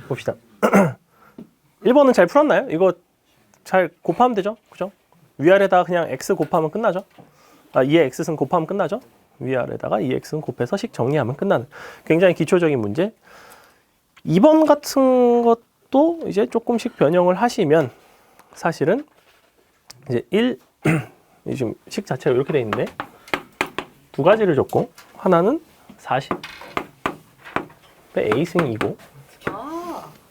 봅시다. 1번은 잘 풀었나요? 이거 잘 곱하면 되죠? 그죠? 위아래다가 그냥 x 곱하면 끝나죠? 2의 x승 곱하면 끝나죠? 위아래다가 2x승 곱해서 식 정리하면 끝나는 굉장히 기초적인 문제. 2번 같은 것도 이제 조금씩 변형을 하시면 사실은 이제 지금 식 자체가 이렇게 돼 있는데 두 가지를 줬고 하나는 40의 A승이 2고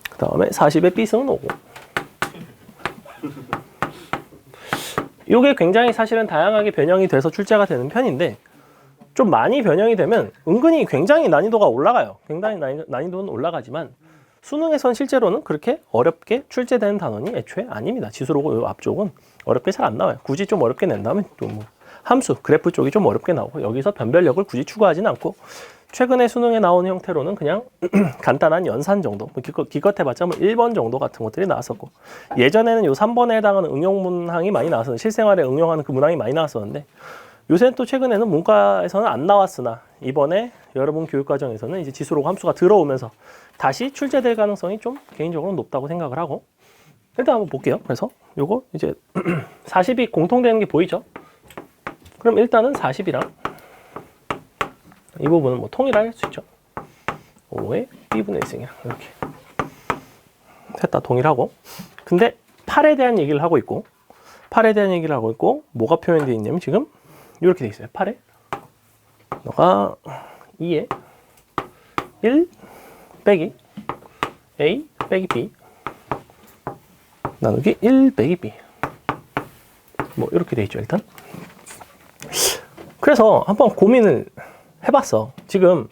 그 다음에 40의 B승은 5고 이게 굉장히 사실은 다양하게 변형이 돼서 출제가 되는 편인데 좀 많이 변형이 되면 은근히 굉장히 난이도가 올라가요. 굉장히 난이도는 올라가지만 수능에선 실제로는 그렇게 어렵게 출제되는 단원이 애초에 아닙니다. 지수로고 이 앞쪽은 어렵게 잘 안 나와요. 굳이 좀 어렵게 낸다면 또 뭐 함수, 그래프 쪽이 좀 어렵게 나오고 여기서 변별력을 굳이 추구하진 않고 최근에 수능에 나오는 형태로는 그냥 간단한 연산 정도, 기껏 해봤자 뭐 1번 정도 같은 것들이 나왔었고 예전에는 요 3번에 해당하는 응용 문항이 많이 나왔었는데 실생활에 응용하는 그 문항이 많이 나왔었는데 요새는 또 최근에는 문과에서는 안 나왔으나 이번에 여러분 교육과정에서는 이제 지수로고 함수가 들어오면서 다시 출제될 가능성이 좀 개인적으로 높다고 생각을 하고 일단 한번 볼게요. 그래서 요거 이제 40이 공통되는 게 보이죠? 그럼 일단은 40이랑 이 부분은 뭐 통일할 수 있죠. 5의 B분의 1승이랑 이렇게 셋 다 동일하고 근데 8에 대한 얘기를 하고 있고 뭐가 표현되어 있냐면 지금 이렇게 돼 있어요. 8에 너가 2에 1 빼기 A 빼기 B 나누기 1 빼기 B 뭐 이렇게 돼 있죠. 일단 그래서 한번 고민을 해봤어. 지금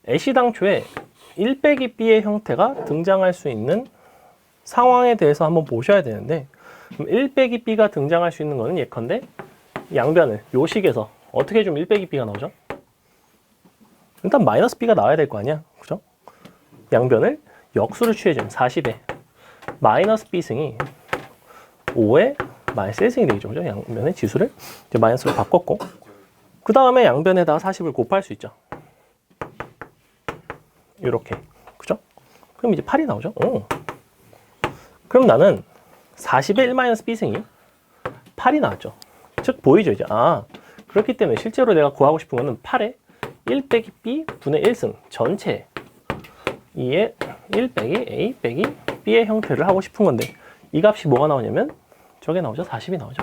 애시당초에 1 빼기 B의 형태가 등장할 수 있는 상황에 대해서 한번 보셔야 되는데 1 빼기 B가 등장할 수 있는 거는 예컨대 양변을 요 식에서 어떻게 해주면 1 빼기 B가 나오죠? 일단 마이너스 B가 나와야 될 거 아니야. 그죠? 양변을 역수를 취해주면 40에 마이너스 B승이 5에 마이너스 1승이 되겠죠. 그죠? 양변의 지수를 이제 마이너스로 바꿨고 그 다음에 양변에다가 40을 곱할 수 있죠. 이렇게. 그죠? 그럼 이제 8이 나오죠. 오. 그럼 나는 40의 1-b승이 8이 나왔죠. 즉 보이죠 이제. 그렇기 때문에 실제로 내가 구하고 싶은 거는 8의 1 빼기 b 분의 1승 전체 2의 1 빼기 a 빼기 b의 형태를 하고 싶은 건데 이 값이 뭐가 나오냐면 저게 나오죠. 40이 나오죠.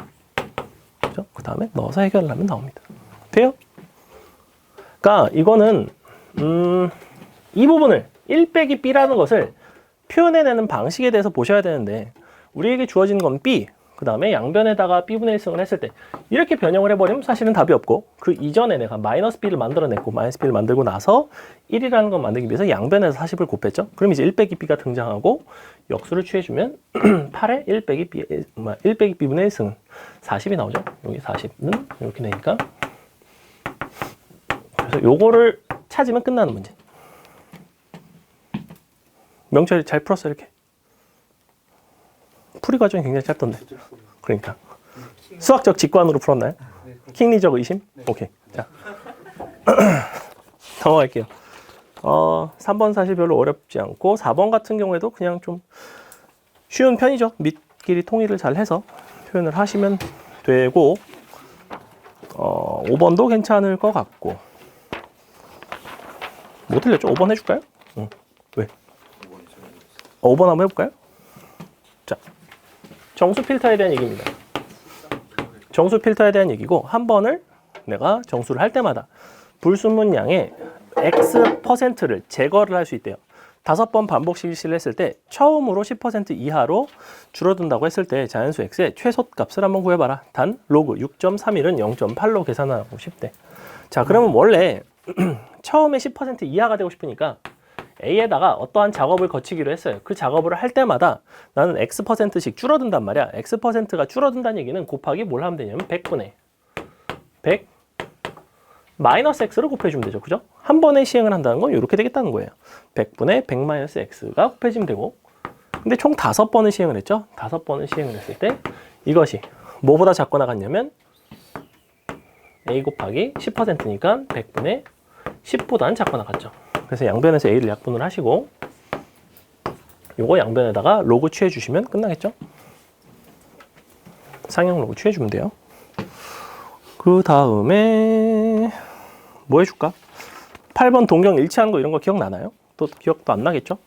그죠? 그 다음에 넣어서 해결을 하면 나옵니다. 돼요? 그러니까 이거는 이 부분을 1 빼기 b라는 것을 표현해내는 방식에 대해서 보셔야 되는데 우리에게 주어지는 건 b 그 다음에 양변에다가 b분의 1승을 했을 때 이렇게 변형을 해버리면 사실은 답이 없고 그 이전에 내가 마이너스 b를 만들어냈고 마이너스 b를 만들고 나서 1이라는 걸 만들기 위해서 양변에서 40을 곱했죠. 그럼 이제 1 빼기 b가 등장하고 역수를 취해주면 8의 1 빼기 b분의 1승은 40이 나오죠. 여기 40은 이렇게 되니까 그래서 요거를 찾으면 끝나는 문제. 명철이 잘 풀었어 이렇게. 풀이 과정이 굉장히 짧던데. 그러니까 수학적 직관으로 풀었나요? 킹리적 의심? 오케이. 자 넘어갈게요. 3번 사실 별로 어렵지 않고 4번 같은 경우에도 그냥 좀 쉬운 편이죠. 밑끼리 통일을 잘 해서 표현을 하시면 되고 5번도 괜찮을 것 같고 뭐 틀렸죠? 5번 해줄까요? 왜? 5번 한번 해볼까요? 자, 정수 필터에 대한 얘기입니다. 정수 필터에 대한 얘기고 한 번을 내가 정수를 할 때마다 불순물량의 X%를 제거를 할 수 있대요. 5번 반복 실시를 했을 때 처음으로 10% 이하로 줄어든다고 했을 때 자연수 X의 최소값을 한번 구해봐라. 단 로그 6.31은 0.8로 계산하고 싶대. 자, 그러면 원래 처음에 10% 이하가 되고 싶으니까 A에다가 어떠한 작업을 거치기로 했어요. 그 작업을 할 때마다 나는 X%씩 줄어든단 말이야. X%가 줄어든다는 얘기는 곱하기 뭘 하면 되냐면 100분의 100 마이너스 X를 곱해주면 되죠. 그죠? 한 번에 시행을 한다는 건 이렇게 되겠다는 거예요. 100분의 100 마이너스 X가 곱해지면 되고 근데 총 5번을 시행을 했죠. 5번을 시행을 했을 때 이것이 뭐보다 작거나 같냐면 A 곱하기 10%니까 100분의 10보다는 작거나 같죠. 그래서 양변에서 A를 약분을 하시고 요거 양변에다가 로그 취해 주시면 끝나겠죠? 상형 로그 취해 주면 돼요. 그 다음에 뭐 해줄까? 8번 동경 일치하는 거 이런 거 기억나나요? 또 기억도 안 나겠죠?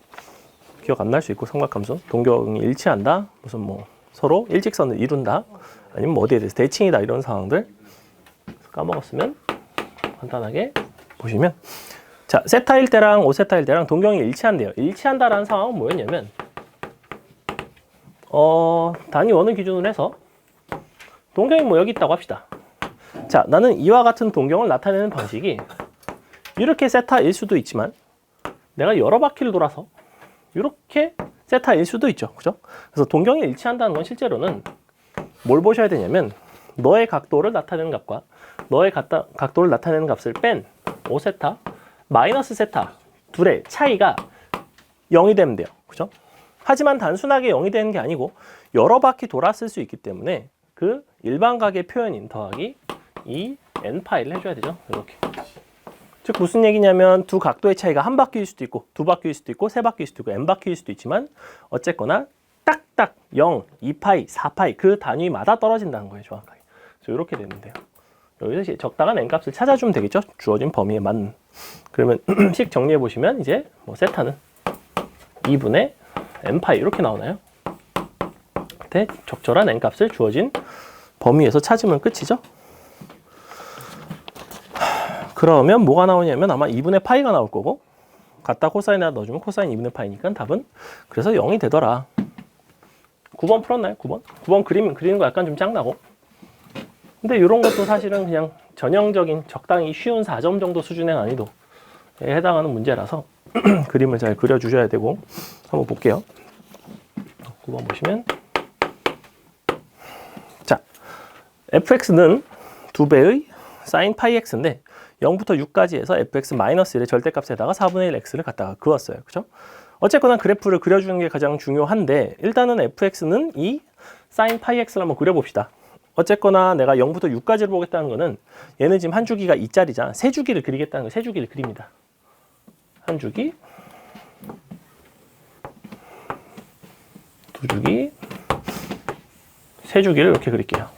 기억 안 날 수 있고 삼각함수 동경이 일치한다, 무슨 뭐 서로 일직선을 이룬다, 아니면 뭐 어디에 대해서 대칭이다 이런 상황들 까먹었으면 간단하게 보시면, 자 세타일 때랑 5세타일 때랑 동경이 일치한대요. 일치한다라는 상황은 뭐였냐면 단위 원을 기준으로 해서 동경이 뭐 여기 있다고 합시다. 자 나는 이와 같은 동경을 나타내는 방식이 이렇게 세타일 수도 있지만 내가 여러 바퀴를 돌아서 이렇게 세타일 수도 있죠. 그죠? 그래서 동경이 일치한다는 건 실제로는 뭘 보셔야 되냐면 너의 각도를 나타내는 값과 너의 각도를 나타내는 값을 뺀 5세타 마이너스 세타 둘의 차이가 0이 되면 돼요. 그죠? 하지만 단순하게 0이 되는 게 아니고 여러 바퀴 돌았을 수 있기 때문에 그 일반각의 표현인 더하기 이 n파이를 해줘야 되죠. 이렇게. 즉 무슨 얘기냐면 두 각도의 차이가 한 바퀴일 수도 있고 두 바퀴일 수도 있고 세 바퀴일 수도 있고 n 바퀴일 수도 있지만 어쨌거나 딱딱 0, 2파이, 4파이 그 단위마다 떨어진다는 거예요. 정확하게. 그래서 이렇게 되면 돼요. 여기서 적당한 n값을 찾아주면 되겠죠. 주어진 범위에 맞는. 그러면 식 정리해 보시면 이제 뭐 세타는 2분의 n파이 이렇게 나오나요? 그때 적절한 n값을 주어진 범위에서 찾으면 끝이죠. 그러면 뭐가 나오냐면 아마 2분의 파이가 나올 거고 갖다 코사인에다 넣어주면 코사인 2분의 파이니까 답은 그래서 0이 되더라. 9번 풀었나요? 9번? 9번 그리는 거 약간 좀 짱나고, 근데 이런 것도 사실은 그냥 전형적인 적당히 쉬운 4점 정도 수준의 난이도에 해당하는 문제라서 그림을 잘 그려주셔야 되고, 한번 볼게요. 9번 보시면 자 fx는 2배의 sin 파이 x인데 0부터 6까지 해서 fx-1의 절대값에다가 4분의 1 x를 갖다가 그었어요. 그죠? 어쨌거나 그래프를 그려주는 게 가장 중요한데 일단은 fx는 이 sin 파이 x를 한번 그려봅시다. 어쨌거나 내가 0부터 6까지를 보겠다는 거는 얘는 지금 한 주기가 2짜리잖아. 세 주기를 그리겠다는 거, 세 주기를 그립니다. 한 주기, 두 주기, 세 주기를 이렇게 그릴게요.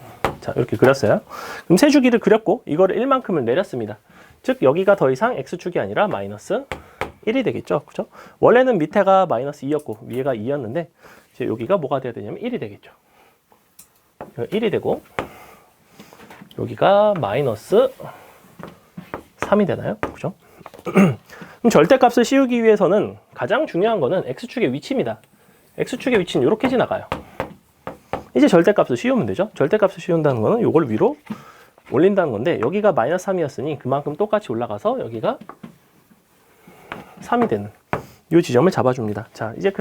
자, 이렇게 그렸어요. 그럼 세 주기를 그렸고 이거를 1만큼을 내렸습니다. 즉 여기가 더 이상 x축이 아니라 마이너스 1이 되겠죠. 그죠? 원래는 밑에가 마이너스 2였고 위에가 2였는데 이제 여기가 뭐가 돼야 되냐면 1이 되겠죠. 1이 되고 여기가 마이너스 3이 되나요? 그죠? 그럼 절대값을 씌우기 위해서는 가장 중요한 거는 x축의 위치입니다. x축의 위치는 이렇게 지나가요. 이제 절대값을 씌우면 되죠. 절대값을 씌운다는 거는 이걸 위로 올린다는 건데 여기가 마이너스 3이었으니 그만큼 똑같이 올라가서 여기가 3이 되는 이 지점을 잡아줍니다. 자, 이제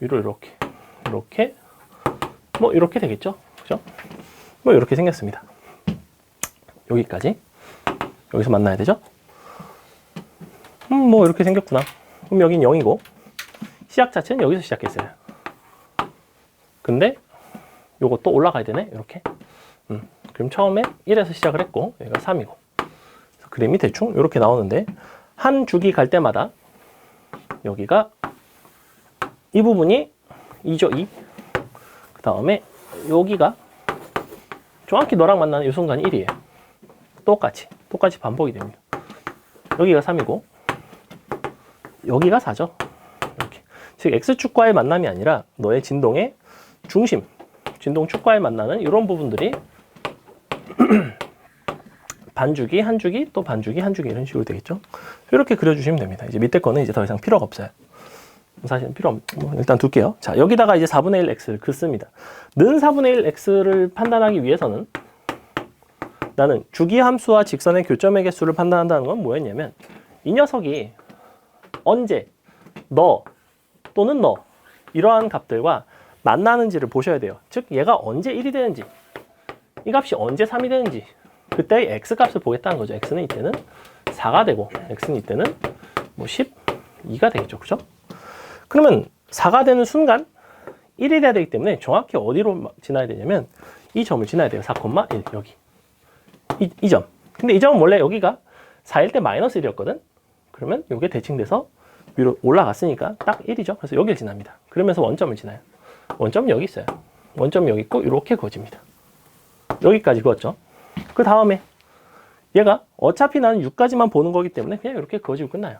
위로 이렇게 뭐 이렇게 되겠죠. 그죠? 뭐 이렇게 생겼습니다. 여기까지. 여기서 만나야 되죠. 뭐 이렇게 생겼구나. 그럼 여긴 0이고 시작 자체는 여기서 시작했어요. 근데 요거 또 올라가야 되네. 이렇게. 그럼 처음에 1에서 시작을 했고 여기가 3이고 그래서 그림이 대충 이렇게 나오는데 한 주기 갈 때마다 여기가 이 부분이 2죠. 2. 그 다음에 여기가 정확히 너랑 만나는 이 순간이 1이에요. 똑같이 반복이 됩니다. 여기가 3이고 여기가 4죠. 이렇게. 즉 X축과의 만남이 아니라 너의 진동의 중심, 진동축과의 만나는 이런 부분들이 반주기, 한 주기, 또 반주기, 한 주기 이런 식으로 되겠죠. 이렇게 그려주시면 됩니다. 이제 밑에 거는 이제 더 이상 필요가 없어요. 사실은 필요 없고 일단 둘게요. 자, 여기다가 이제 4분의 1 x를 긋습니다. 는 4분의 1 x를 판단하기 위해서는 나는 주기 함수와 직선의 교점의 개수를 판단한다는 건 뭐였냐면 이 녀석이 언제 너 또는 너 이러한 값들과 만나는지를 보셔야 돼요. 즉 얘가 언제 1이 되는지 이 값이 언제 3이 되는지 그때의 x값을 보겠다는 거죠. x는 이때는 4가 되고 x는 이때는 뭐 12가 되겠죠. 그죠? 그러면 4가 되는 순간 1이 돼야 되기 때문에 정확히 어디로 지나야 되냐면 이 점을 지나야 돼요. 4,1 여기 이 점. 근데 이 점은 원래 여기가 4일 때 마이너스 1이었거든. 그러면 이게 대칭돼서 위로 올라갔으니까 딱 1이죠. 그래서 여기를 지납니다. 그러면서 원점을 지나요. 원점은 여기 있어요. 원점이 여기 있고 이렇게 그어집니다. 여기까지 그었죠. 그 다음에 얘가 어차피 나는 6까지만 보는 거기 때문에 그냥 이렇게 그어지고 끝나요.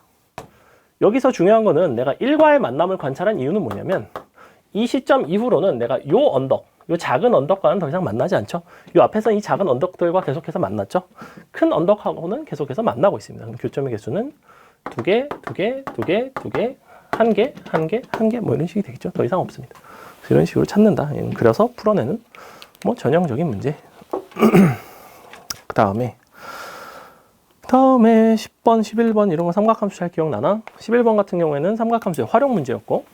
여기서 중요한 거는 내가 1과의 만남을 관찰한 이유는 뭐냐면 이 시점 이후로는 내가 요 언덕, 요 작은 언덕과는 더 이상 만나지 않죠. 요 앞에서 이 작은 언덕들과 계속해서 만났죠. 큰 언덕하고는 계속해서 만나고 있습니다. 그럼 교점의 개수는 2개, 2개, 2개, 2개, 1개, 1개, 1개 뭐 이런 식이 되겠죠. 더 이상 없습니다. 그래서 이런 식으로 찾는다. 그래서 풀어내는 뭐 전형적인 문제. 그 다음에 10번, 11번 이런 거 삼각함수 잘 기억나나? 11번 같은 경우에는 삼각함수의 활용 문제였고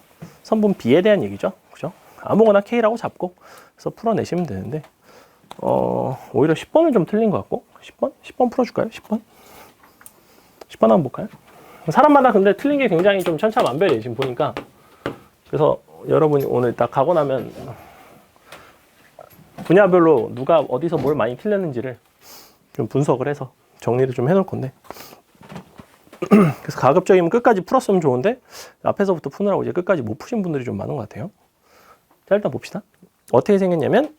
선분 B에 대한 얘기죠. 그죠? 아무거나 K라고 잡고 그래서 풀어내시면 되는데 오히려 10번은 좀 틀린 것 같고 10번? 10번 풀어줄까요? 10번? 10번 한번 볼까요? 사람마다 근데 틀린 게 굉장히 좀 천차만별이에요. 지금 보니까. 그래서 여러분이 오늘 딱 가고 나면 분야별로 누가 어디서 뭘 많이 틀렸는지를 좀 분석을 해서 정리를 좀 해놓을 건데 그래서 가급적이면 끝까지 풀었으면 좋은데 앞에서부터 푸느라고 이제 끝까지 못 푸신 분들이 좀 많은 것 같아요. 자, 일단 봅시다. 어떻게 생겼냐면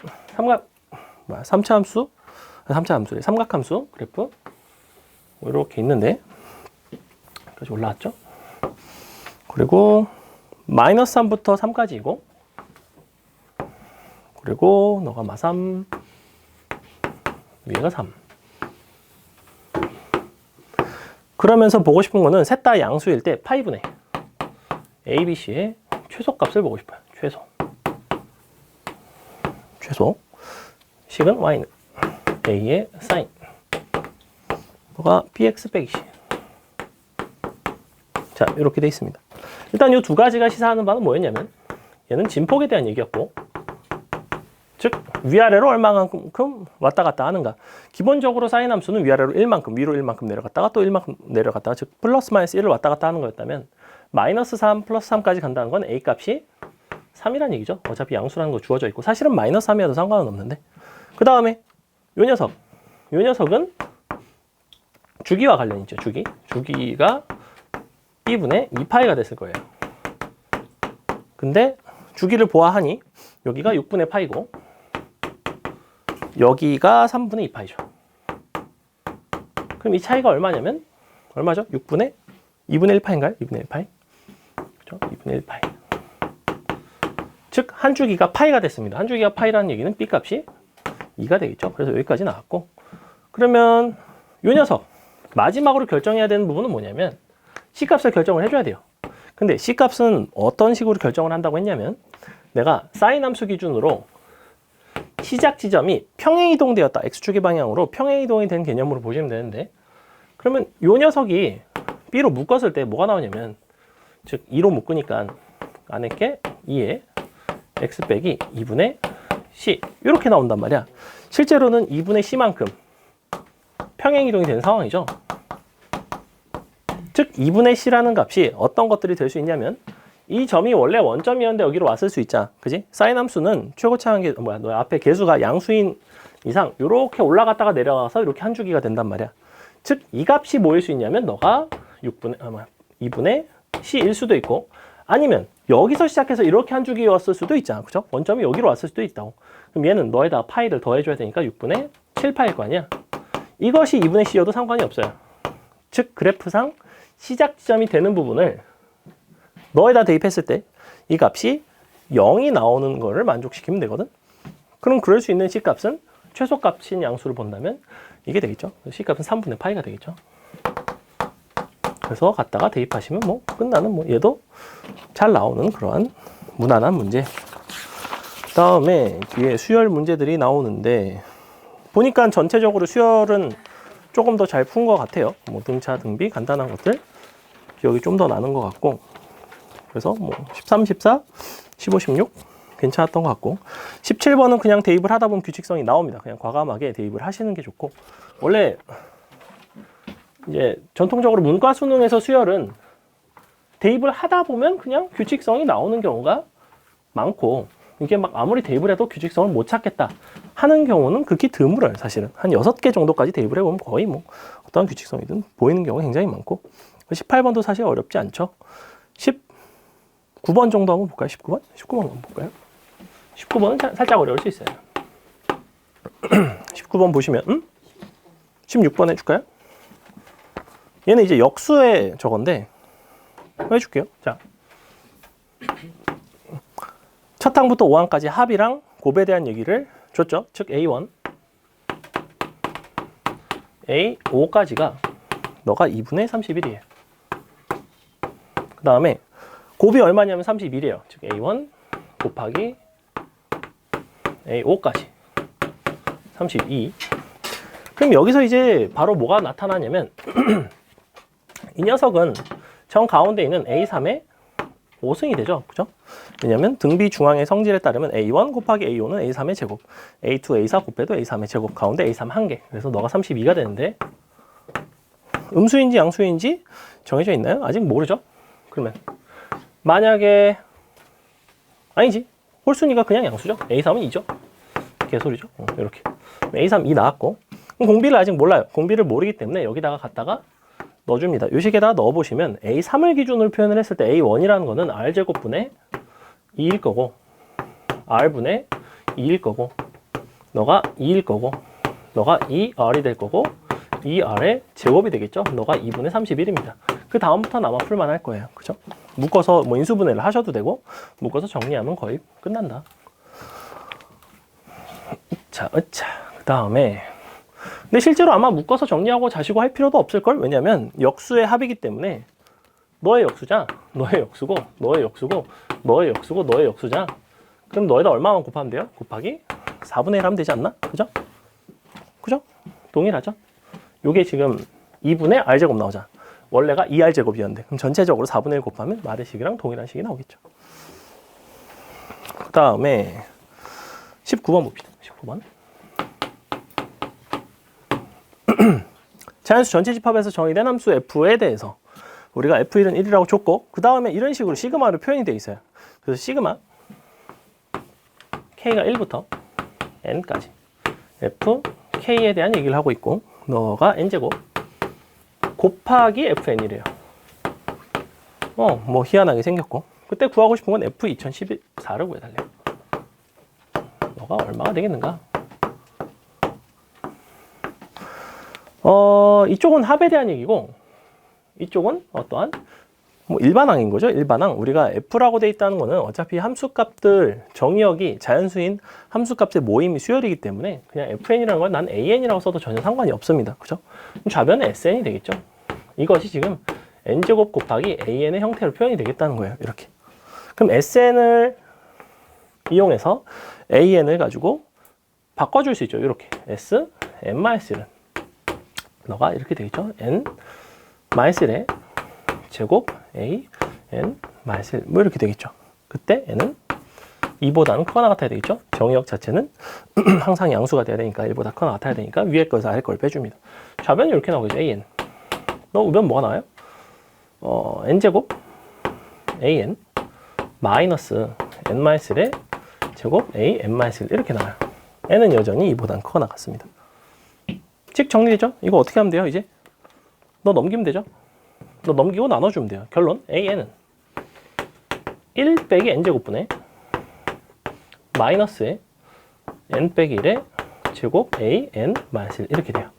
삼각함수 그래프 이렇게 있는데 여기까지 올라왔죠. 그리고 마이너스 3부터 3까지이고 그리고 너가 마3 위에가 3 그러면서 보고 싶은 거는 셋 다 양수일 때 파이분의 A, B, C의 최소값을 보고 싶어요. 최소 식은 Y는 A의 사인 뭐가 BX 빼기 C. 자, 이렇게 돼 있습니다. 일단 이 두 가지가 시사하는 바는 뭐였냐면 얘는 진폭에 대한 얘기였고 즉 위아래로 얼마만큼 왔다 갔다 하는가. 기본적으로 사인 함수는 위아래로 1만큼 위로 1만큼 내려갔다가 또 1만큼 내려갔다가 즉 플러스 마이너스 1을 왔다 갔다 하는 거였다면 마이너스 3 플러스 3까지 간다는 건 A 값이 3이란 얘기죠. 어차피 양수라는 거 주어져 있고 사실은 마이너스 3이어도 상관은 없는데 그 다음에 요 녀석은 주기와 관련이 있죠. 주기가 B분의 2파이가 됐을 거예요. 근데 주기를 보아하니 여기가 6분의 파이고 여기가 3분의 2파이죠. 그럼 이 차이가 얼마냐면 얼마죠? 2분의 1파인가요? 2분의 1파이? 그렇죠? 2분의 1파이. 즉 한 주기가 파이가 됐습니다. 한 주기가 파이라는 얘기는 B 값이 2가 되겠죠. 그래서 여기까지 나왔고 그러면 이 녀석 마지막으로 결정해야 되는 부분은 뭐냐면 C 값을 결정을 해줘야 돼요. 근데 C 값은 어떤 식으로 결정을 한다고 했냐면 내가 사인 함수 기준으로 시작 지점이 평행이동되었다. X축의 방향으로 평행이동이 된 개념으로 보시면 되는데 그러면 이 녀석이 B로 묶었을 때 뭐가 나오냐면 즉 2로 묶으니까 안에 게 2에 X 빼기 2분의 C 이렇게 나온단 말이야. 실제로는 2분의 C만큼 평행이동이 되는 상황이죠. 즉 2분의 C라는 값이 어떤 것들이 될 수 있냐면 이 점이 원래 원점이었는데 여기로 왔을 수 있잖아. 그지? 사인 함수는 최고차한 게 뭐야? 너 앞에 개수가 양수인 이상 이렇게 올라갔다가 내려가서 이렇게 한 주기가 된단 말이야. 즉 이 값이 뭐일 수 있냐면 너가 2분의 C일 수도 있고 아니면 여기서 시작해서 이렇게 한 주기였을 수도 있잖아. 그죠? 원점이 여기로 왔을 수도 있다고. 그럼 얘는 너에다가 파이를 더해줘야 되니까 6분의 7파일 거 아니야. 이것이 2분의 C여도 상관이 없어요. 즉 그래프상 시작 지점이 되는 부분을 너에다 대입했을 때 이 값이 0이 나오는 거를 만족시키면 되거든. 그럼 그럴 수 있는 C값은 최소값인 양수를 본다면 이게 되겠죠. C값은 3분의 파이가 되겠죠. 그래서 갖다가 대입하시면 뭐 끝나는 뭐 얘도 잘 나오는 그러한 무난한 문제. 다음에 뒤에 수열 문제들이 나오는데 보니까 전체적으로 수열은 조금 더 잘 푼 것 같아요. 뭐 등차, 등비 간단한 것들 기억이 좀 더 나는 것 같고 그래서 뭐 13, 14, 15, 16 괜찮았던 것 같고 17번은 그냥 대입을 하다 보면 규칙성이 나옵니다. 그냥 과감하게 대입을 하시는 게 좋고 원래 이제 전통적으로 문과 수능에서 수열은 대입을 하다 보면 그냥 규칙성이 나오는 경우가 많고 이게 막 아무리 대입을 해도 규칙성을 못 찾겠다 하는 경우는 극히 드물어요. 사실은 한 6개 정도까지 대입을 해보면 거의 뭐 어떤 규칙성이든 보이는 경우가 굉장히 많고 18번도 사실 어렵지 않죠. 19번 정도 한번 볼까요? 19번? 19번 한번 볼까요? 19번은 살짝 어려울 수 있어요. 19번 보시면 16번 해줄까요? 얘는 이제 역수의 저건데 해줄게요. 자, 첫 항부터 5항까지 합이랑 곱에 대한 얘기를 줬죠. 즉 A1, A5까지가 너가 2분의 31이에요. 그 다음에 곱이 얼마냐면 31이에요. 즉 A1 곱하기 A5까지 32. 그럼 여기서 이제 바로 뭐가 나타나냐면 이 녀석은 정 가운데 있는 A3의 5승이 되죠. 그죠? 왜냐면 등비 중앙의 성질에 따르면 A1 곱하기 A5는 A3의 제곱, A2, A4 곱해도 A3의 제곱, 가운데 A3 1개. 그래서 너가 32가 되는데 음수인지 양수인지 정해져 있나요? 아직 모르죠? 그러면 만약에 아니지. 홀순위가 그냥 양수죠. A3은 2죠. 개소리죠. 이렇게. A3 2 나왔고 공비를 아직 몰라요. 공비를 모르기 때문에 여기다가 갖다가 넣어줍니다. 이 식에다가 넣어보시면 A3을 기준으로 표현을 했을 때 A1이라는 거는 R제곱분의 2일 거고 R분의 2일 거고 너가 2일 거고 너가 2R이 될 거고 2R의 제곱이 되겠죠. 너가 2분의 31입니다. 그 다음부터는 아마 풀만 할 거예요. 그죠? 묶어서 뭐 인수분해를 하셔도 되고 묶어서 정리하면 거의 끝난다. 자, 그 다음에 근데 실제로 아마 묶어서 정리하고 자시고 할 필요도 없을걸? 왜냐면 역수의 합이기 때문에 너의 역수자, 너의 역수고, 너의 역수고, 너의 역수고, 너의 역수자. 그럼 너에다 얼마만 곱하면 돼요? 곱하기 4분의 1 하면 되지 않나? 그죠? 그죠? 동일하죠? 요게 지금 2분의 R제곱 나오자. 원래가 2R제곱이었는데 그럼 전체적으로 4분의 1 곱하면 말의 식이랑 동일한 식이 나오겠죠. 그 다음에 19번 봅시다. 19번. 자연수 전체 집합에서 정의된 함수 f에 대해서 우리가 f1은 1이라고 줬고 그 다음에 이런 식으로 시그마로 표현이 되어 있어요. 그래서 시그마 k가 1부터 n까지 f k에 대한 얘기를 하고 있고 너가 n제곱 곱하기 fn이래요. 뭐 희한하게 생겼고 그때 구하고 싶은 건 f 2014를 구해달래요. 너가 얼마가 되겠는가? 이쪽은 합에 대한 얘기고 이쪽은 어떠한 뭐 일반항인 거죠. 일반항. 우리가 f라고 돼 있다는 거는 어차피 함수값들 정의역이 자연수인 함수값의 모임이 수열이기 때문에 그냥 fn이라는 건 난 an이라고 써도 전혀 상관이 없습니다. 그죠? 좌변은 sn이 되겠죠. 이것이 지금 n제곱 곱하기 an의 형태로 표현이 되겠다는 거예요. 이렇게. 그럼 sn을 이용해서 an을 가지고 바꿔줄 수 있죠. 이렇게 s n-1은 너가 이렇게 되겠죠. n-1의 제곱 a n-1 뭐 이렇게 되겠죠. 그때 n은 2보다는 크거나 같아야 되겠죠. 정의역 자체는 항상 양수가 돼야 되니까 1보다 크거나 같아야 되니까 위에 거에서 아래 걸 빼줍니다. 좌변이 이렇게 나오겠죠. an 너 우변 뭐가 나와요? n제곱 an 마이너스 n-1의 제곱 a n-1 이렇게 나와요. n은 여전히 2보다는 크거나 같습니다. 즉 정리되죠? 이거 어떻게 하면 돼요? 이제 너 넘기면 되죠? 너 넘기고 나눠주면 돼요. 결론 an은 1 빼기 n제곱분의 마이너스의 n 빼기 1의 제곱 a n-1 이렇게 돼요.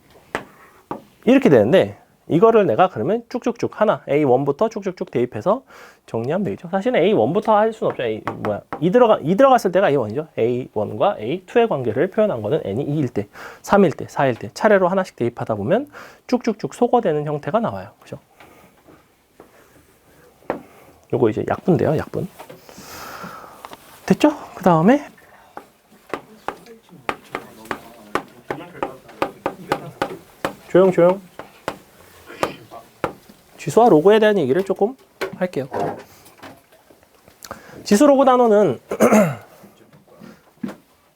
이렇게 되는데 이거를 내가 그러면 쭉쭉쭉 하나 A1부터 쭉쭉쭉 대입해서 정리하면 되겠죠. 사실은 A1부터 할 수는 없죠. 이 들어갔을 때가 A1이죠. A1과 A2의 관계를 표현한 거는 N이 2일 때, 3일 때, 4일 때 차례로 하나씩 대입하다 보면 쭉쭉쭉 소거되는 형태가 나와요. 그죠? 요거 이제 약분돼요. 약분. 됐죠? 그 다음에 조용. 지수와 로그에 대한 얘기를 조금 할게요. 지수 로그 단어는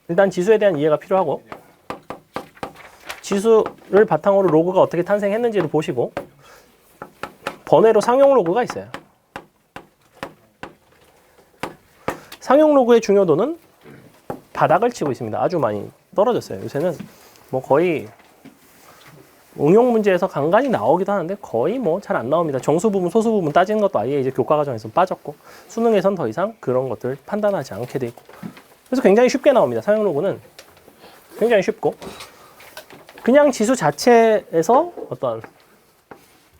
일단 지수에 대한 이해가 필요하고 지수를 바탕으로 로그가 어떻게 탄생했는지를 보시고 번외로 상용 로그가 있어요. 상용 로그의 중요도는 바닥을 치고 있습니다. 아주 많이 떨어졌어요. 요새는 뭐 거의 응용 문제에서 간간히 나오기도 하는데 거의 뭐 잘 안 나옵니다. 정수 부분, 소수 부분 따지는 것도 아예 이제 교과 과정에서 빠졌고 수능에선 더 이상 그런 것들 판단하지 않게 돼 있고 그래서 굉장히 쉽게 나옵니다. 사용 로그는 굉장히 쉽고 그냥 지수 자체에서 어떤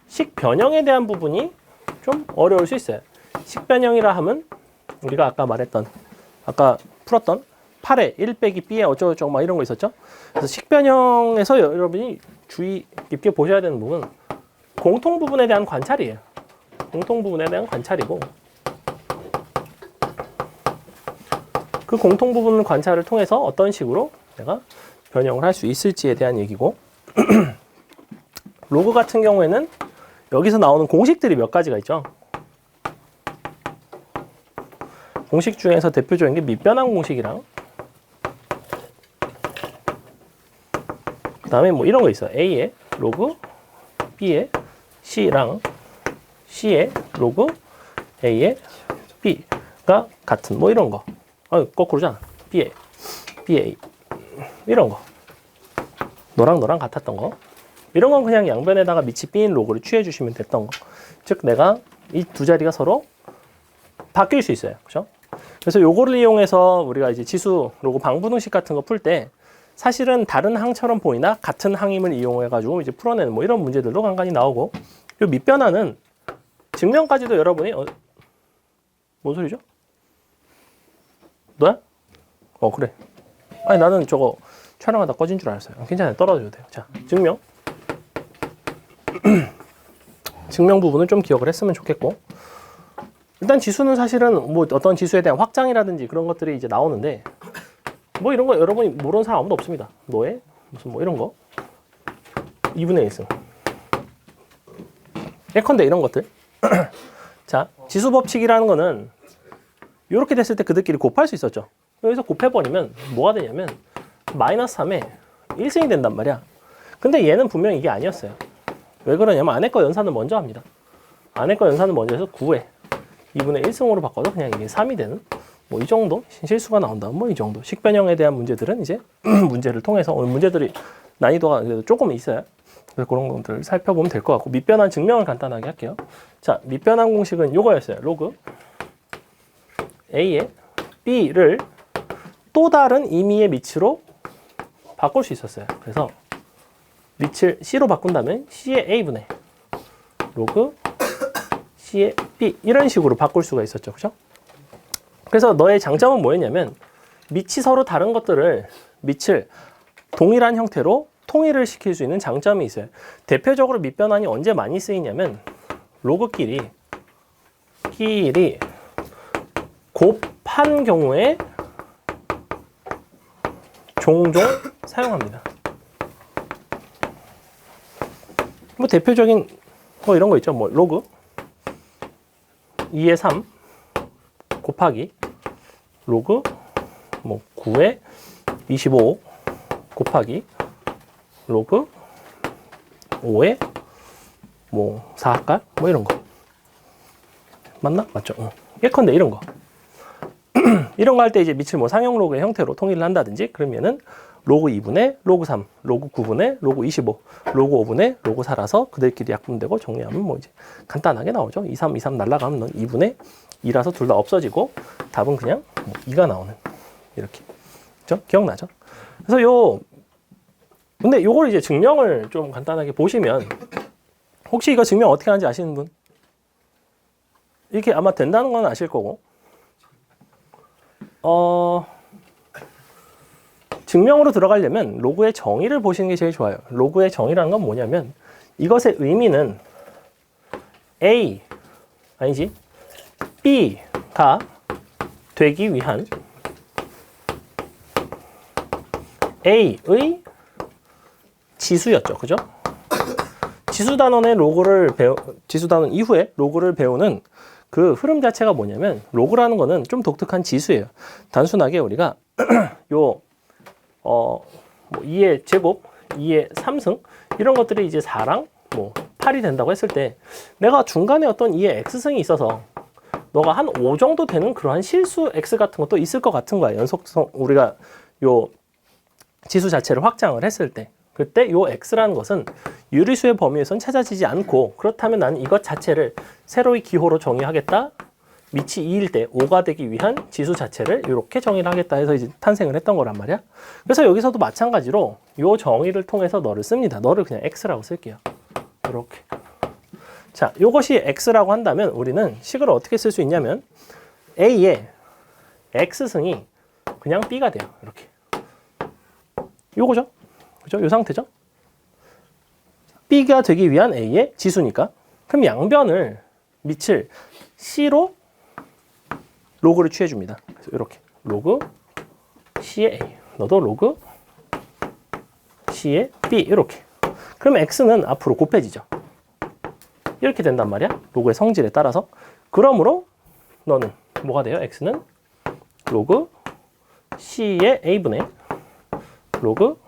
식 변형에 대한 부분이 좀 어려울 수 있어요. 식 변형이라 하면 우리가 아까 풀었던 8에 1 빼기 b에 어쩌고저쩌고 막 이런 거 있었죠. 그래서 식 변형에서 여러분이 주의 깊게 보셔야 되는 부분은 공통 부분에 대한 관찰이에요. 공통 부분에 대한 관찰이고 그 공통 부분 관찰을 통해서 어떤 식으로 내가 변형을 할 수 있을지에 대한 얘기고 로그 같은 경우에는 여기서 나오는 공식들이 몇 가지가 있죠. 공식 중에서 대표적인 게 밑변환 공식이랑 그 다음에 뭐 이런 거 있어요. A의 로그 B의 C랑 C의 로그 A의 B가 같은 뭐 이런 거. 거꾸로잖아. B의 BA 이런 거. 너랑 같았던 거. 이런 건 그냥 양변에다가 밑이 B인 로그를 취해 주시면 됐던 거. 즉 내가 이 두 자리가 서로 바뀔 수 있어요. 그렇죠? 그래서 요거를 이용해서 우리가 이제 지수 로그 방분응식 같은 거 풀 때 사실은 다른 항처럼 보이나 같은 항임을 이용해 가지고 이제 풀어내는 뭐 이런 문제들도 간간히 나오고 요 밑변환은 증명까지도 여러분이 뭔 소리죠? 너야? 그래. 아니 나는 저거 촬영하다 꺼진 줄 알았어요. 괜찮아요. 떨어져도 돼요. 자, 증명. 증명 부분을 좀 기억을 했으면 좋겠고 일단 지수는 사실은 뭐 어떤 지수에 대한 확장이라든지 그런 것들이 이제 나오는데 뭐 이런 거 여러분이 모르는 사람 아무도 없습니다. 너의 무슨 뭐 이런 거 2분의 1승 예컨대 이런 것들 자 지수 법칙이라는 거는 이렇게 됐을 때 그들끼리 곱할 수 있었죠. 여기서 곱해버리면 뭐가 되냐면 마이너스 3에 1승이 된단 말이야. 근데 얘는 분명히 이게 아니었어요. 왜 그러냐면 안에 거 연산을 먼저 합니다. 안에 거 연산을 먼저 해서 9에 2분의 1승으로 바꿔서 그냥 이게 3이 되는 뭐 이 정도 실수가 나온다. 뭐 이 정도 식변형에 대한 문제들은 이제 문제를 통해서 오늘 문제들이 난이도가 그래도 조금 있어요. 그래서 그런 것들을 살펴보면 될 것 같고 밑변환 증명을 간단하게 할게요. 자 밑변환 공식은 요거였어요. 로그 A의 B를 또 다른 임의의 밑으로 바꿀 수 있었어요. 그래서 밑을 C로 바꾼다면 C의 A분의 로그 C의 B 이런 식으로 바꿀 수가 있었죠. 그죠? 그래서 너의 장점은 뭐였냐면 밑이 서로 다른 것들을 밑을 동일한 형태로 통일을 시킬 수 있는 장점이 있어요. 대표적으로 밑변환이 언제 많이 쓰이냐면 로그끼리 곱한 경우에 종종 사용합니다. 뭐 대표적인 뭐 이런 거 있죠. 뭐 로그 2의 3 곱하기 로그 뭐 9의 25 곱하기 로그 5의 뭐 4 할까? 뭐 이런 거 맞나? 맞죠? 예컨대 이런 거 이런 거 할 때 이제 밑을 뭐 상형 로그의 형태로 통일을 한다든지 그러면은 로그 2분의 로그 3, 로그 9분의 로그 25, 로그 5분의 로그 4라서 그들끼리 약분되고 정리하면 뭐 이제 간단하게 나오죠. 2, 3, 2, 3 날라가면 넌 2분의 2라서 둘 다 없어지고 답은 그냥 뭐 2가 나오는 이렇게. 그죠? 기억나죠? 그래서 근데 요걸 이제 증명을 좀 간단하게 보시면 혹시 이거 증명 어떻게 하는지 아시는 분? 이렇게 아마 된다는 건 아실 거고 증명으로 들어가려면 로그의 정의를 보시는 게 제일 좋아요. 로그의 정의라는 건 뭐냐면 이것의 의미는 B가 되기 위한 A의 지수였죠. 그죠? 지수단원의 지수단원 이후에 로그를 배우는 그 흐름 자체가 뭐냐면 로그라는 거는 좀 독특한 지수예요. 단순하게 우리가 뭐 2의 제곱, 2의 3승 이런 것들이 이제 4랑 뭐 8이 된다고 했을 때 내가 중간에 어떤 2의 x승이 있어서 너가 한 5 정도 되는 그러한 실수 x 같은 것도 있을 것 같은 거야. 연속성 우리가 요 지수 자체를 확장을 했을 때 그때 요 x라는 것은 유리수의 범위에선 찾아지지 않고, 그렇다면 나는 이것 자체를 세로의 기호로 정의하겠다. 밑이 2일 때 5가 되기 위한 지수 자체를 이렇게 정의를 하겠다 해서 이제 탄생을 했던 거란 말이야. 그래서 여기서도 마찬가지로 요 정의를 통해서 너를 씁니다. 너를 그냥 x라고 쓸게요. 이렇게. 자, 요것이 x라고 한다면 우리는 식을 어떻게 쓸 수 있냐면 a의 x승이 그냥 b가 돼요. 이렇게. 요거죠. 그죠? 요 상태죠. b가 되기 위한 a의 지수니까. 그럼 양변을 밑을 c로 로그를 취해줍니다. 그래서 이렇게 로그 c의 a, 너도 로그 c의 b 이렇게. 그럼 x는 앞으로 곱해지죠. 이렇게 된단 말이야. 로그의 성질에 따라서. 그러므로 너는 뭐가 돼요? x는 로그 c의 a분의 로그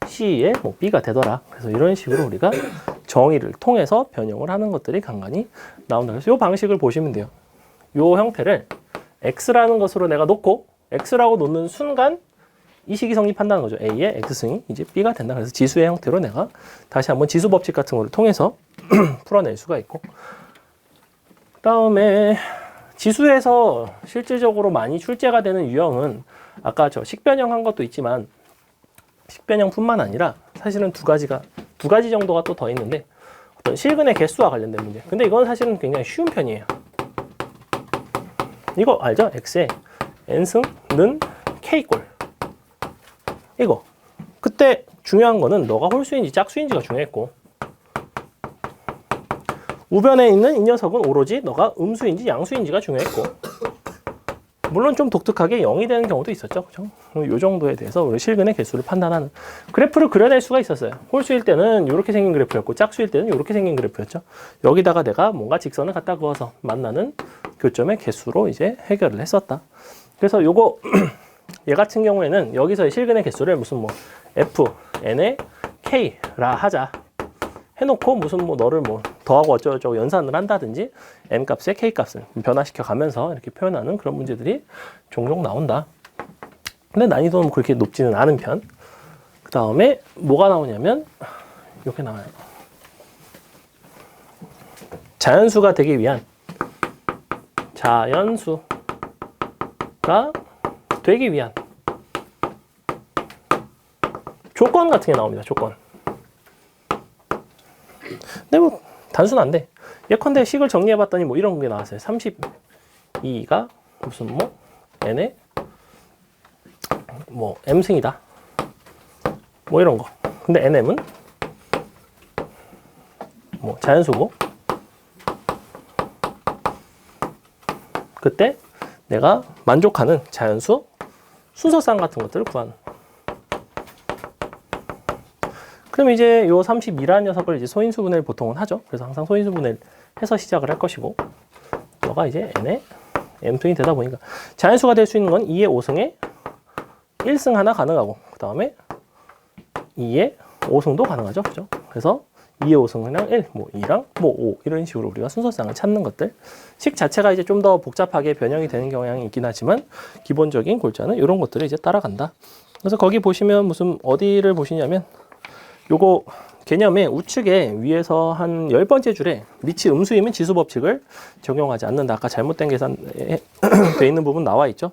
c의 뭐 b가 되더라. 그래서 이런 식으로 우리가 정의를 통해서 변형을 하는 것들이 간간히 나온다. 그래서 이 방식을 보시면 돼요. 이 형태를 x라는 것으로 내가 놓고 x라고 놓는 순간 이 식이 성립한다는 거죠. a의 x승이 이제 b가 된다. 그래서 지수의 형태로 내가 다시 한번 지수 법칙 같은 거를 통해서 풀어낼 수가 있고, 그 다음에 지수에서 실질적으로 많이 출제가 되는 유형은 아까 저 식변형 것도 있지만 식변형뿐만 아니라 사실은 두 가지 정도가 또 더 있는데, 어떤 실근의 개수와 관련된 문제. 근데 이건 사실은 굉장히 쉬운 편이에요. 이거 알죠? x의 n승는 k꼴. 이거. 그때 중요한 거는 너가 홀수인지 짝수인지가 중요했고, 우변에 있는 이 녀석은 오로지 너가 음수인지 양수인지가 중요했고, 물론 좀 독특하게 0이 되는 경우도 있었죠. 그죠? 이 정도에 대해서 우리 실근의 개수를 판단하는 그래프를 그려낼 수가 있었어요. 홀수일 때는 이렇게 생긴 그래프였고, 짝수일 때는 이렇게 생긴 그래프였죠. 여기다가 내가 뭔가 직선을 갖다 그어서 만나는 교점의 개수로 이제 해결을 했었다. 그래서 요거 얘 같은 경우에는 여기서의 실근의 개수를 무슨 뭐 f, n의 k라 하자 해놓고 무슨 뭐 너를 뭐 더하고 어쩌고저쩌고 연산을 한다든지 m 값에 k 값을 변화시켜 가면서 이렇게 표현하는 그런 문제들이 종종 나온다. 근데 난이도는 그렇게 높지는 않은 편. 그 다음에 뭐가 나오냐면 이렇게 나와요. 자연수가 되기 위한 자연수가 되기 위한 조건 같은 게 나옵니다. 조건. 근데 뭐 단순한데 예컨대 식을 정리해봤더니 뭐 이런 게 나왔어요. 32가 무슨 뭐 n의 뭐 m승이다. 뭐 이런 거. 근데 nm은 뭐 자연수고, 그때 내가 만족하는 자연수 순서쌍 같은 것들을 구하는. 그럼 이제 요 32라는 녀석을 이제 소인수 분해를 보통은 하죠. 그래서 항상 소인수 분해를 해서 시작을 할 것이고, 너가 이제 n의 m승이 되다 보니까 자연수가 될 수 있는 건 2의 5승에 1승 하나 가능하고, 그 다음에 2의 5승도 가능하죠. 그죠? 그래서 2의 5승이랑 1, 뭐 2랑 뭐 5 이런 식으로 우리가 순서쌍을 찾는 것들. 식 자체가 이제 좀 더 복잡하게 변형이 되는 경향이 있긴 하지만 기본적인 골자는 이런 것들을 이제 따라간다. 그래서 거기 보시면 무슨 어디를 보시냐면 요거 개념의 우측에 위에서 한 10번째 줄에 밑이 음수이면 지수 법칙을 적용하지 않는다. 아까 잘못된 계산에 돼 있는 부분 나와 있죠.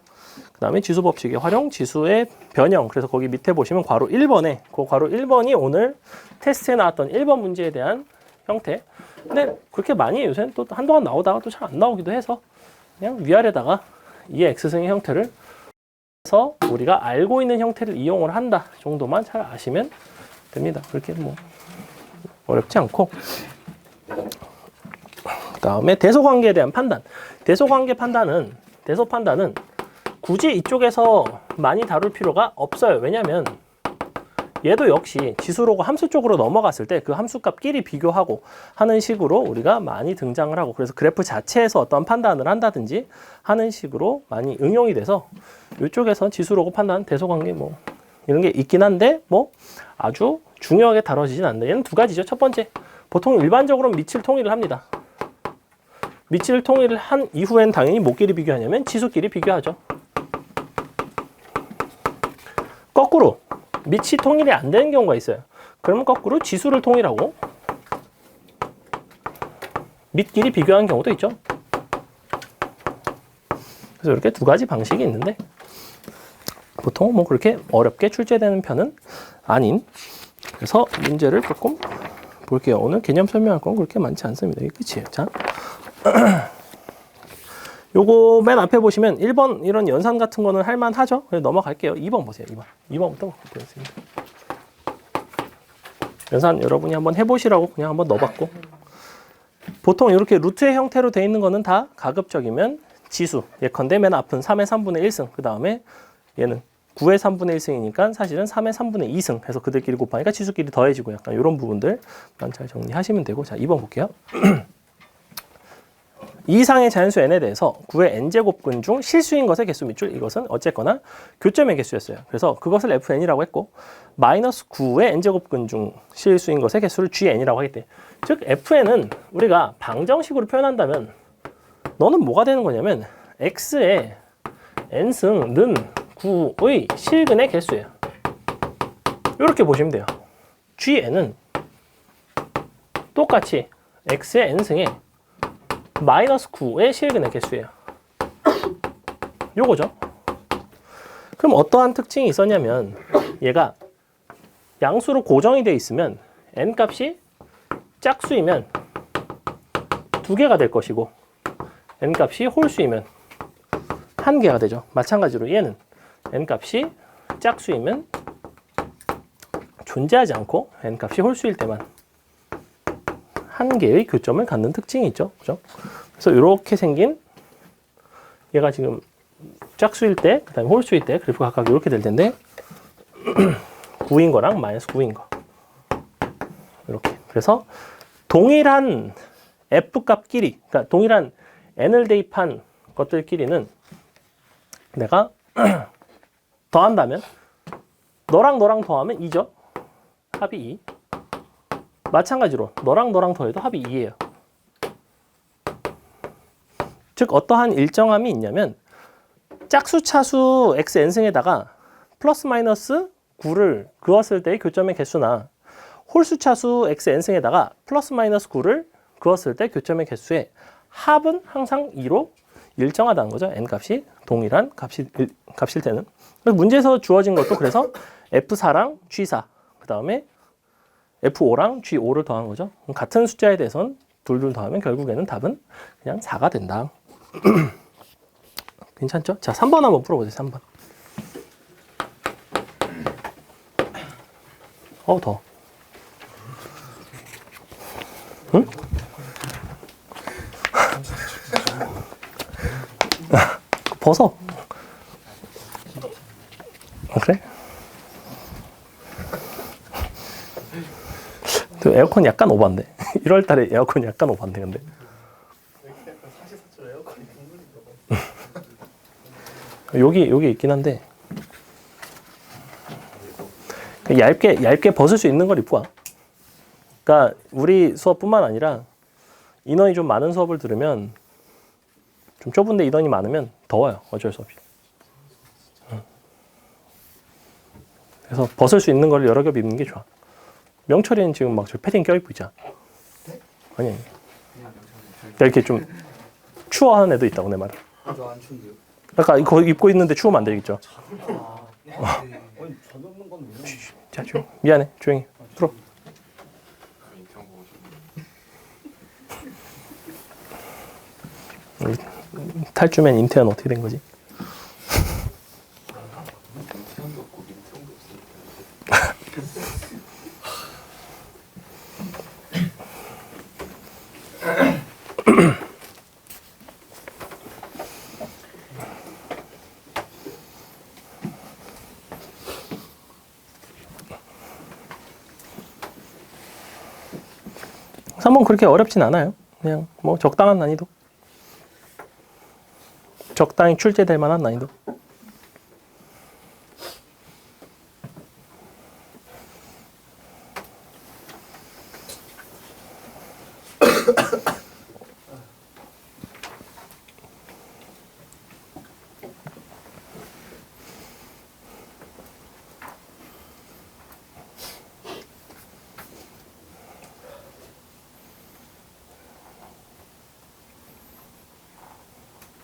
그 다음에 지수 법칙의 활용, 지수의 변형. 그래서 거기 밑에 보시면 괄호 1번에 그 괄호 1번이 오늘 테스트에 나왔던 1번 문제에 대한 형태. 근데 그렇게 많이 요새는 또 한동안 나오다가 또 잘 안 나오기도 해서 그냥 위아래다가 이 x승의 형태를 해서 우리가 알고 있는 형태를 이용을 한다 정도만 잘 아시면 됩니다. 그렇게 뭐 어렵지 않고. 그 다음에 대소관계에 대한 판단. 대소관계 판단은 대소 판단은 굳이 이쪽에서 많이 다룰 필요가 없어요. 왜냐면 얘도 역시 지수로고 함수 쪽으로 넘어갔을 때 그 함수값끼리 비교하고 하는 식으로 우리가 많이 등장을 하고, 그래서 그래프 자체에서 어떤 판단을 한다든지 하는 식으로 많이 응용이 돼서 이쪽에서 지수로고 판단, 대소관계 뭐 이런 게 있긴 한데 뭐 아주 중요하게 다뤄지진 않는다. 얘는 두 가지죠. 첫 번째, 보통 일반적으로 밑을 통일을 합니다. 밑을 통일을 한 이후엔 당연히 뭐끼리 비교하냐면 지수끼리 비교하죠. 거꾸로 밑이 통일이 안 되는 경우가 있어요. 그러면 거꾸로 지수를 통일하고 밑끼리 비교하는 경우도 있죠. 그래서 이렇게 두 가지 방식이 있는데 보통 뭐 그렇게 어렵게 출제되는 편은 아닌. 그래서 문제를 조금 볼게요. 오늘 개념 설명할 건 그렇게 많지 않습니다. 이게 끝이에요. 자, 요거 맨 앞에 보시면 1번 이런 연산 같은 거는 할만하죠. 그래서 넘어갈게요. 2번 보세요. 2번부터 보겠습니다. 연산 여러분이 한번 해보시라고 그냥 한번 넣어봤고, 보통 이렇게 루트의 형태로 되어 있는 거는 다 가급적이면 지수, 예컨대 맨 앞은 3의 3분의 1승, 그 다음에 얘는 9의 3분의 1승이니까 사실은 3의 3분의 2승 해서 그들끼리 곱하니까 지수끼리 더해지고 약간 이런 부분들만 잘 정리하시면 되고. 자, 2번 볼게요. 이 이상의 자연수 n에 대해서 9의 n제곱근 중 실수인 것의 개수 밑줄, 이것은 어쨌거나 교점의 개수였어요. 그래서 그것을 fn이라고 했고, 마이너스 9의 n제곱근 중 실수인 것의 개수를 gn이라고 하겠대. 즉 fn은 우리가 방정식으로 표현한다면 너는 뭐가 되는 거냐면 x의 n승는 9의 실근의 개수예요. 이렇게 보시면 돼요. gn은 똑같이 x의 n승에 마이너스 9의 실근의 개수예요. 요거죠. 그럼 어떠한 특징이 있었냐면 얘가 양수로 고정이 되어 있으면 n 값이 짝수이면 2개가 될 것이고 n 값이 홀수이면 1개가 되죠. 마찬가지로 얘는 n 값이 짝수이면 존재하지 않고 n 값이 홀수일 때만 1개의 교점을 갖는 특징이 있죠. 그죠? 그래서 이렇게 생긴, 얘가 지금 짝수일 때, 그 다음에 홀수일 때 그래프 각각 이렇게 될 텐데 9인 거랑 마이너스 9인 거 이렇게. 그래서 동일한 f 값끼리, 그러니까 동일한 n을 대입한 것들끼리는 내가 더한다면 너랑 너랑 더하면 2죠. 합이 2. 마찬가지로 너랑 너랑 더해도 합이 2예요. 즉 어떠한 일정함이 있냐면 짝수 차수 xn승에다가 플러스 마이너스 9를 그었을 때의 교점의 개수나 홀수 차수 xn승에다가 플러스 마이너스 9를 그었을 때 교점의 개수의 합은 항상 2로 일정하다는 거죠. n 값이 동일한 값일 때는. 그래서 문제에서 주어진 것도 그래서 F4랑 G4, 그 다음에 F5랑 G5를 더한 거죠. 같은 숫자에 대해서는 둘 더하면 결국에는 답은 그냥 4가 된다. 괜찮죠? 자, 3번 한번 풀어보세요. 3번. 더. 응? 벗어. 그래? 에어컨 약간 오반데. 1월 달에 에어컨 약간 오반데, 근데. 여기 있긴 한데. 얇게 벗을 수 있는 걸 입고 와. 그러니까 우리 수업뿐만 아니라 인원이 좀 많은 수업을 들으면 좀 좁은데 인원이 많으면 더워요. 어쩔 수 없이. 그래서 벗을 수 있는 걸 여러 겹 입는 게 좋아. 명철이는 지금 막 저 패딩 껴입고 있잖아. 아니. 이렇게 좀 추워하는 애도 있다고 내 말은. 저안 추운데요? 그러니까 이거 입고 있는데 추우면 안 되겠죠. 아니 전 없는 건 왜? 자, 미안해. 조용히 들어. 탈주맨 임태현 어떻게 된 거지? 한번 그렇게 어렵진 않아요. 그냥 뭐 적당한 난이도. 적당히 출제될 만한 난이도.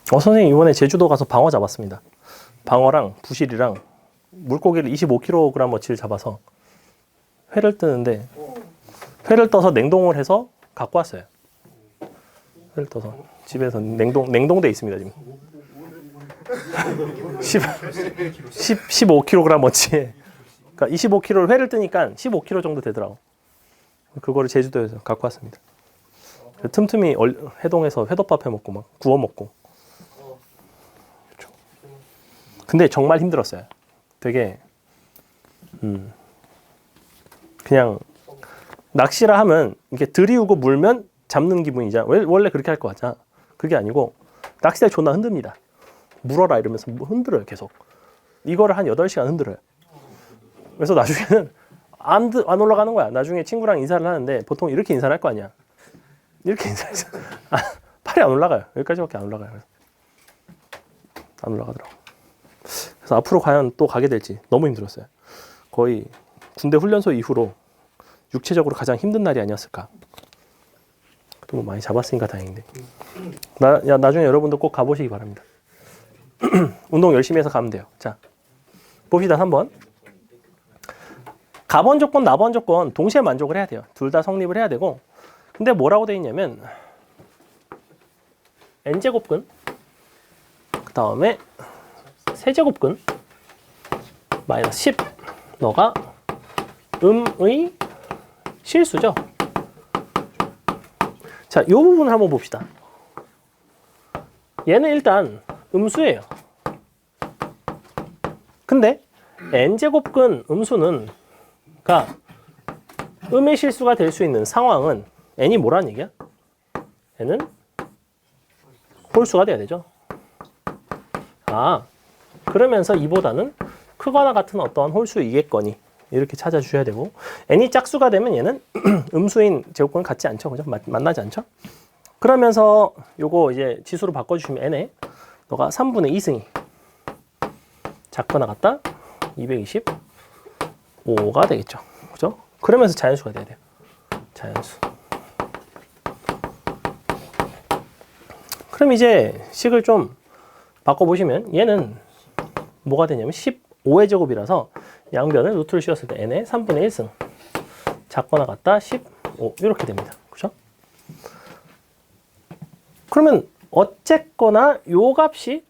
선생님 이번에 제주도 가서 방어 잡았습니다. 방어랑 부실이랑 물고기를 25kg어치를 잡아서 회를 뜨는데 회를 떠서 냉동을 해서 갖고 왔어요. 회를 떠서 집에서 냉동돼 있습니다 지금. 15kg어치에 그러니까 25kg를 회를 뜨니까 15kg 정도 되더라고. 그거를 제주도에서 갖고 왔습니다. 틈틈이 해동해서 회덮밥 해 먹고 막 구워 먹고. 근데 정말 힘들었어요. 되게 그냥 낚시라 하면 이렇게 들이우고 물면 잡는 기분이잖아. 원래 그렇게 할 거 같잖아. 그게 아니고 낚싯대 존나 흔듭니다. 물어라 이러면서 흔들어요 계속. 이거를 한 8시간 흔들어요. 그래서 나중에는 안 올라가는 거야. 나중에 친구랑 인사를 하는데 보통 이렇게 인사를 할 거 아니야. 이렇게 인사해서 팔이 안 올라가요. 여기까지밖에 안 올라가요. 안 올라가더라고. 그래서 앞으로 과연 또 가게 될지 너무 힘들었어요. 거의 군대 훈련소 이후로 육체적으로 가장 힘든 날이 아니었을까. 또 뭐 많이 잡았으니까 다행인데. 나중에 여러분도 꼭 가보시기 바랍니다. 운동 열심히 해서 가면 돼요. 자, 봅시다. 3번. 가번 조건, 나번 조건 동시에 만족을 해야 돼요. 둘 다 성립을 해야 되고. 근데 뭐라고 돼 있냐면 n제곱근 그 다음에 세제곱근 마이너스 10 너가 음의 실수죠. 자, 이 부분을 한번 봅시다. 얘는 일단 음수예요. 근데 n제곱근 음수는 음의 실수가 될 수 있는 상황은 n이 뭐라는 얘기야? n은 홀수가 돼야 되죠. 그러면서 이보다는 크거나 같은 어떠한 홀수이겠거니 이렇게 찾아주셔야 되고, n이 짝수가 되면 얘는 음수인 제곱근을 갖지 않죠. 그죠? 만나지 않죠? 그러면서 요거 이제 지수로 바꿔주시면 n에 너가 3분의 2승이 작거나 같다 225가 되겠죠. 그죠? 그러면서 자연수가 돼야 돼요. 자연수. 그럼 이제 식을 좀 바꿔보시면 얘는 뭐가 되냐면 15의 제곱이라서 양변을 루트를 씌웠을 때 n의 3분의 1승 작거나 같다 15 이렇게 됩니다. 그죠? 그러면 어쨌거나 요 값이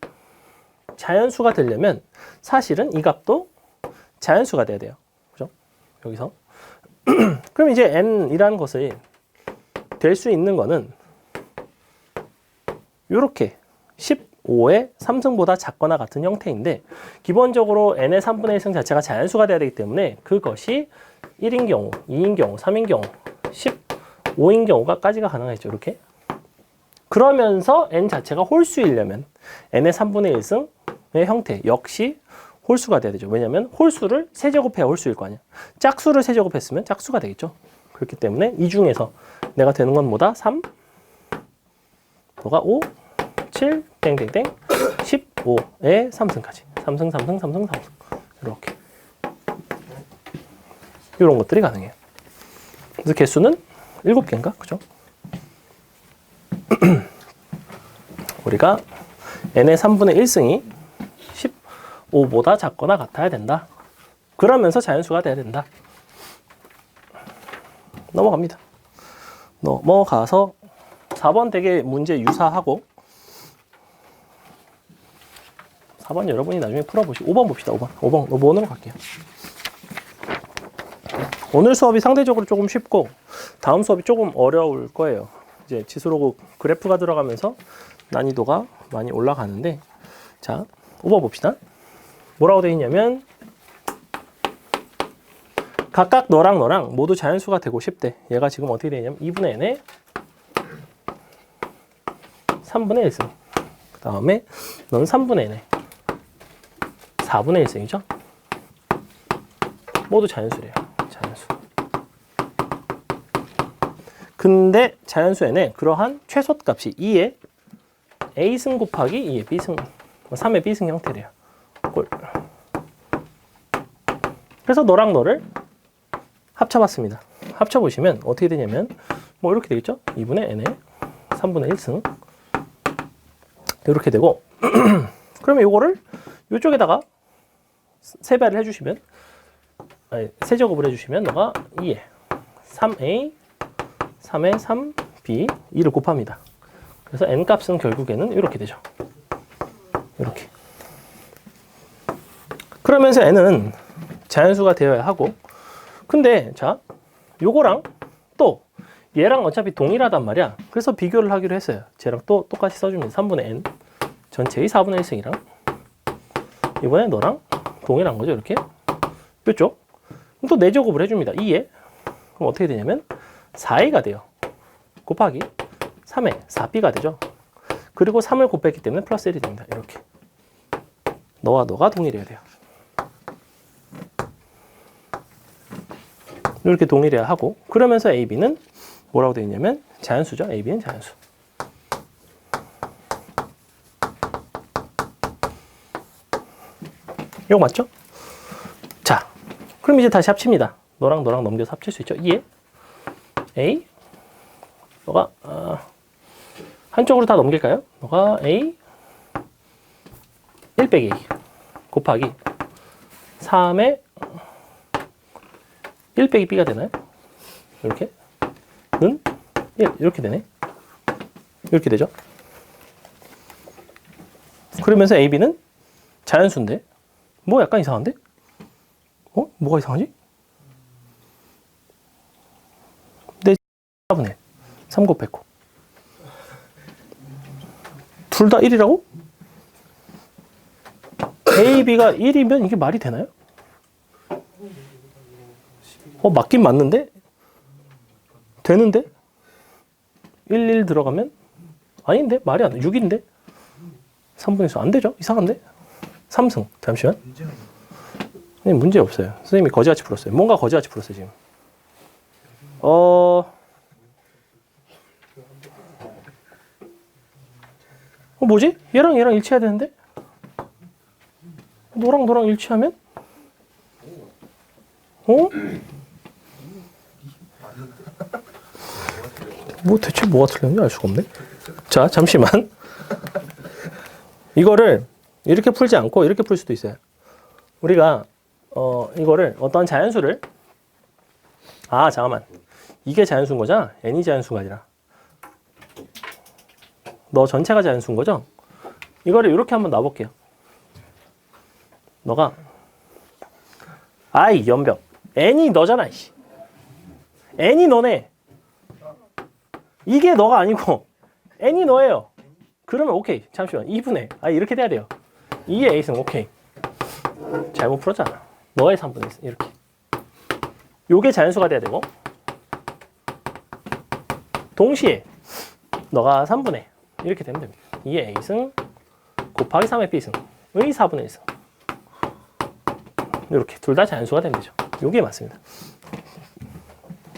자연수가 되려면 사실은 이 값도 자연수가 돼야 돼요. 그죠? 여기서. 그럼 이제 n이라는 것이 될 수 있는 거는 요렇게 15의 3승보다 작거나 같은 형태인데, 기본적으로 n의 3분의 1승 자체가 자연수가 돼야 되기 때문에 그것이 1인 경우, 2인 경우, 3인 경우, 15인 경우가까지가 가능하겠죠. 이렇게. 그러면서 n 자체가 홀수이려면 n의 3분의 1승의 형태 역시 홀수가 돼야 되죠. 왜냐하면 홀수를 세제곱해야 홀수일 거 아니야. 짝수를 세제곱했으면 짝수가 되겠죠. 그렇기 때문에 이 중에서 내가 되는 건 뭐다? 3, 너가 5, 7, 땡땡땡, 15의 3승까지. 3승, 3승, 3승, 3승. 이렇게. 이런 것들이 가능해요. 그래서 개수는 7개인가? 그죠? 우리가 n의 3분의 1승이 15보다 작거나 같아야 된다. 그러면서 자연수가 돼야 된다. 넘어갑니다. 넘어가서 4번 되게 문제 유사하고, 4번 여러분이 나중에 풀어보시고 5번 봅시다. 5번으로 갈게요. 오늘 수업이 상대적으로 조금 쉽고 다음 수업이 조금 어려울 거예요. 이제 지수로그 그래프가 들어가면서 난이도가 많이 올라가는데, 자, 5번 봅시다. 뭐라고 되어 있냐면 각각 너랑 모두 자연수가 되고 싶대. 얘가 지금 어떻게 되냐면 2분의 n에 3분의 1승. 그 다음에 너는 3분의 n에 4분의 1승이죠. 모두 자연수래요. 자연수. 근데 자연수 n에 그러한 최소값이 2의 a승 곱하기 2의 b승, 3의 b승 형태래요. 꼴. 그래서 너랑 너를 합쳐봤습니다. 합쳐보시면 어떻게 되냐면 뭐 이렇게 되겠죠? 2분의 n에 3분의 1승 이렇게 되고 그러면 요거를 요쪽에다가 세배를 해주시면 아니, 세제곱을 해주시면 너가 2에 3a 3에 3b 2를 곱합니다. 그래서 n 값은 결국에는 이렇게 되죠. 이렇게. 그러면서 n은 자연수가 되어야 하고 근데 자 요거랑 또 얘랑 어차피 동일하단 말이야. 그래서 비교를 하기로 했어요. 쟤랑 또 똑같이 써주면 3분의 n 전체의 4분의 1승이랑 이번에 너랑 동일한 거죠. 이렇게 이쪽 또 4제곱을 해줍니다. 2에 그럼 어떻게 되냐면 4a가 돼요. 곱하기 3에 4b가 되죠. 그리고 3을 곱했기 때문에 플러스 1이 됩니다. 이렇게 너와 너가 동일해야 돼요. 이렇게 동일해야 하고 그러면서 AB는 뭐라고 되어 있냐면 자연수죠. AB는 자연수. 이거 맞죠? 자, 그럼 이제 다시 합칩니다. 너랑 너랑 넘겨서 합칠 수 있죠. 2에 A 너가 한쪽으로 다 넘길까요? 너가 A 1 빼기 A 곱하기 3에 1 빼기 B가 되나요? 이렇게 는 1 이렇게 되네. 이렇게 되죠. 그러면서 AB는 자연수인데 뭐 약간 이상한데? 뭐가 이상하지? 내 4분의 3 곱했고 둘 다 1이라고? A, B가 1이면 이게 말이 되나요? 맞긴 맞는데? 되는데? 1, 1 들어가면? 아닌데? 말이 안 돼. 6인데? 3분의 4 안 되죠? 이상한데? 3승. 잠시만. 아니, 문제 없어요. 선생님이 거지같이 풀었어요. 뭔가 거지같이 풀었어요, 지금. 뭐지? 얘랑 얘랑 일치해야 되는데? 너랑 너랑 일치하면? 대체 뭐가 틀렸는지 알 수가 없네. 자, 잠시만. 이거를 이렇게 풀지 않고 이렇게 풀 수도 있어요. 우리가 이거를 어떤 자연수를 잠깐만. 이게 자연수인 거잖아. n이 자연수가 아니라. 너 전체가 자연수인 거죠? 이거를 이렇게 한번 놔볼게요. 너가 연병 n이 너잖아. n이 너네. 이게 너가 아니고 n이 너예요. 그러면 오케이. 잠시만. 2분의 이렇게 돼야 돼요. 2의 a승 오케이. 잘못 풀었잖아. 너의 3분의 1승 이렇게. 요게 자연수가 돼야 되고 동시에 너가 3분의 이렇게 되면 됩니다. 2의 a승 곱하기 3의 b승의 4분의 1승 이렇게 둘 다 자연수가 되면 되죠. 요게 맞습니다.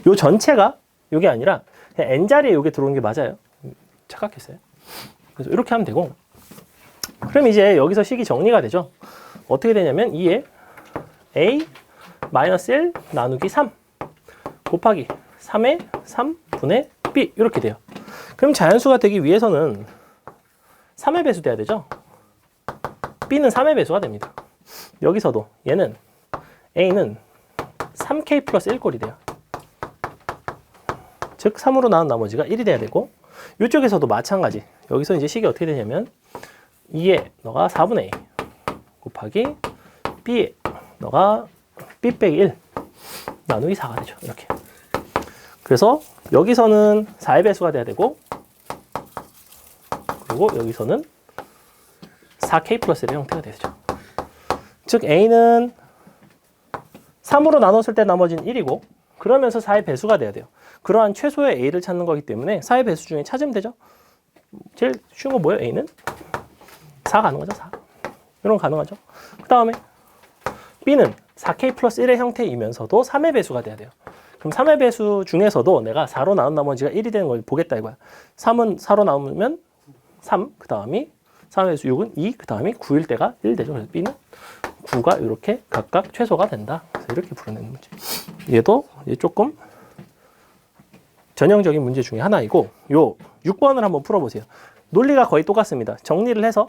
요 전체가 요게 아니라 그냥 n자리에 요게 들어오는 게 맞아요. 착각했어요. 그래서 이렇게 하면 되고 그럼 이제 여기서 식이 정리가 되죠. 어떻게 되냐면 2에 a 마이너스 1 나누기 3 곱하기 3의 3분의 b 이렇게 돼요. 그럼 자연수가 되기 위해서는 3의 배수 돼야 되죠. b는 3의 배수가 됩니다. 여기서도 얘는 a는 3k 플러스 1꼴이 돼요. 즉 3으로 나온 나머지가 1이 돼야 되고 이쪽에서도 마찬가지. 여기서 이제 식이 어떻게 되냐면 2에 너가 4분의 a 곱하기 b에 너가 b 빼기 1 나누기 4가 되죠. 이렇게. 그래서 여기서는 4의 배수가 돼야 되고 그리고 여기서는 4k 플러스 1의 형태가 되죠. 즉 a는 3으로 나눴을 때 나머지는 1이고 그러면서 4의 배수가 돼야 돼요. 그러한 최소의 a를 찾는 거기 때문에 4의 배수 중에 찾으면 되죠. 제일 쉬운 거 뭐예요? a는 4 가능하죠. 4. 이런 거 가능하죠. 그 다음에 b는 4k 플러스 1의 형태이면서도 3의 배수가 돼야 돼요. 그럼 3의 배수 중에서도 내가 4로 나눈 나머지가 1이 되는 걸 보겠다 이거야. 3은 4로 나누면 3, 그 다음이 3의 배수 6은 2, 그 다음이 9일 때가 1 되죠. 그래서 b는 9가 이렇게 각각 최소가 된다. 그래서 이렇게 풀어내는 문제. 얘도 조금 전형적인 문제 중에 하나이고 요 6번을 한번 풀어보세요. 논리가 거의 똑같습니다. 정리를 해서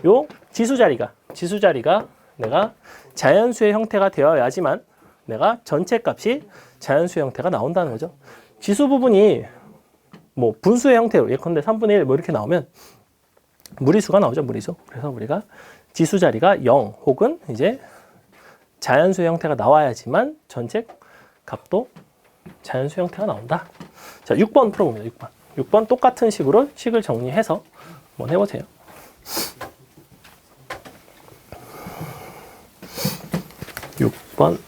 요 지수 자리가 내가 자연수의 형태가 되어야지만 내가 전체 값이 자연수의 형태가 나온다는 거죠. 지수 부분이 뭐 분수의 형태로 예컨대 3분의 1 뭐 이렇게 나오면 무리수가 나오죠, 무리수. 그래서 우리가 지수 자리가 0 혹은 이제 자연수의 형태가 나와야지만 전체 값도 자연수의 형태가 나온다. 자, 6번 풀어봅니다. 6번 똑같은 식으로 식을 정리해서 한번 해보세요. 6번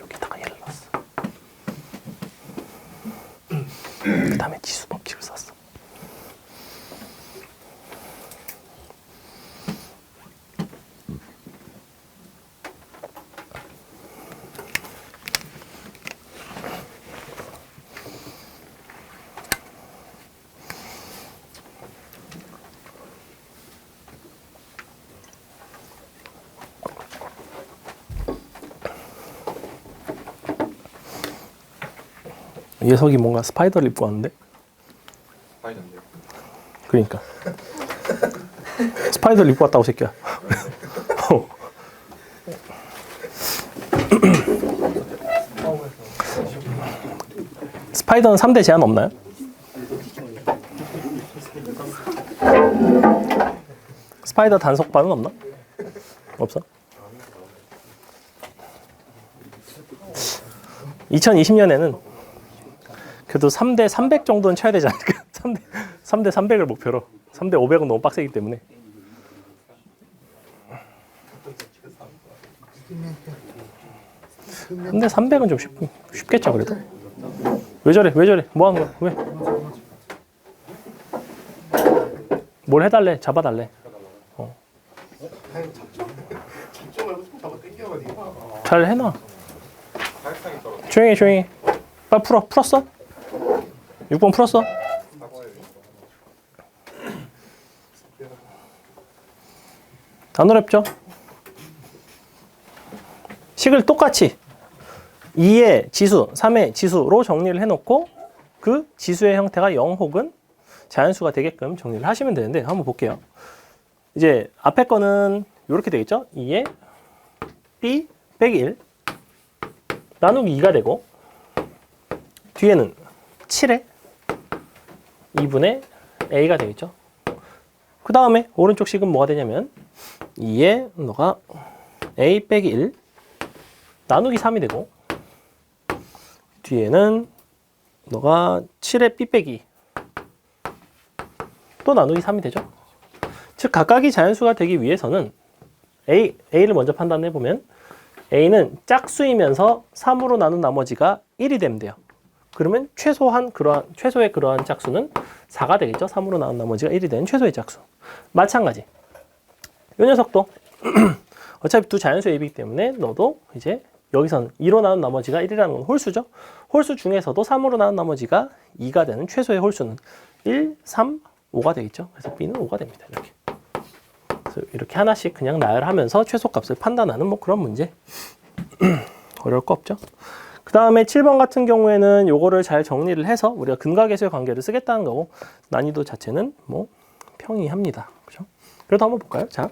여기다가 얘를 넣었어. 그 다음에 지수 법칙을 썼어. 이 녀석이 뭔가 스파이더를 입고 왔는데? 스파이더인데요. 그러니까 스파이더를 입고 왔다고 새끼야. 스파이더는 3대 제한 없나요? 스파이더 단속반은 없나? 없어? 2020년에는 그래도 3대 300 정도는 쳐야 되지 않을까? 3대 300을 목표로. 3대 500은 너무 빡세기 때문에. 3대 300은 좀 쉽겠죠, 그래도. 왜 저래? 뭐 하는 거야? 왜? 뭘 해달래? 잡아달래. 잘 해놔. 조용히. 빨리 풀었어? 6번 풀었어? 안 어렵죠? 식을 똑같이 2의 지수, 3의 지수로 정리를 해놓고 그 지수의 형태가 0 혹은 자연수가 되게끔 정리를 하시면 되는데 한번 볼게요. 이제 앞에 거는 이렇게 되겠죠? 2의 b 빼기 1 나누기 2가 되고 뒤에는 7의 2분의 a가 되겠죠. 그 다음에 오른쪽 식은 뭐가 되냐면 2에 너가 a 빼기 1 나누기 3이 되고 뒤에는 너가 7의 b 빼기 또 나누기 3이 되죠. 즉 각각이 자연수가 되기 위해서는 a를 먼저 판단해보면 a는 짝수이면서 3으로 나눈 나머지가 1이 되면 돼요. 그러면 최소의 그러한 짝수는 4가 되겠죠. 3으로 나눈 나머지가 1이 되는 최소의 짝수. 마찬가지. 이 녀석도 어차피 두 자연수 A이기 때문에 너도 이제 여기서는 2로 나눈 나머지가 1이라는 건 홀수죠. 홀수 중에서도 3으로 나눈 나머지가 2가 되는 최소의 홀수는 1, 3, 5가 되겠죠. 그래서 B는 5가 됩니다. 이렇게. 그래서 이렇게 하나씩 그냥 나열하면서 최소값을 판단하는 뭐 그런 문제. 어려울 거 없죠. 그 다음에 7번 같은 경우에는 요거를 잘 정리를 해서 우리가 근각계수의 관계를 쓰겠다는 거고 난이도 자체는 뭐 평이합니다. 그죠? 그래도 한번 볼까요? 자,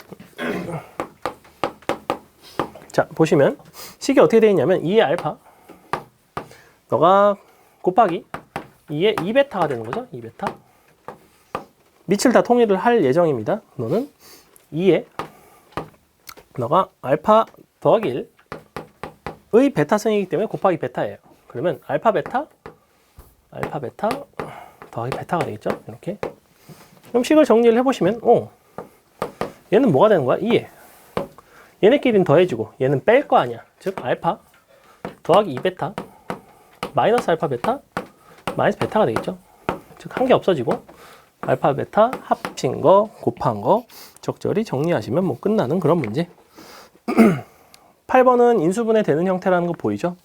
보시면 식이 어떻게 되어 있냐면 2의 알파 너가 곱하기 2의 2베타가 되는 거죠. 2베타 밑을 다 통일을 할 예정입니다. 너는 2의 너가 알파 더하기 1의 베타승이기 때문에 곱하기 베타예요. 그러면 알파 베타 더하기 베타가 되겠죠. 이렇게. 그럼 식을 정리를 해보시면 얘는 뭐가 되는 거야? 2에 얘네끼리는 더해주고 얘는 뺄 거 아니야. 즉 알파 더하기 2베타 마이너스 알파 베타 마이너스 베타가 되겠죠. 즉 한 개 없어지고 알파 베타 합친 거 곱한 거 적절히 정리하시면 뭐 끝나는 그런 문제. 8번은 인수분해 되는 형태라는 거 보이죠?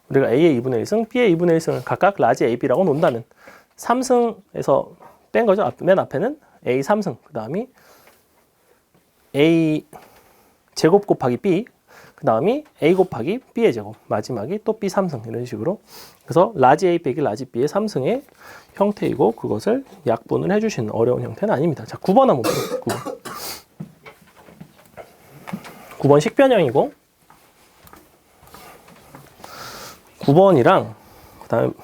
우리가 A의 2분의 1승, B의 2분의 1승을 각각 라지 AB라고 논다는 3승에서 뺀 거죠. 맨 앞에는 A 3승, 그 다음이 A 제곱 곱하기 B, 그 그 다음이 a 곱하기 b의 제곱, 마지막이 또 b 3승 이런 식으로. 그래서 라지 a 빼기 라지 b의 3승의 형태이고 그것을 약분을 해주시는 어려운 형태는 아닙니다. 자, 9번 한번 보세요. 9번. 9번 식변형이고 9번이랑 그 다음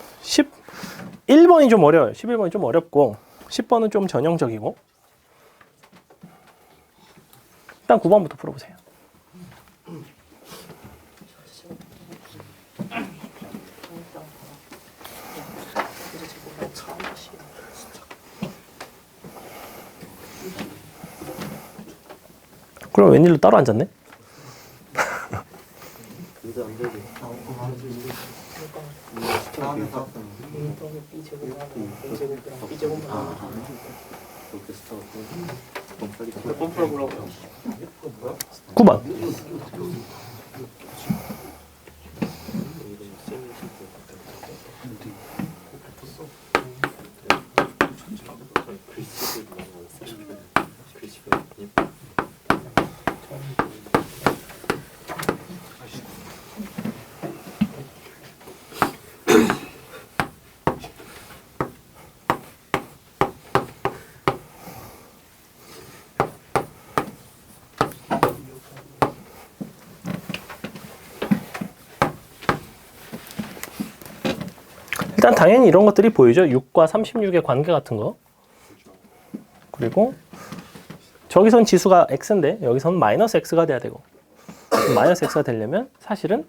11번이 좀 어려워요. 11번이 좀 어렵고 10번은 좀 전형적이고. 일단 9번부터 풀어보세요. 그럼 웬일로 따로 앉았네? 몇번 풀어보라고. 9번. 일단 당연히 이런 것들이 보이죠. 6과 36의 관계 같은 거. 그리고 저기선 지수가 x인데 여기선 마이너스 x가 돼야 되고, 마이너스 x가 되려면 사실은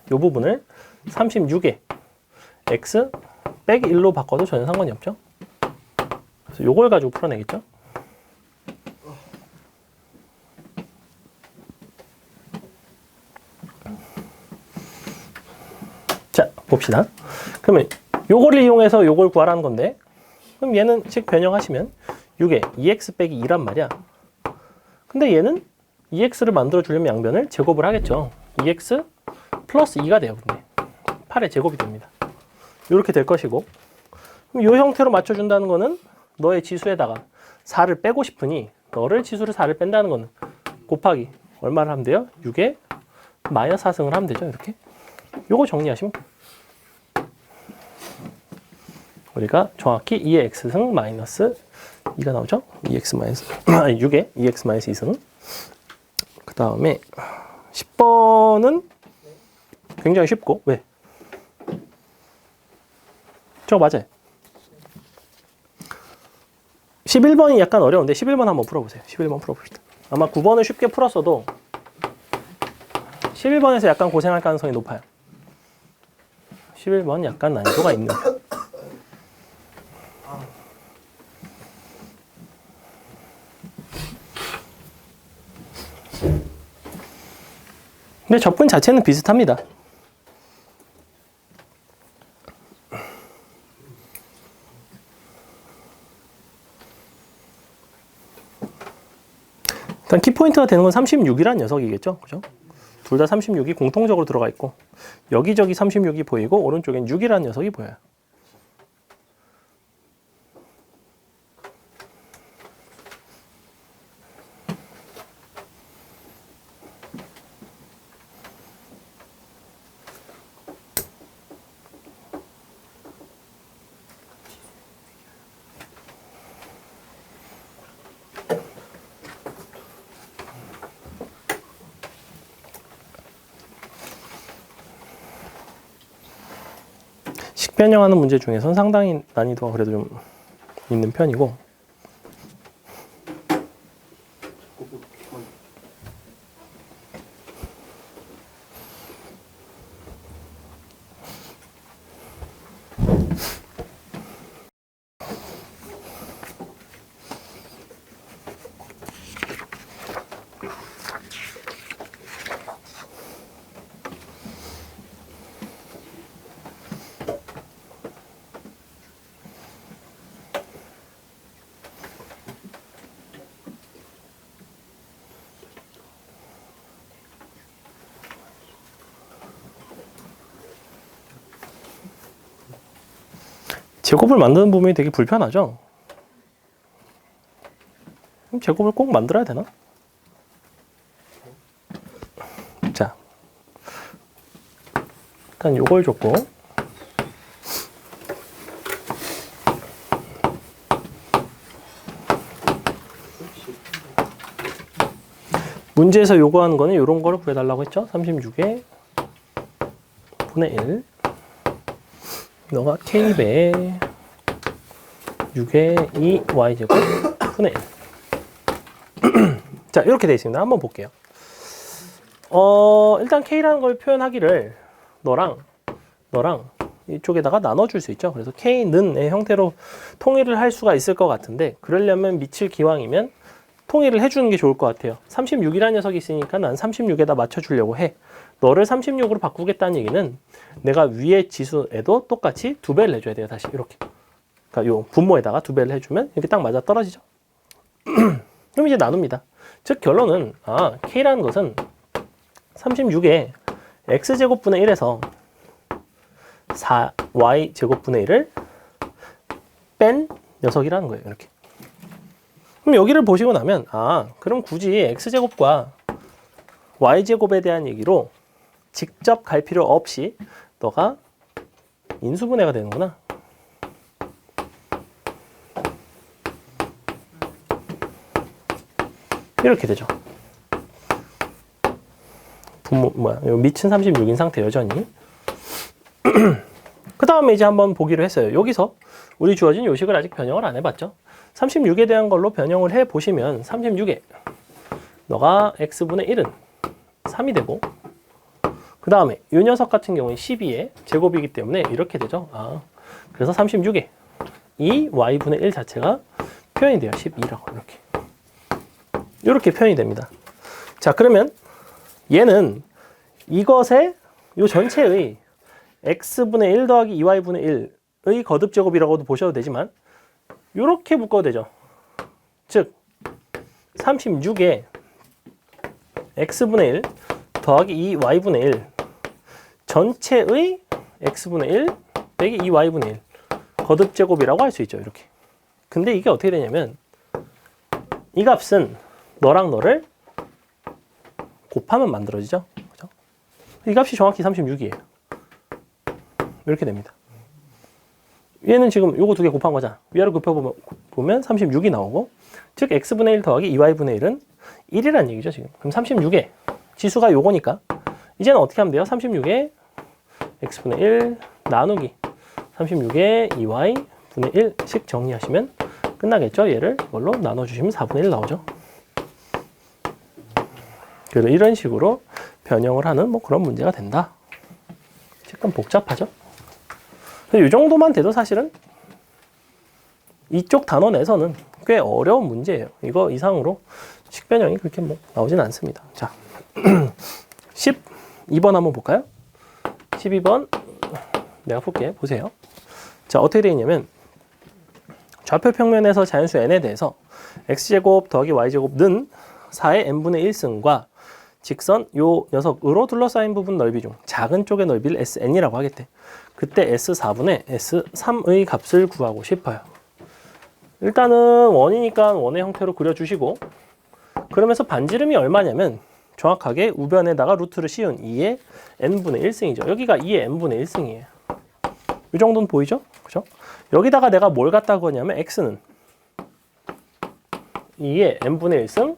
이 부분을 36에 x 빼기 1로 바꿔도 전혀 상관이 없죠. 그래서 이걸 가지고 풀어내겠죠. 자, 봅시다. 그러면 요거를 이용해서 요걸 구하라는 건데, 그럼 얘는 식 변형하시면 6에 2x 빼기 2란 말이야. 근데 얘는 2x를 만들어 주려면 양변을 제곱을 하겠죠. 2x 플러스 2가 돼요. 근데 8의 제곱이 됩니다. 이렇게 될 것이고, 그럼 이 형태로 맞춰준다는 거는 너의 지수에다가 4를 빼고 싶으니 너를 지수를 4를 뺀다는 거는 곱하기 얼마를 하면 돼요? 6에 마이너스 4승을 하면 되죠. 이렇게. 요거 정리하시면 우리가 정확히 2의 x승 마이너스 2가 나오죠? 2x 마이너스 6에 2x 마이너스 2승. 그 다음에 10번은 굉장히 쉽고, 왜? 저거 맞아요. 11번이 약간 어려운데 11번 한번 풀어보세요. 11번 풀어봅시다. 아마 9번을 쉽게 풀었어도 11번에서 약간 고생할 가능성이 높아요. 11번 약간 난이도가 있는 편. 근데 접근 자체는 비슷합니다. 일단 키포인트가 되는 건 36이라는 녀석이겠죠. 그죠? 둘 다 36이 공통적으로 들어가 있고, 여기저기 36이 보이고 오른쪽엔 6이라는 녀석이 보여요. 식변형하는 문제 중에서는 상당히 난이도가 그래도 좀 있는 편이고, 제곱을 만드는 부분이 되게 불편하죠. 그럼 제곱을 꼭 만들어야 되나? 자, 일단 요걸 줬고 문제에서 요구하는 거는 요런 거를 구해달라고 했죠. 36의 분의 1 너가 k배 6의 2y제곱 분의 1 자 이렇게 되어 있습니다. 한번 볼게요. 일단 k라는 걸 표현하기를 너랑 이쪽에다가 나눠줄 수 있죠. 그래서 k는의 형태로 통일을 할 수가 있을 것 같은데 그러려면 미칠 기왕이면 통일을 해주는 게 좋을 것 같아요. 36이라는 녀석이 있으니까 난 36에다 맞춰주려고 해. 너를 36으로 바꾸겠다는 얘기는 내가 위의 지수에도 똑같이 2배를 해줘야 돼요. 다시 이렇게. 그러니까 요 분모에다가 2배를 해주면 이렇게 딱 맞아 떨어지죠. 그럼 이제 나눕니다. 즉 결론은 k라는 것은 36에 x제곱분의 1에서 4y제곱분의 1을 뺀 녀석이라는 거예요. 이렇게. 그럼 여기를 보시고 나면 그럼 굳이 x제곱과 y제곱에 대한 얘기로 직접 갈 필요 없이 너가 인수분해가 되는구나. 이렇게 되죠. 미친 36인 상태 여전히. 그 다음에 이제 한번 보기로 했어요. 여기서 우리 주어진 요식을 아직 변형을 안 해봤죠. 36에 대한 걸로 변형을 해보시면 36에 너가 x분의 1은 3이 되고 그 다음에 이 녀석 같은 경우는 12의 제곱이기 때문에 이렇게 되죠. 그래서 36에 이 y분의 1 자체가 표현이 돼요. 12라고 이렇게 표현이 됩니다. 자 그러면 얘는 이것의 요 전체의 x분의 1 더하기 2y분의 1의 거듭제곱이라고도 보셔도 되지만 이렇게 묶어도 되죠. 즉 36에 x분의 1 더하기 2y분의 1 전체의 x분의 1 빼기 2y분의 1 거듭제곱이라고 할 수 있죠. 이렇게. 근데 이게 어떻게 되냐면 이 값은 너랑 너를 곱하면 만들어지죠. 그죠? 이 값이 정확히 36이에요. 이렇게 됩니다. 얘는 지금 요거 두 개 곱한 거잖아. 위아래 곱해보면 36이 나오고 즉 x분의 1 더하기 2y분의 1은 1이라는 얘기죠. 지금. 그럼 36에 지수가 요거니까 이제는 어떻게 하면 돼요? 36에 x분의 1 나누기 36에 2y분의 1씩 정리하시면 끝나겠죠. 얘를 이걸로 나눠주시면 4분의 1 나오죠. 그래서 이런 식으로 변형을 하는 그런 문제가 된다. 약간 복잡하죠? 이 정도만 돼도 사실은 이쪽 단원 내에서는 꽤 어려운 문제예요. 이거 이상으로 식변형이 그렇게 나오진 않습니다. 자, 12번 한번 볼까요? 12번 내가 볼게. 보세요. 자, 어떻게 되어 있냐면 좌표 평면에서 자연수 n에 대해서 x제곱 더하기 y제곱는 4의 n분의 1승과 직선 요 녀석으로 둘러싸인 부분 넓이 중 작은 쪽의 넓이를 SN이라고 하겠대. 그때 S4분의 S3의 값을 구하고 싶어요. 일단은 원이니까 원의 형태로 그려주시고 그러면서 반지름이 얼마냐면 정확하게 우변에다가 루트를 씌운 2의 n분의 1승이죠. 여기가 2의 n분의 1승이에요. 이 정도는 보이죠? 그죠? 여기다가 내가 뭘 갖다 구하냐면 x는 2의 n분의 1승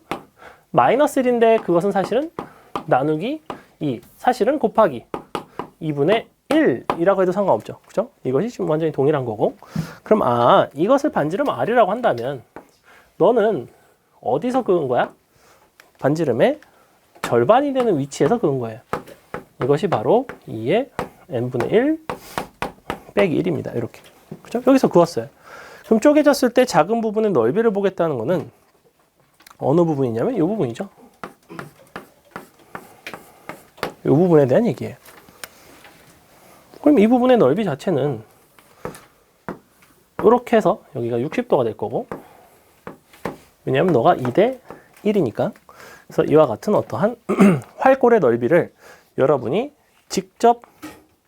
마이너스 1인데 그것은 사실은 나누기 2, 사실은 곱하기 2분의 1이라고 해도 상관없죠. 그죠? 이것이 지금 완전히 동일한 거고. 그럼 이것을 반지름 R이라고 한다면 너는 어디서 그은 거야? 반지름의 절반이 되는 위치에서 그은 거예요. 이것이 바로 2의 n분의 1 빼기 1입니다. 이렇게. 그죠? 여기서 그었어요. 그럼 쪼개졌을 때 작은 부분의 넓이를 보겠다는 거는 어느 부분이냐면 이 부분이죠. 이 부분에 대한 얘기예요. 그럼 이 부분의 넓이 자체는 이렇게 해서 여기가 60도가 될 거고 왜냐하면 너가 2대 1이니까 그래서 이와 같은 어떠한 활골의 넓이를 여러분이 직접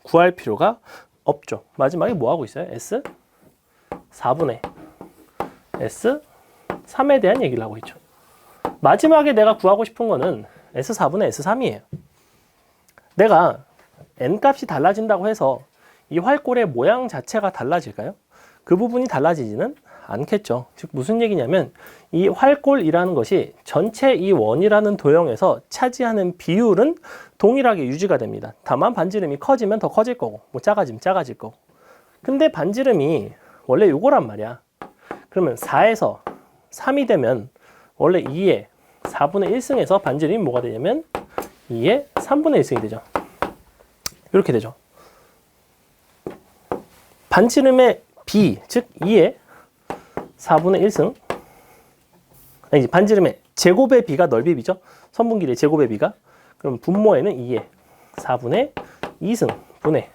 구할 필요가 없죠. 마지막에 뭐 하고 있어요? S4분의 S3에 대한 얘기를 하고 있죠. 마지막에 내가 구하고 싶은 거는 S4분의 S3이에요. 내가 n 값이 달라진다고 해서 이 활골의 모양 자체가 달라질까요? 그 부분이 달라지지는 않겠죠. 즉 무슨 얘기냐면 이 활골이라는 것이 전체 이 원이라는 도형에서 차지하는 비율은 동일하게 유지가 됩니다. 다만 반지름이 커지면 더 커질 거고 뭐 작아지면 작아질 거고. 근데 반지름이 원래 요거란 말이야. 그러면 4에서 3이 되면 원래 2의 4분의 1승에서 반지름이 뭐가 되냐면 2의 3분의 1승이 되죠. 이렇게 되죠. 반지름의 b, 즉 2의 4분의 1승, 아니 반지름의 제곱의 b가 넓이 b죠. 선분 길이의 제곱의 b가. 그럼 분모에는 2의 4분의 2승 분의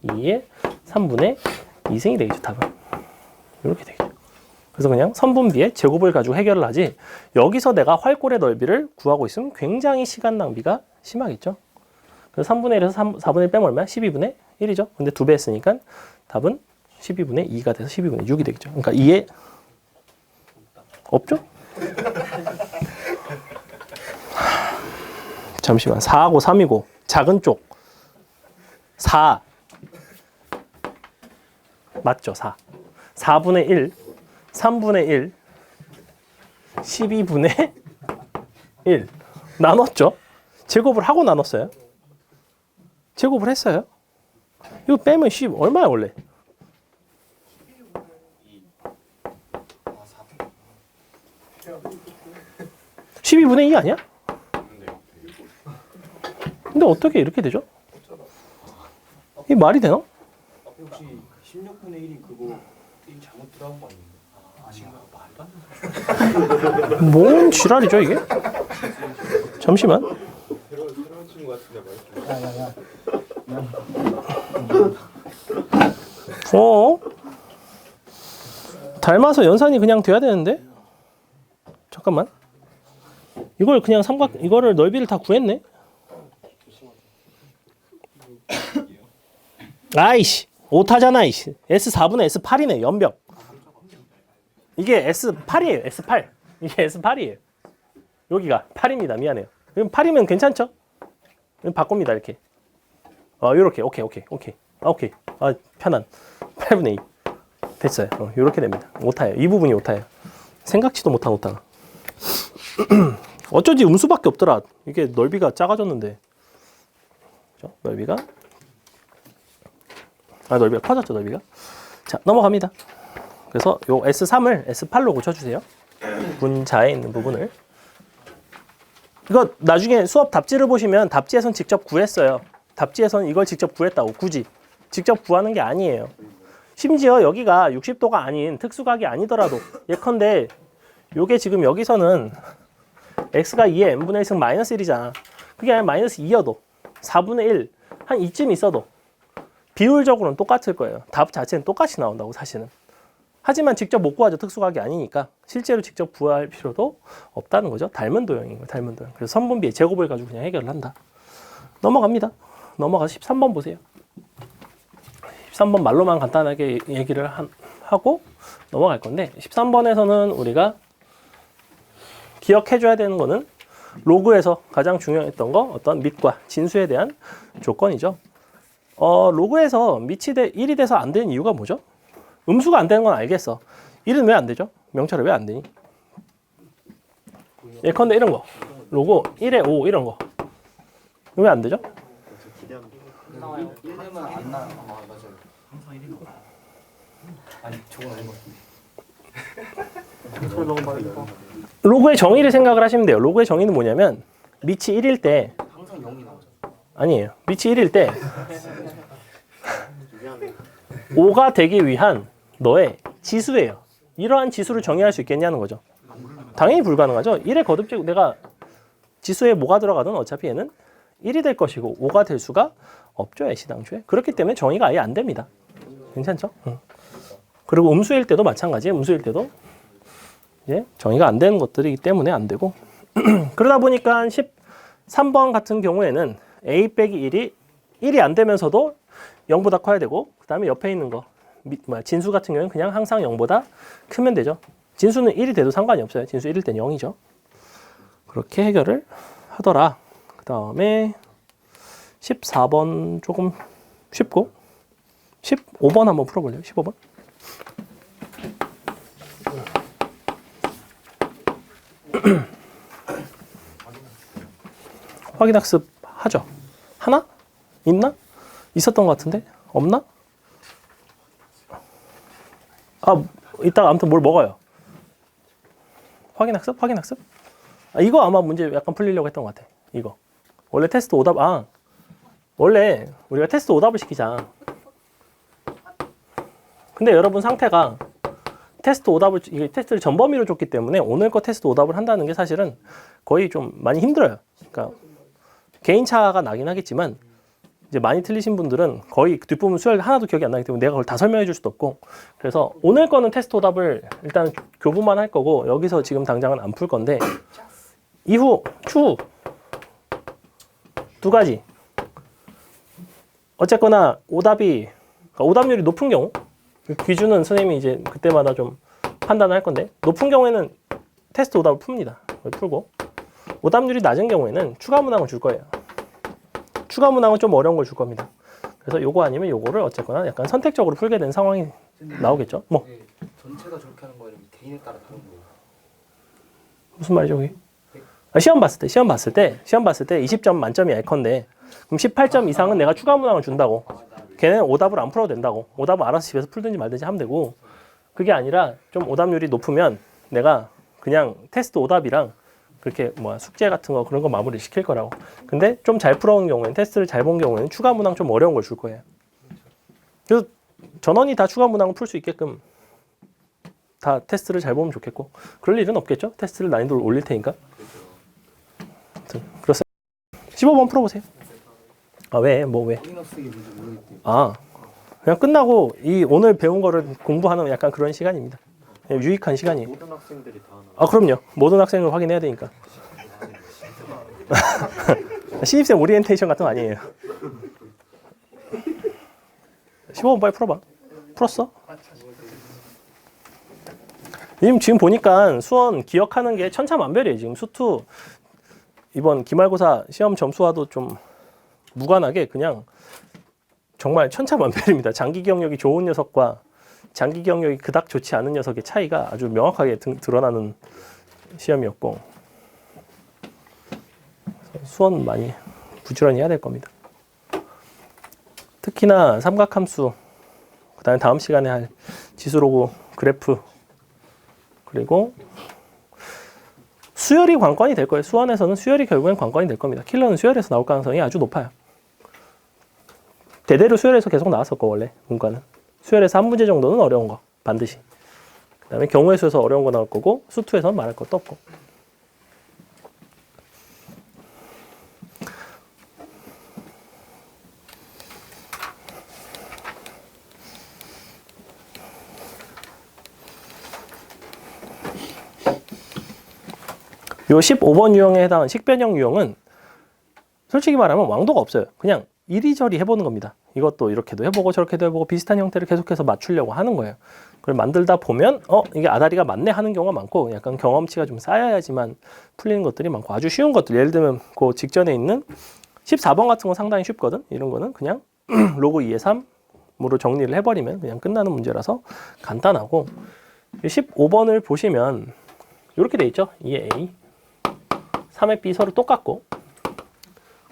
2의 3분의 2승이 되겠죠. 답은 이렇게 되겠죠. 그래서 그냥 선분비의 제곱을 가지고 해결을 하지 여기서 내가 활골의 넓이를 구하고 있으면 굉장히 시간 낭비가 심하겠죠. 그래서 3분의 1에서 4분의 1 빼면 얼마야? 12분의 1이죠. 근데 2배 했으니까 답은 12분의 2가 돼서 12분의 6이 되겠죠. 그러니까 2에 없죠? 잠시만. 4하고 3이고 작은 쪽 4 맞죠? 4 4분의 1 3분의 1 12분의 1 나눴죠? 제곱을 하고 나눴어요? 제곱을 했어요? 이거 빼면 10 얼마야 원래? 12분의 2 아니야? 근데 어떻게 이렇게 되죠? 이 말이 되나? 혹시 16분의 1이 그거 게임 잘못 들어간 거 아닌가요? 아닌가? 말도 안 돼. 뭔 지랄이죠 이게? 잠시만. 새로운 친구 같은데 말이야. 닮아서 연산이 그냥 돼야 되는데? 잠깐만. 이걸 그냥 이거를 넓이를 다 구했네? 아이씨. 오타잖아, 이씨. S4분의 S8이네, 연병. 이게 S8이에요, S8. 이게 S8이에요. 여기가 8입니다. 미안해요. 그럼 8이면 괜찮죠? 그럼 바꿉니다, 이렇게. 요렇게. 오케이. 오케이. 편한. 8분의 2. 됐어요. 요렇게 됩니다. 오타예요. 이 부분이 오타예요. 생각지도 못한 오타가. 어쩐지 음수밖에 없더라. 이게 넓이가 작아졌는데. 그렇죠? 넓이가 커졌죠, 넓이가. 자, 넘어갑니다. 그래서 요 S3을 S8로 고쳐주세요. 분자에 있는 부분을. 이거 나중에 수업 답지를 보시면 답지에선 직접 구했어요. 답지에선 이걸 직접 구했다고. 굳이 직접 구하는 게 아니에요. 심지어 여기가 60도가 아닌 특수각이 아니더라도 예컨대 요게 지금 여기서는 x가 2의 n분의 1승 마이너스 1이잖아. 그게 아니라 마이너스 2여도 4분의 1 한 이쯤 있어도 비율적으로는 똑같을 거예요. 답 자체는 똑같이 나온다고 사실은. 하지만 직접 못 구하죠. 특수각이 아니니까. 실제로 직접 구할 필요도 없다는 거죠. 닮은 도형인 거예요. 닮은 도형. 그래서 선분비의 제곱을 가지고 그냥 해결을 한다. 넘어갑니다. 넘어가서 13번 보세요. 13번 말로만 간단하게 얘기를 하고 넘어갈 건데 13번에서는 우리가 기억해줘야 되는 거는 로그에서 가장 중요했던 거 어떤 밑과 진수에 대한 조건이죠. 로그에서 밑이 1이 돼서 안 되는 이유가 뭐죠? 음수가 안 되는 건 알겠어. 1은 왜 안 되죠? 명철이 왜 안 되니? 예컨대 이런 거. 로그 1에 5 이런 거. 왜 안 되죠? 나와요. 1되면 안 나요. 맞아요. 항상 1인 거. 아니, 저건 아닌 것 같은데. 로그의 정의를 생각을 하시면 돼요. 로그의 정의는 뭐냐면 밑이 1일 때 항상 0이 나오죠. 아니에요. 밑이 1일 때 5가 되기 위한 너의 지수예요. 이러한 지수를 정의할 수 있겠냐는 거죠. 당연히 불가능하죠. 1의 거듭제곱 내가 지수에 뭐가 들어가든 어차피 얘는 1이 될 것이고 5가 될 수가 없죠. 애시당초에. 그렇기 때문에 정의가 아예 안 됩니다. 괜찮죠? 그리고 음수일 때도 마찬가지예요. 음수일 때도 이제 정의가 안 되는 것들이기 때문에 안 되고 그러다 보니까 13번 같은 경우에는 a 빼기 1이 안 되면서도 0보다 커야 되고 그 다음에 옆에 있는 거 진수 같은 경우는 그냥 항상 0보다 크면 되죠. 진수는 1이 돼도 상관이 없어요. 진수 1일 땐 0이죠. 그렇게 해결을 하더라. 그 다음에 14번 조금 쉽고 15번 한번 풀어볼래요? 15번. 확인학습 하죠. 하나? 있나? 있었던 것 같은데? 없나? 아, 이따가 아무튼 뭘 먹어요. 확인학습? 확인학습? 아, 이거 아마 문제 약간 풀리려고 했던 것 같아. 이거. 원래 테스트 오답, 원래 우리가 테스트 오답을 시키자. 근데 여러분 상태가 테스트 오답을, 이게 테스트를 전범위로 줬기 때문에 오늘 거 테스트 오답을 한다는 게 사실은 거의 좀 많이 힘들어요. 그러니까 개인차가 나긴 하겠지만 이제 많이 틀리신 분들은 거의 뒷부분 수열 하나도 기억이 안 나기 때문에 내가 그걸 다 설명해 줄 수도 없고, 그래서 오늘 거는 테스트 오답을 일단 교부만 할 거고 여기서 지금 당장은 안 풀 건데 추후 두 가지. 어쨌거나 오답이, 그러니까 오답률이 높은 경우, 기준은 선생님이 이제 그때마다 좀 판단을 할 건데, 높은 경우에는 테스트 오답을 풉니다. 풀고, 오답률이 낮은 경우에는 추가 문항을 줄 거예요. 추가 문항은 좀 어려운 걸 줄 겁니다. 그래서 요거 아니면 요거를 어쨌거나 약간 선택적으로 풀게 되는 상황이 나오겠죠. 뭐 이게 전체가 저렇게 하는 거 아니면 개인에 따라 다른 거예요? 무슨 말이죠, 그게? 시험 봤을 때 20점 만점이 예컨대 그럼 18점 이상은 내가 추가 문항을 준다고. 걔는 오답을 안 풀어도 된다고. 오답은 알아서 집에서 풀든지 말든지 하면 되고, 그게 아니라 좀 오답률이 높으면 내가 그냥 테스트 오답이랑 그렇게 숙제 같은 거 그런 거 마무리 시킬 거라고. 근데 좀 잘 풀어온 경우에는, 테스트를 잘 본 경우에는 추가 문항 좀 어려운 걸 줄 거예요. 그래서 전원이 다 추가 문항을 풀 수 있게끔 다 테스트를 잘 보면 좋겠고, 그럴 일은 없겠죠? 테스트를 난이도를 올릴 테니까. 그렇습니다. 15번 풀어보세요. 왜? 왜? 확인학습이 뭔지 모르겠대요. 그냥 끝나고 이 오늘 배운 거를 공부하는 약간 그런 시간입니다. 그냥 유익한 시간이에요. 모든 학생들이 다 하는 그럼요. 모든 학생을 확인해야 되니까. 신입생 오리엔테이션 같은 거 아니에요. 15번 빨리 풀어봐. 풀었어? 지금 보니까 수원 기억하는 게 천차만별이에요. 지금 수투 이번 기말고사 시험 점수와도 좀 무관하게 그냥 정말 천차만별입니다. 장기 기억력이 좋은 녀석과 장기 기억력이 그닥 좋지 않은 녀석의 차이가 아주 명확하게 드러나는 시험이었고, 수원 많이 부지런히 해야 될 겁니다. 특히나 삼각함수, 그다음에 다음 시간에 할 지수로그 그래프, 그리고 수열이 관건이 될 거예요. 수원에서는 수열이 결국엔 관건이 될 겁니다. 킬러는 수열에서 나올 가능성이 아주 높아요. 대대로 수열에서 계속 나왔었고, 원래 문과는 수열에서 한 문제 정도는 어려운 거 반드시. 그 다음에 경우의 수에서 어려운 거 나올 거고, 수투에서는 말할 것도 없고. 요 15번 유형에 해당하는 식변형 유형은 솔직히 말하면 왕도가 없어요. 그냥 이리저리 해보는 겁니다. 이것도 이렇게도 해보고 저렇게도 해보고 비슷한 형태를 계속해서 맞추려고 하는 거예요. 그걸 만들다 보면 이게 아다리가 맞네 하는 경우가 많고, 약간 경험치가 좀 쌓여야지만 풀리는 것들이 많고, 아주 쉬운 것들, 예를 들면 그 직전에 있는 14번 같은 거 상당히 쉽거든. 이런 거는 그냥 로그 2의 3으로 정리를 해버리면 그냥 끝나는 문제라서 간단하고, 15번을 보시면 이렇게 돼 있죠. 2의 A 3의 B 서로 똑같고,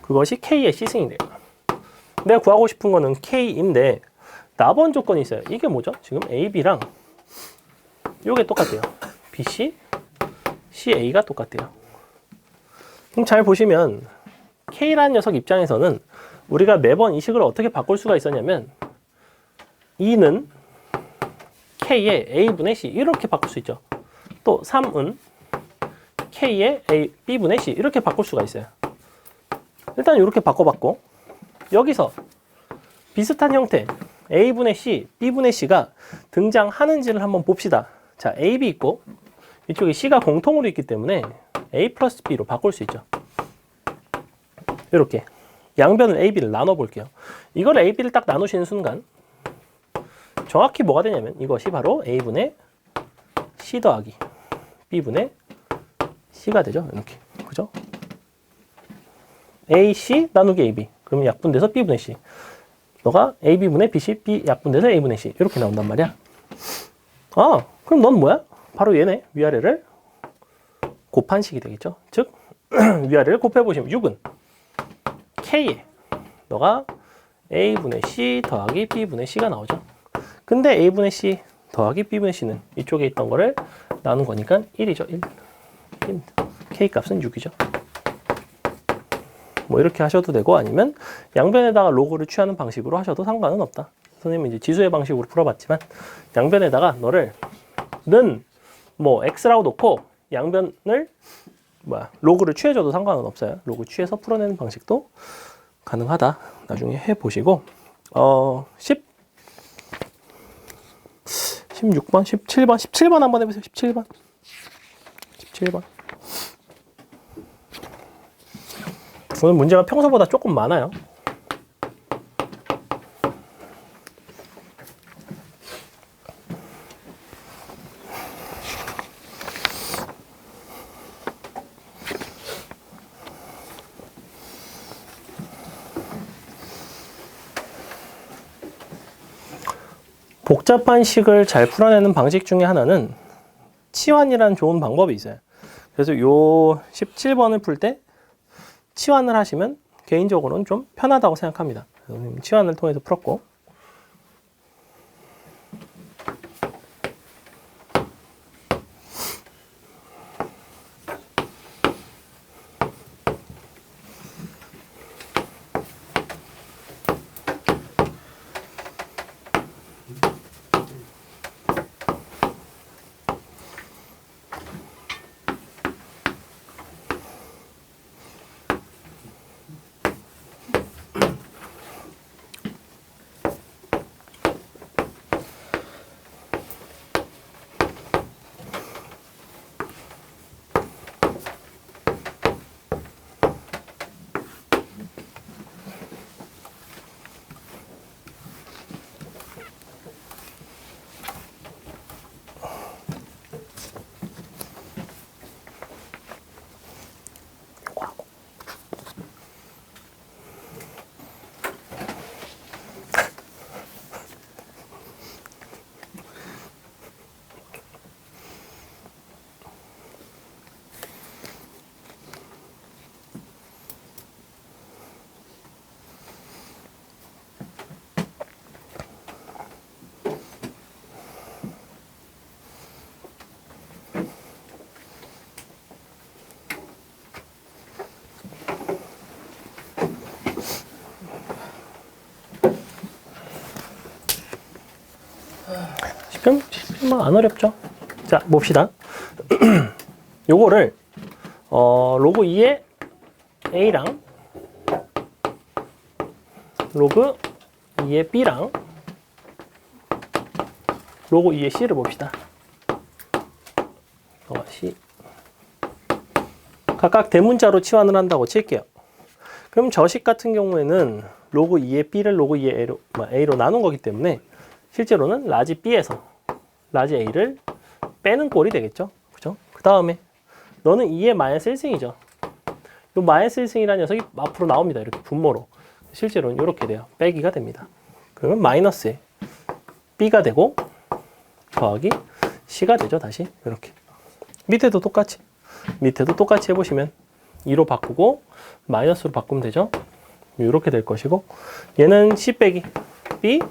그것이 K의 C승이 돼요. 내가 구하고 싶은 거는 K인데 나번 조건이 있어요. 이게 뭐죠? 지금 AB랑 요게 똑같대요. BC, CA가 똑같대요. 그럼 잘 보시면 K라는 녀석 입장에서는 우리가 매번 이 식을 어떻게 바꿀 수가 있었냐면, 2는 K의 A분의 C 이렇게 바꿀 수 있죠. 또 3은 K의 B분의 C 이렇게 바꿀 수가 있어요. 일단 이렇게 바꿔봤고, 여기서 비슷한 형태 A분의 C, B분의 C가 등장하는지를 한번 봅시다. 자, AB 있고 이쪽에 C가 공통으로 있기 때문에 A 플러스 B로 바꿀 수 있죠. 이렇게 양변을 AB를 나눠볼게요. 이걸 AB를 딱 나누시는 순간 정확히 뭐가 되냐면 이것이 바로 A분의 C 더하기 B분의 C가 되죠. 이렇게. 그죠? AC 나누기 AB. 그러면 약분돼서 B분의 C. 너가 AB분의 BC, B 약분돼서 A분의 C. 이렇게 나온단 말이야. 아, 그럼 넌 뭐야? 바로 얘네. 위아래를 곱한 식이 되겠죠. 즉, 위아래를 곱해보시면 6은 K에 너가 A분의 C 더하기 B분의 C가 나오죠. 근데 A분의 C 더하기 B분의 C는 이쪽에 있던 거를 나눈 거니까 1이죠. 1. K 값은 6이죠. 뭐 이렇게 하셔도 되고 아니면 양변에다가 로그를 취하는 방식으로 하셔도 상관은 없다. 선생님은 이제 지수의 방식으로 풀어봤지만 양변에다가 너를 는 뭐 x라고 놓고 양변을 로그를 취해줘도 상관은 없어요. 로그 취해서 풀어내는 방식도 가능하다. 나중에 해보시고 16번, 17번, 17번 한번 해보세요. 17번. 오늘 문제가 평소보다 조금 많아요. 복잡한 식을 잘 풀어내는 방식 중에 하나는 치환이라는 좋은 방법이 있어요. 그래서 요 17번을 풀 때 치환을 하시면 개인적으로는 좀 편하다고 생각합니다. 치환을 통해서 풀었고 지금 안 어렵죠? 자, 봅시다. 요거를 로그 2의 A랑 로그 2의 B랑 로그 2의 C를 봅시다. C. 각각 대문자로 치환을 한다고 칠게요. 그럼 저식 같은 경우에는 로그 2의 B를 로그 2의 A로 나눈 거기 때문에 실제로는 라지 B에서 라지 A를 빼는 꼴이 되겠죠. 그죠? 그 다음에 너는 2의 마이너스 1승이죠. 요 마이너스 1승이라는 녀석이 앞으로 나옵니다. 이렇게 분모로. 실제로는 이렇게 돼요. 빼기가 됩니다. 그러면 마이너스에 B가 되고 더하기 C가 되죠. 다시 이렇게. 밑에도 똑같이 해보시면 2로 바꾸고 마이너스로 바꾸면 되죠. 이렇게 될 것이고 얘는 C 빼기 B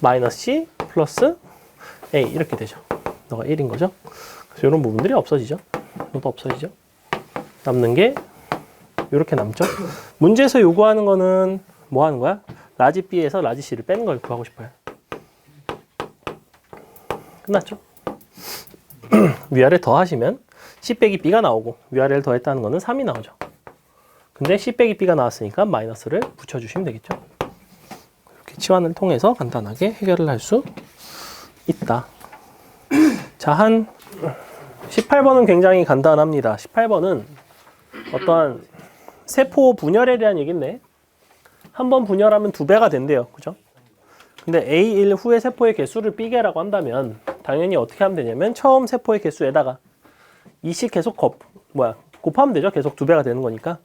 마이너스 C 플러스 A 이렇게 되죠. 너가 1인 거죠. 그래서 이런 부분들이 없어지죠. 이것도 없어지죠. 남는 게 이렇게 남죠. 문제에서 요구하는 거는 뭐 하는 거야? 라지 B에서 라지 C를 빼는 걸 구하고 싶어요. 끝났죠? 위아래 더하시면 C 빼기 B가 나오고 위아래를 더했다는 거는 3이 나오죠. 근데 C 빼기 B가 나왔으니까 마이너스를 붙여주시면 되겠죠. 이렇게 치환을 통해서 간단하게 해결을 할 수 있다. 자, 한 18번은 굉장히 간단합니다. 18번은 어떠한 세포 분열에 대한 얘기인데 한 번 분열하면 2배가 된대요. 그죠? 근데 A1 후의 세포의 개수를 B개라고 한다면 당연히 어떻게 하면 되냐면 처음 세포의 개수에다가 2씩 계속 곱하면 되죠. 계속 2배가 되는 거니까.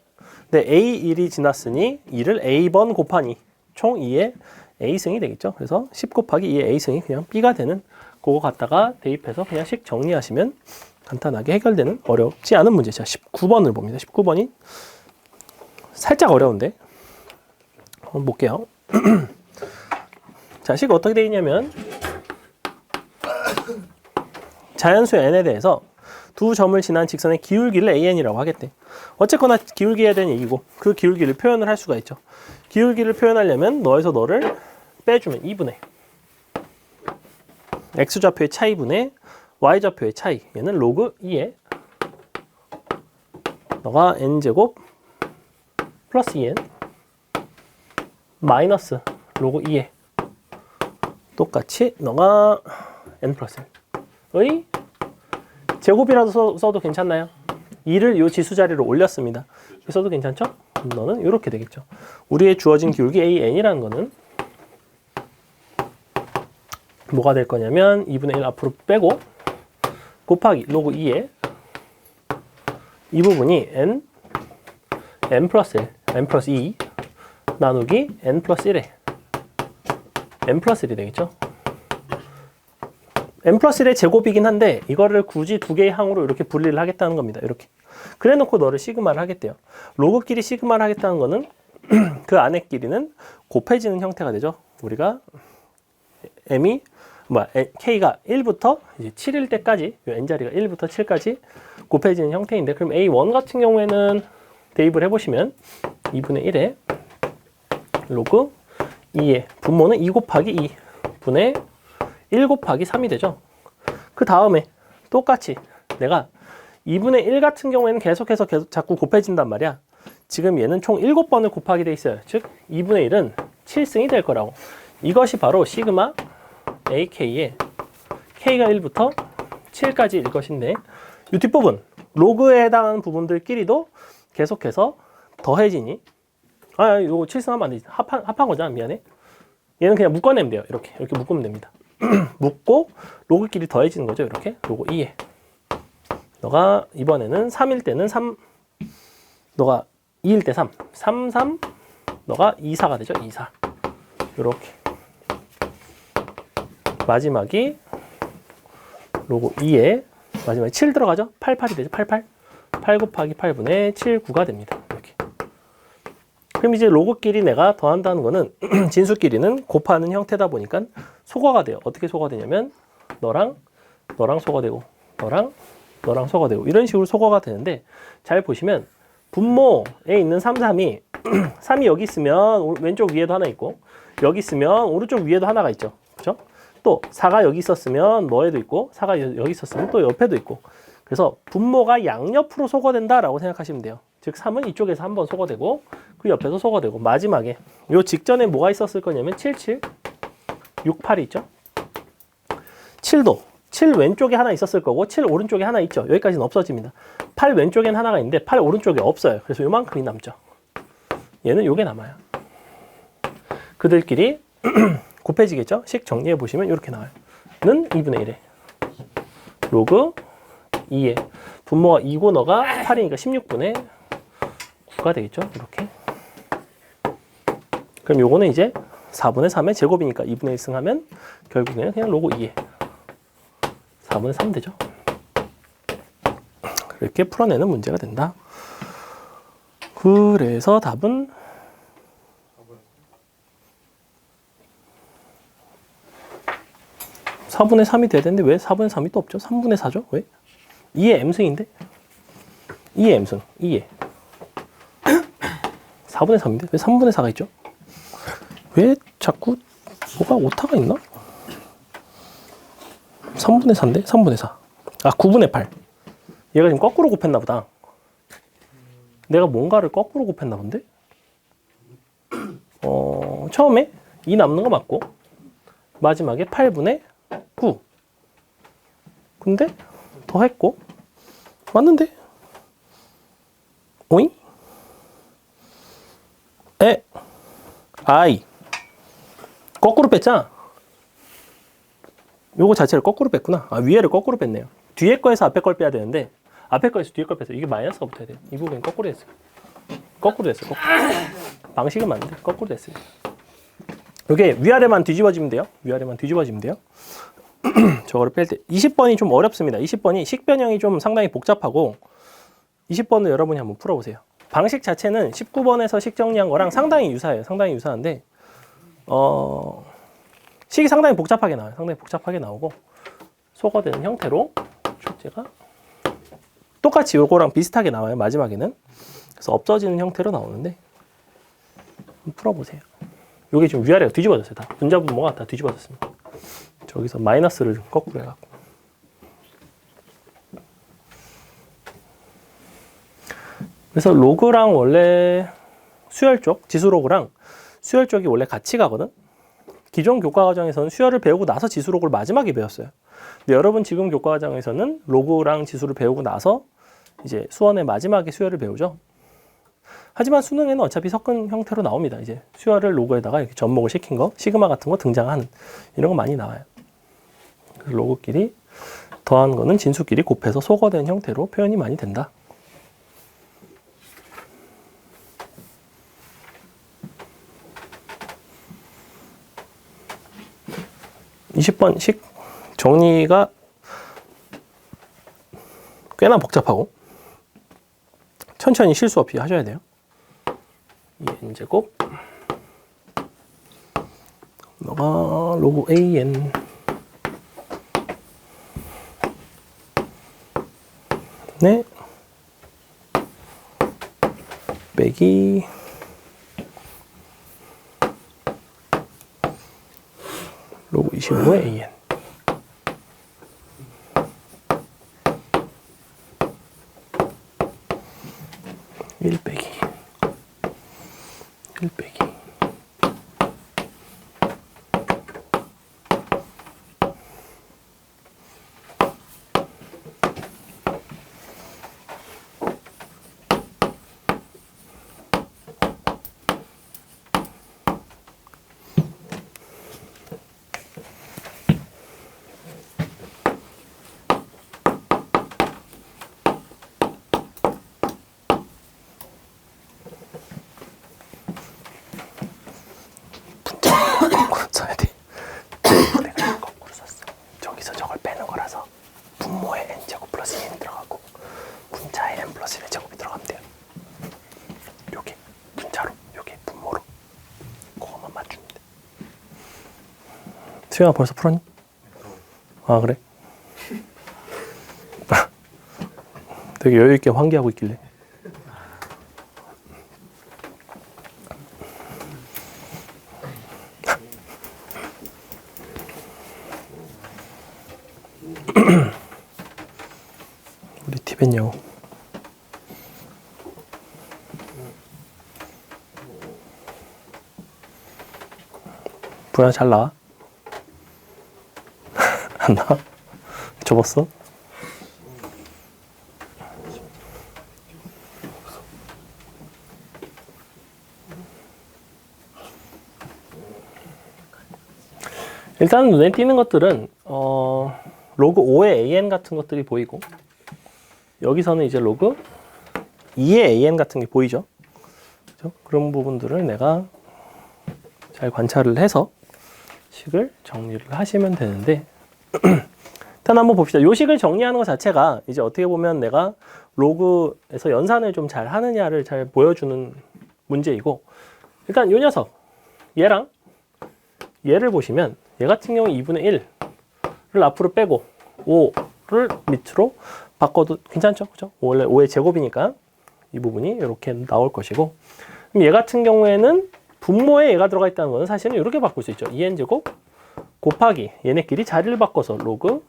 근데 A1이 지났으니 2를 A번 곱하니 총 2의 A승이 되겠죠. 그래서 10 곱하기 2의 A승이 그냥 B가 되는 그거 갖다가 대입해서 그냥 식 정리하시면 간단하게 해결되는 어렵지 않은 문제. 자, 19번을 봅니다. 19번이 살짝 어려운데 한번 볼게요. 자, 식 어떻게 되어 있냐면 자연수 n에 대해서 두 점을 지난 직선의 기울기를 an이라고 하겠대. 어쨌거나 기울기에 대한 얘기고 그 기울기를 표현을 할 수가 있죠. 기울기를 표현하려면 너에서 너를 빼주면 2분의 x좌표의 차이분의 y좌표의 차이. 얘는 로그 2에 너가 n제곱 플러스 2n 마이너스 로그 2에 똑같이 너가 n 플러스 1의 제곱이라도 써도 괜찮나요? 2를 이 지수 자리로 올렸습니다. 써도 괜찮죠? 너는 이렇게 되겠죠. 우리의 주어진 기울기 AN이라는 거는 뭐가 될 거냐면 2분의 1 앞으로 빼고 곱하기 로그 2에 이 부분이 n 플러스 1, n 플러스 2 나누기 n 플러스 1에 n 플러스 1이 되겠죠. n 플러스 1의 제곱이긴 한데 이거를 굳이 두 개의 항으로 이렇게 분리를 하겠다는 겁니다. 이렇게. 그래 놓고 너를 시그마를 하겠대요. 로그끼리 시그마를 하겠다는 거는 그 안에 끼리는 곱해지는 형태가 되죠. 우리가 m이 k가 1부터 이제 7일 때까지 요 n자리가 1부터 7까지 곱해지는 형태인데 그럼 a1 같은 경우에는 대입을 해보시면 2분의 1에 로그 2의 분모는 2 곱하기 2 분의 1 곱하기 3이 되죠. 그 다음에 똑같이 내가 2분의 1 같은 경우에는 계속해서 자꾸 곱해진단 말이야. 지금 얘는 총 7번을 곱하게 돼 있어요. 즉 2분의 1은 7승이 될 거라고. 이것이 바로 시그마 AK의 K가 1부터 7까지일 것인데 이 뒷부분 로그에 해당하는 부분들끼리도 계속해서 더해지니 이거 7승하면 안 되지. 합한 거잖아. 미안해. 얘는 그냥 묶어내면 돼요. 이렇게 묶으면 됩니다. 묶고 로그끼리 더해지는 거죠. 이렇게 로그 2에 너가 이번에는 3일 때는 3 너가 2일 때 3 3 3 너가 2 4가 되죠. 2 4 이렇게 마지막이 로그 2에 마지막에 7 들어가죠. 8 8이 되죠. 8 8 8 곱하기 8분의 7 9가 됩니다. 이렇게. 그럼 이제 로그끼리 내가 더한다는 거는 진수끼리는 곱하는 형태다 보니까 소거가 돼요. 어떻게 소거되냐면 너랑 소거되고 너랑 소거되고 이런 식으로 소거가 되는데 잘 보시면 분모에 있는 3, 3이 3이 여기 있으면 왼쪽 위에도 하나 있고 여기 있으면 오른쪽 위에도 하나가 있죠. 그렇죠? 또 4가 여기 있었으면 너에도 있고 4가 여기 있었으면 또 옆에도 있고 그래서 분모가 양옆으로 소거된다라고 생각하시면 돼요. 즉 3은 이쪽에서 한번 소거되고 그 옆에서 소거되고 마지막에 요 직전에 뭐가 있었을 거냐면 7, 7, 6, 8이 있죠. 7도 7 왼쪽에 하나 있었을 거고 7 오른쪽에 하나 있죠. 여기까지는 없어집니다. 8 왼쪽엔 하나가 있는데 8 오른쪽에 없어요. 그래서 요만큼이 남죠. 얘는 요게 남아요. 그들끼리 곱해지겠죠. 식 정리해 보시면 이렇게 나와요. 는 2분의 1에 로그 2에 분모가 2고 너가 8이니까 16분의 9가 되겠죠. 이렇게. 그럼 요거는 이제 4분의 3의 제곱이니까 2분의 1승 하면 결국에는 그냥 로그 2에 4분의 3 되죠. 이렇게 풀어내는 문제가 된다. 그래서 답은 4분의 3이 돼야 되는데 왜 4분의 3이 또 없죠? 3분의 4죠? 왜? 2의 m승인데? 2의 m승, 2의 4분의 3인데? 왜 3분의 4가 있죠? 왜 자꾸 뭐가 오타가 있나? 3분의 4인데? 3분의 4. 9분의 8. 얘가 지금 거꾸로 곱했나 보다. 내가 뭔가를 거꾸로 곱했나 본데? 처음에 2 남는 거 맞고 마지막에 8분의 9. 근데 더 했고 맞는데? 오잉? 아이 거꾸로 뺐잖아. 요거 자체를 거꾸로 뺐구나. 위에를 거꾸로 뺐네요. 뒤에 거에서 앞에 걸 빼야 되는데 앞에 거에서 뒤에 걸 뺐어요. 이게 마이너스가 붙어야 돼요. 이 부분 거꾸로 했어요. 거꾸로 됐어요. 방식은 맞는데 거꾸로 됐어요. 이게 위아래만 뒤집어지면 돼요. 위아래만 뒤집어지면 돼요. 저거를 뺄 때 20번이 좀 어렵습니다. 20번이 식변형이 좀 상당히 복잡하고 20번을 여러분이 한번 풀어보세요. 방식 자체는 19번에서 식 정리한 거랑 상당히 유사해요. 상당히 유사한데 식이 상당히 복잡하게 나와요. 상당히 복잡하게 나오고 소거되는 형태로 출제가 똑같이 요거랑 비슷하게 나와요. 마지막에는. 그래서 없어지는 형태로 나오는데 한번 풀어보세요. 요게 지금 위아래가 뒤집어졌어요. 다 분자 분모가 다 뒤집어졌습니다. 저기서 마이너스를 거꾸로 해갖고 그래서 로그랑 원래 수열 쪽, 지수 로그랑 수열 쪽이 원래 같이 가거든. 기존 교과 과정에서는 수열을 배우고 나서 지수 로그를 마지막에 배웠어요. 근데 여러분 지금 교과 과정에서는 로그랑 지수를 배우고 나서 이제 수원의 마지막에 수열을 배우죠. 하지만 수능에는 어차피 섞은 형태로 나옵니다. 이제 수열을 로그에다가 이렇게 접목을 시킨 거, 시그마 같은 거 등장하는 이런 거 많이 나와요. 그래서 로그끼리 더한 거는 진수끼리 곱해서 소거된 형태로 표현이 많이 된다. 20번 식 정리가 꽤나 복잡하고 천천히 실수 없이 하셔야 돼요. 2n제곱 너가 로그 an 네 빼기 로그 25의 an 1 빼기 1 빼기 써야 돼. 내가 거꾸로 썼어. 저기서 저걸 빼는 거라서 분모에 n제곱 플러스 2n 들어가고 분자에 n 플러스 1제곱이 들어가면 돼요. 요게 분자로, 요게 분모로. 그것만 맞추면 돼. 수영아 벌써 풀었니? 아 그래? 되게 여유 있게 환기하고 있길래. 우리 티벳 영어 분야 잘 나와? 안 나와? 접었어? 일단 눈에 띄는 것들은 로그 5의 an 같은 것들이 보이고 여기서는 이제 로그 2의 an 같은 게 보이죠. 그렇죠? 그런 부분들을 내가 잘 관찰을 해서 식을 정리를 하시면 되는데 일단 한번 봅시다. 요 식을 정리하는 것 자체가 이제 어떻게 보면 내가 로그에서 연산을 좀 잘 하느냐를 잘 보여주는 문제이고 일단 요 녀석 얘랑 얘를 보시면 얘 같은 경우 2분의 1을 앞으로 빼고 5를 밑으로 바꿔도 괜찮죠? 그죠? 원래 5의 제곱이니까 이 부분이 이렇게 나올 것이고 그럼 얘 같은 경우에는 분모에 얘가 들어가 있다는 것은 사실은 이렇게 바꿀 수 있죠. 2n제곱 곱하기 얘네끼리 자리를 바꿔서 로그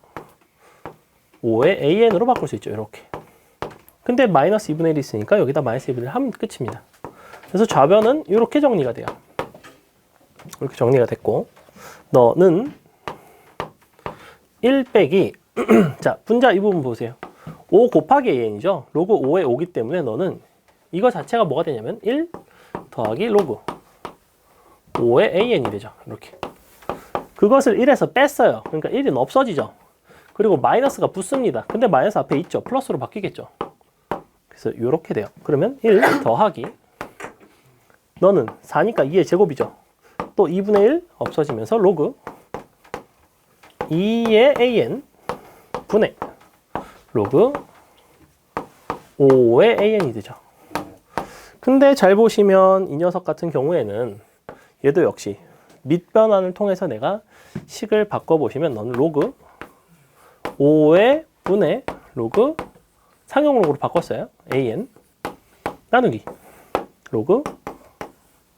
5의 an으로 바꿀 수 있죠. 이렇게. 근데 마이너스 2분의 1이 있으니까 여기다 마이너스 2분의 1을 하면 끝입니다. 그래서 좌변은 이렇게 정리가 돼요. 이렇게 정리가 됐고 너는 1 빼기 자 분자 이 부분 보세요. 5 곱하기 an이죠. 로그 5에 5기 때문에 너는 이거 자체가 뭐가 되냐면 1 더하기 로그 5의 an이 되죠. 이렇게. 그것을 1에서 뺐어요. 그러니까 1은 없어지죠. 그리고 마이너스가 붙습니다. 근데 마이너스 앞에 있죠. 플러스로 바뀌겠죠. 그래서 이렇게 돼요. 그러면 1 더하기 너는 4니까 2의 제곱이죠. 또 2분의 1 없어지면서 로그 2의 an 분의 로그 5의 an이 되죠. 근데 잘 보시면 이 녀석 같은 경우에는 얘도 역시 밑변환을 통해서 내가 식을 바꿔보시면 너는 로그 5의 분의 로그 상용 로그로 바꿨어요. an 나누기 로그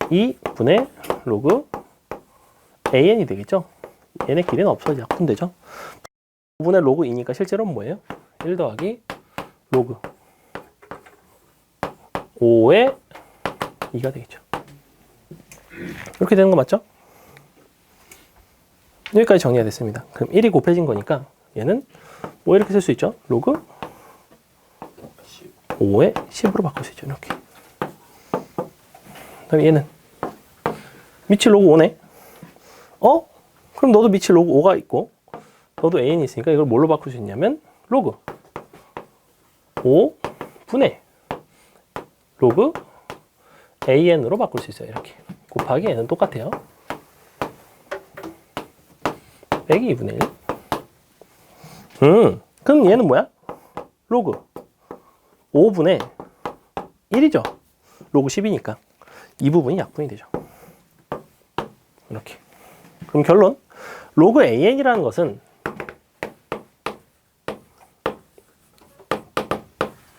2분의 로그 an이 되겠죠. 얘네 길이는 없어지죠. 그럼 되죠. 5분의 로그 2니까 실제로는 뭐예요? 1 더하기 로그 5의 2가 되겠죠. 이렇게 되는 거 맞죠? 여기까지 정리가 됐습니다. 그럼 1이 곱해진 거니까 얘는 뭐 이렇게 쓸 수 있죠? 로그 5의 10으로 바꿀 수 있죠. 이렇게. 그다음에 얘는 밑이 로그 5네. 그럼 너도 밑이 로그 5가 있고 너도 an이 있으니까 이걸 뭘로 바꿀 수 있냐면 로그 5 분의 로그 an으로 바꿀 수 있어요. 이렇게. 곱하기 n은 똑같아요. 빼기 2분의 1. 그럼 얘는 뭐야? 로그 5분의 1이죠. 로그 10이니까. 이 부분이 약분이 되죠. 이렇게. 그럼 결론. 로그 an이라는 것은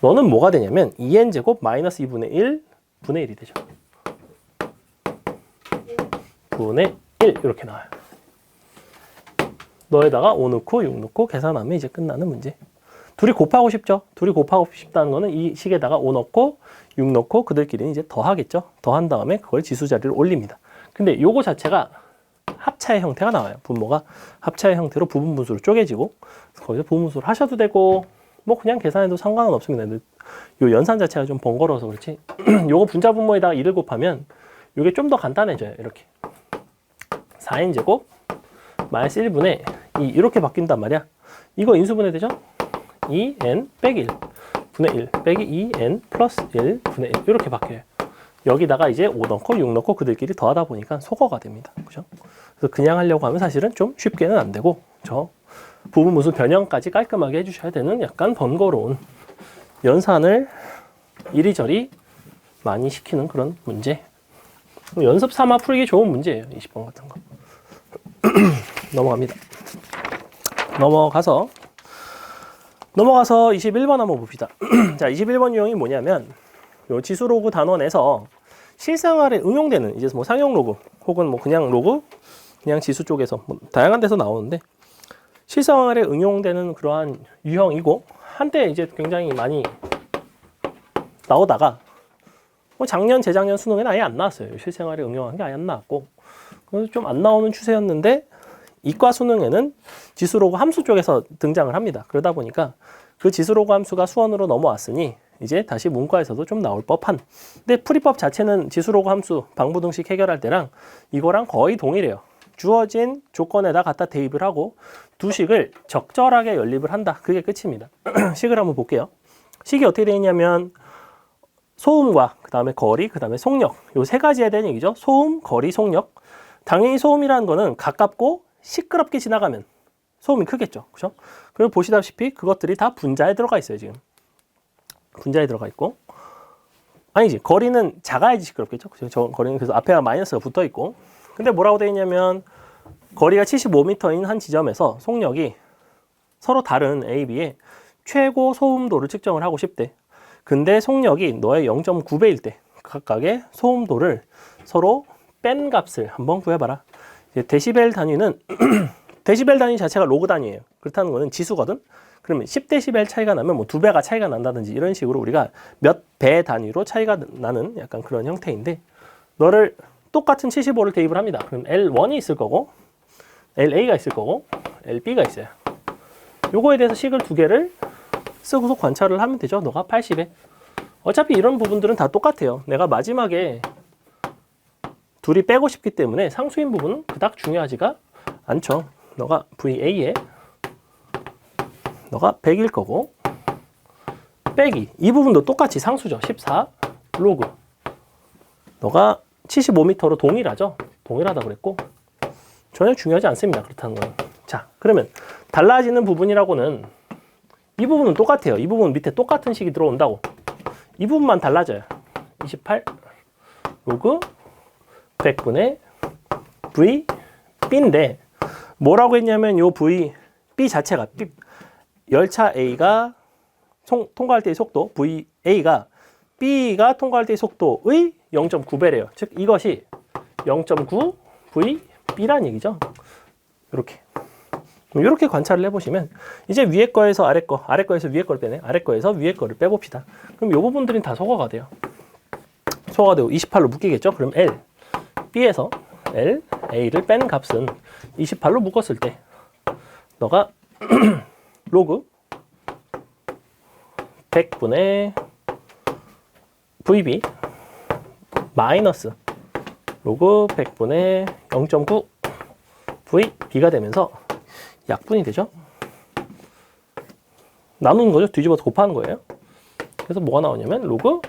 너는 뭐가 되냐면 2n제곱 마이너스 2분의 1 분의 1이 되죠. 분의 1 이렇게 나와요. 너에다가 5 넣고 6 넣고 계산하면 이제 끝나는 문제. 둘이 곱하고 싶죠. 둘이 곱하고 싶다는 거는 이 식에다가 5 넣고 6 넣고 그들끼리는 이제 더하겠죠. 더한 다음에 그걸 지수 자리를 올립니다. 근데 요거 자체가 합차의 형태가 나와요. 분모가 합차의 형태로 부분 분수로 쪼개지고 거기서 부분 분수를 하셔도 되고 뭐 그냥 계산해도 상관은 없습니다. 요 연산 자체가 좀 번거로워서 그렇지. 요거 분자 분모에다가 2를 곱하면 요게 좀 더 간단해져요. 이렇게 4n제곱 마이너스 1분의 2 이렇게 바뀐단 말이야. 이거 인수분해 되죠? 2n 빼기 1 분의 1 빼기 2n 플러스 1 분의 1 이렇게 바뀌어요. 여기다가 이제 5 넣고 6 넣고 그들끼리 더하다 보니까 소거가 됩니다. 그죠? 그래서 그냥 하려고 하면 사실은 좀 쉽게는 안 되고 저 부분 분수 변형까지 깔끔하게 해주셔야 되는 약간 번거로운 연산을 이리저리 많이 시키는 그런 문제. 연습 삼아 풀기 좋은 문제예요. 20번 같은 거. 넘어갑니다. 넘어가서 21번 한번 봅시다. 자, 21번 유형이 뭐냐면 요 지수 로그 단원에서 실생활에 응용되는 이제 뭐 상용 로그 혹은 뭐 그냥 로그 그냥 지수 쪽에서 뭐 다양한 데서 나오는데 실생활에 응용되는 그러한 유형이고 한때 이제 굉장히 많이 나오다가 뭐 작년 재작년 수능에는 아예 안 나왔어요. 실생활에 응용한 게 아예 안 나왔고 그래서 좀 안 나오는 추세였는데 이과 수능에는 지수로그 함수 쪽에서 등장을 합니다. 그러다 보니까 그 지수로그 함수가 수원으로 넘어왔으니 이제 다시 문과에서도 좀 나올 법한. 근데 풀이법 자체는 지수로그 함수 방부등식 해결할 때랑 이거랑 거의 동일해요. 주어진 조건에다 갖다 대입을 하고 두 식을 적절하게 연립을 한다. 그게 끝입니다. 식을 한번 볼게요. 식이 어떻게 되어 있냐면 소음과 그 다음에 거리, 그 다음에 속력 요 세 가지에 대한 얘기죠. 소음, 거리, 속력. 당연히 소음이라는 거는 가깝고 시끄럽게 지나가면 소음이 크겠죠. 그죠? 그리고 보시다시피 그것들이 다 분자에 들어가 있어요. 지금 분자에 들어가 있고 아니지 거리는 작아야지 시끄럽겠죠. 저 거리는 그래서 앞에가 마이너스가 붙어 있고 근데 뭐라고 되어 있냐면 거리가 75m인 한 지점에서 속력이 서로 다른 A, B의 최고 소음도를 측정을 하고 싶대. 근데 속력이 너의 0.9배일 때 각각의 소음도를 서로 뺀 값을 한번 구해봐라. 이제 데시벨 단위는 데시벨 단위 자체가 로그 단위예요. 그렇다는 거는 지수거든. 그러면 10데시벨 차이가 나면 뭐 2배가 차이가 난다든지 이런 식으로 우리가 몇 배 단위로 차이가 나는 약간 그런 형태인데 너를 똑같은 75를 대입을 합니다. 그럼 L1이 있을 거고 LA가 있을 거고 LB가 있어요. 요거에 대해서 식을 두 개를 쓰고서 관찰을 하면 되죠. 너가 80에. 어차피 이런 부분들은 다 똑같아요. 내가 마지막에 둘이 빼고 싶기 때문에 상수인 부분은 그닥 중요하지가 않죠. 너가 VA에 너가 100일 거고 빼기. 이 부분도 똑같이 상수죠. 14 로그. 너가 75m로 동일하죠? 동일하다 그랬고 전혀 중요하지 않습니다. 그렇다는 건. 자, 그러면 달라지는 부분이라고는 이 부분은 똑같아요. 이 부분 밑에 똑같은 식이 들어온다고. 이 부분만 달라져요. 28 로그 100분의 V B인데 뭐라고 했냐면 요 V B 자체가 열차 A가 통과할 때의 속도 VA가 B가 통과할 때의 속도의 0.9배래요. 즉 이것이 0.9 VB라는 얘기죠. 이렇게 관찰을 해보시면 이제 위에 거에서 아래 거, 아래 거에서 위에 거를 빼네. 아래 거에서 위에 거를 빼봅시다. 그럼 이 부분들은 다 소거가 돼요. 소거가 되고 28로 묶이겠죠. 그럼 L, B에서 L, A를 뺀 값은 28로 묶었을 때 너가 로그 100분의 VB 마이너스 로그 100분의 0.9 VB가 되면서 약분이 되죠. 나누는 거죠. 뒤집어서 곱하는 거예요. 그래서 뭐가 나오냐면 로그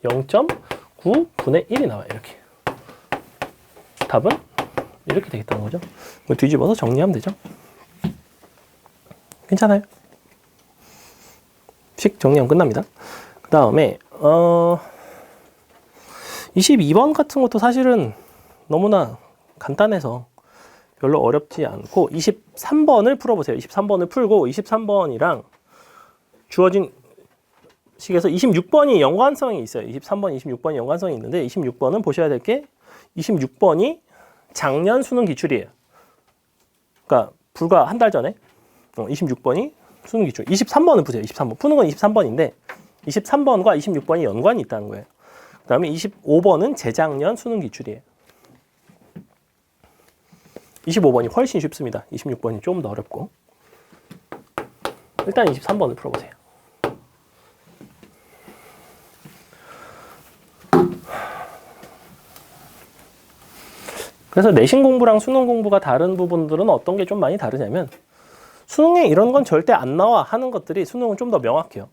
0.9분의 1이 나와요. 이렇게. 답은 이렇게 되겠다는 거죠. 뒤집어서 정리하면 되죠. 괜찮아요? 식 정리하면 끝납니다. 그 다음에 22번 같은 것도 사실은 너무나 간단해서 별로 어렵지 않고 23번을 풀어보세요. 23번을 풀고 23번이랑 주어진 식에서 26번이 연관성이 있어요. 23번, 26번이 연관성이 있는데 26번은 보셔야 될 게 26번이 작년 수능 기출이에요. 그러니까 불과 한 달 전에 26번이 수능 기출. 23번은 보세요. 23번. 푸는 건 23번인데 23번과 26번이 연관이 있다는 거예요. 그 다음에 25번은 재작년 수능 기출이에요. 25번이 훨씬 쉽습니다. 26번이 좀 더 어렵고. 일단 23번을 풀어보세요. 그래서 내신 공부랑 수능 공부가 다른 부분들은 어떤 게 좀 많이 다르냐면 수능에 이런 건 절대 안 나와 하는 것들이 수능은 좀 더 명확해요.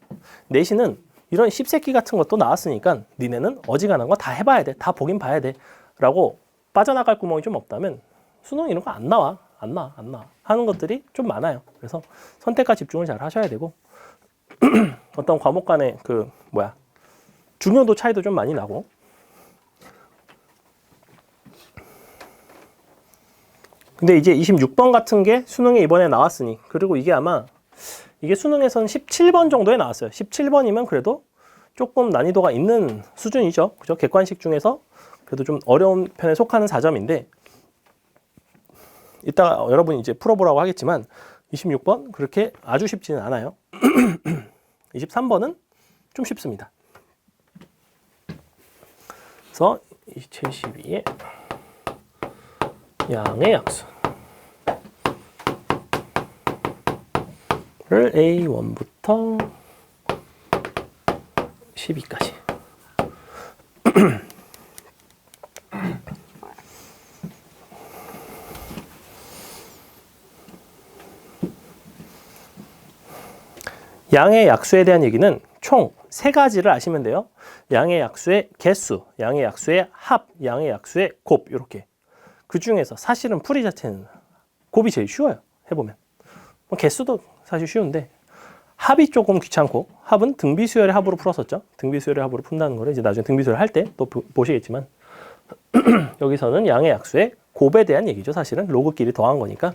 내신은 이런 씹새끼 같은 것도 나왔으니까 니네는 어지간한 거 다 해봐야 돼. 다 보긴 봐야 돼. 라고 빠져나갈 구멍이 좀 없다면 수능 이런 거 안 나와. 안 나와. 하는 것들이 좀 많아요. 그래서 선택과 집중을 잘 하셔야 되고 어떤 과목 간의 중요도 차이도 좀 많이 나고 근데 이제 26번 같은 게 수능에 이번에 나왔으니 그리고 이게 아마 이게 수능에서는 17번 정도에 나왔어요. 17번이면 그래도 조금 난이도가 있는 수준이죠. 그죠? 객관식 중에서 그래도 좀 어려운 편에 속하는 4점인데 이따가 여러분이 이제 풀어보라고 하겠지만 26번 그렇게 아주 쉽지는 않아요. 23번은 좀 쉽습니다. 그래서 72의 양의 약수 를 A1부터 12까지 양의 약수에 대한 얘기는 총 3가지를 아시면 돼요. 양의 약수의 개수, 양의 약수의 합, 양의 약수의 곱 이렇게. 그 중에서 사실은 풀이 자체는 곱이 제일 쉬워요. 해보면. 개수도 사실 쉬운데 합이 조금 귀찮고 합은 등비수열의 합으로 풀었었죠. 등비수열의 합으로 푼다는 거를 이제 나중에 등비수열 할 때 또 보시겠지만 여기서는 양의 약수의 곱에 대한 얘기죠. 사실은 로그끼리 더한 거니까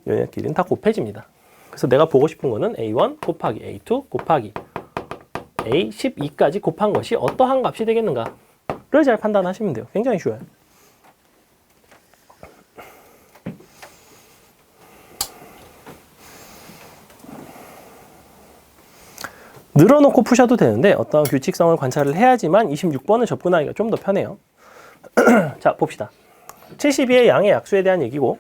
얘네끼리는 다 곱해집니다. 그래서 내가 보고 싶은 거는 A1 곱하기 A2 곱하기 A12까지 곱한 것이 어떠한 값이 되겠는가를 잘 판단하시면 돼요. 굉장히 쉬워요. 늘어놓고 푸셔도 되는데 어떤 규칙성을 관찰을 해야지만 26번을 접근하기가 좀 더 편해요. 자, 봅시다. 72의 양의 약수에 대한 얘기고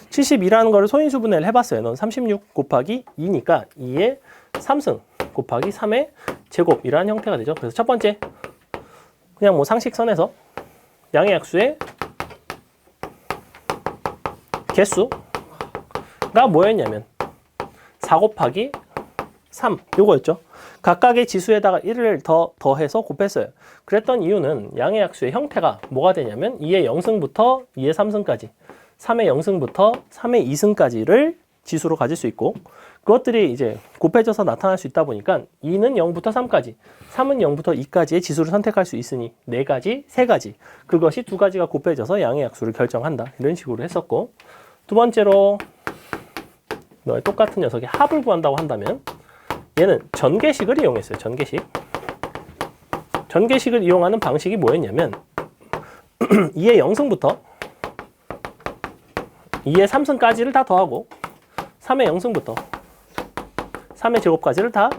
72라는 거를 소인수분해를 해봤어요. 넌 36 곱하기 2니까 2의 3승 곱하기 3의 제곱이라는 형태가 되죠. 그래서 첫 번째 그냥 뭐 상식선에서 양의 약수의 개수가 뭐였냐면 4 곱하기 3 요거였죠. 각각의 지수에다가 1을 더해서 곱했어요. 그랬던 이유는 양의 약수의 형태가 뭐가 되냐면 2의 0승부터 2의 3승까지 3의 0승부터 3의 2승까지를 지수로 가질 수 있고 그것들이 이제 곱해져서 나타날 수 있다 보니까 2는 0부터 3까지 3은 0부터 2까지의 지수를 선택할 수 있으니 4가지, 3가지 그것이 2가지가 곱해져서 양의 약수를 결정한다. 이런 식으로 했었고 두 번째로 너의 똑같은 녀석의 합을 구한다고 한다면 얘는 전개식을 이용했어요. 전개식을 이용하는 방식이 뭐였냐면 2의 0승부터 2의 3승까지를 다 더하고 3의 0승부터 3의 제곱까지를 다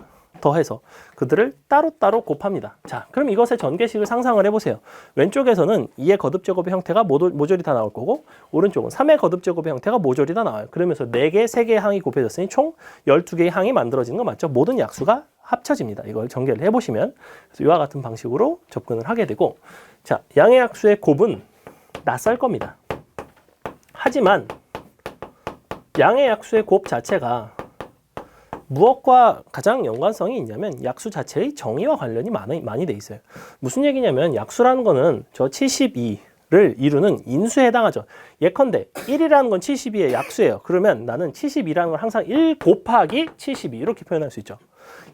더해서 그들을 따로따로 곱합니다. 자, 그럼 이것의 전개식을 상상을 해보세요. 왼쪽에서는 2의 거듭제곱의 형태가 모조리 다 나올 거고 오른쪽은 3의 거듭제곱의 형태가 모조리 다 나와요. 그러면서 4개, 3개의 항이 곱해졌으니 총 12개의 항이 만들어지는 거 맞죠? 모든 약수가 합쳐집니다. 이걸 전개를 해보시면 그래서 이와 같은 방식으로 접근을 하게 되고 자, 양의 약수의 곱은 낯설 겁니다. 하지만 양의 약수의 곱 자체가 무엇과 가장 연관성이 있냐면 약수 자체의 정의와 관련이 많이 돼 있어요. 무슨 얘기냐면 약수라는 거는 저 72를 이루는 인수에 해당하죠. 예컨대 1이라는 건 72의 약수예요. 그러면 나는 72라는 걸 항상 1 곱하기 72 이렇게 표현할 수 있죠.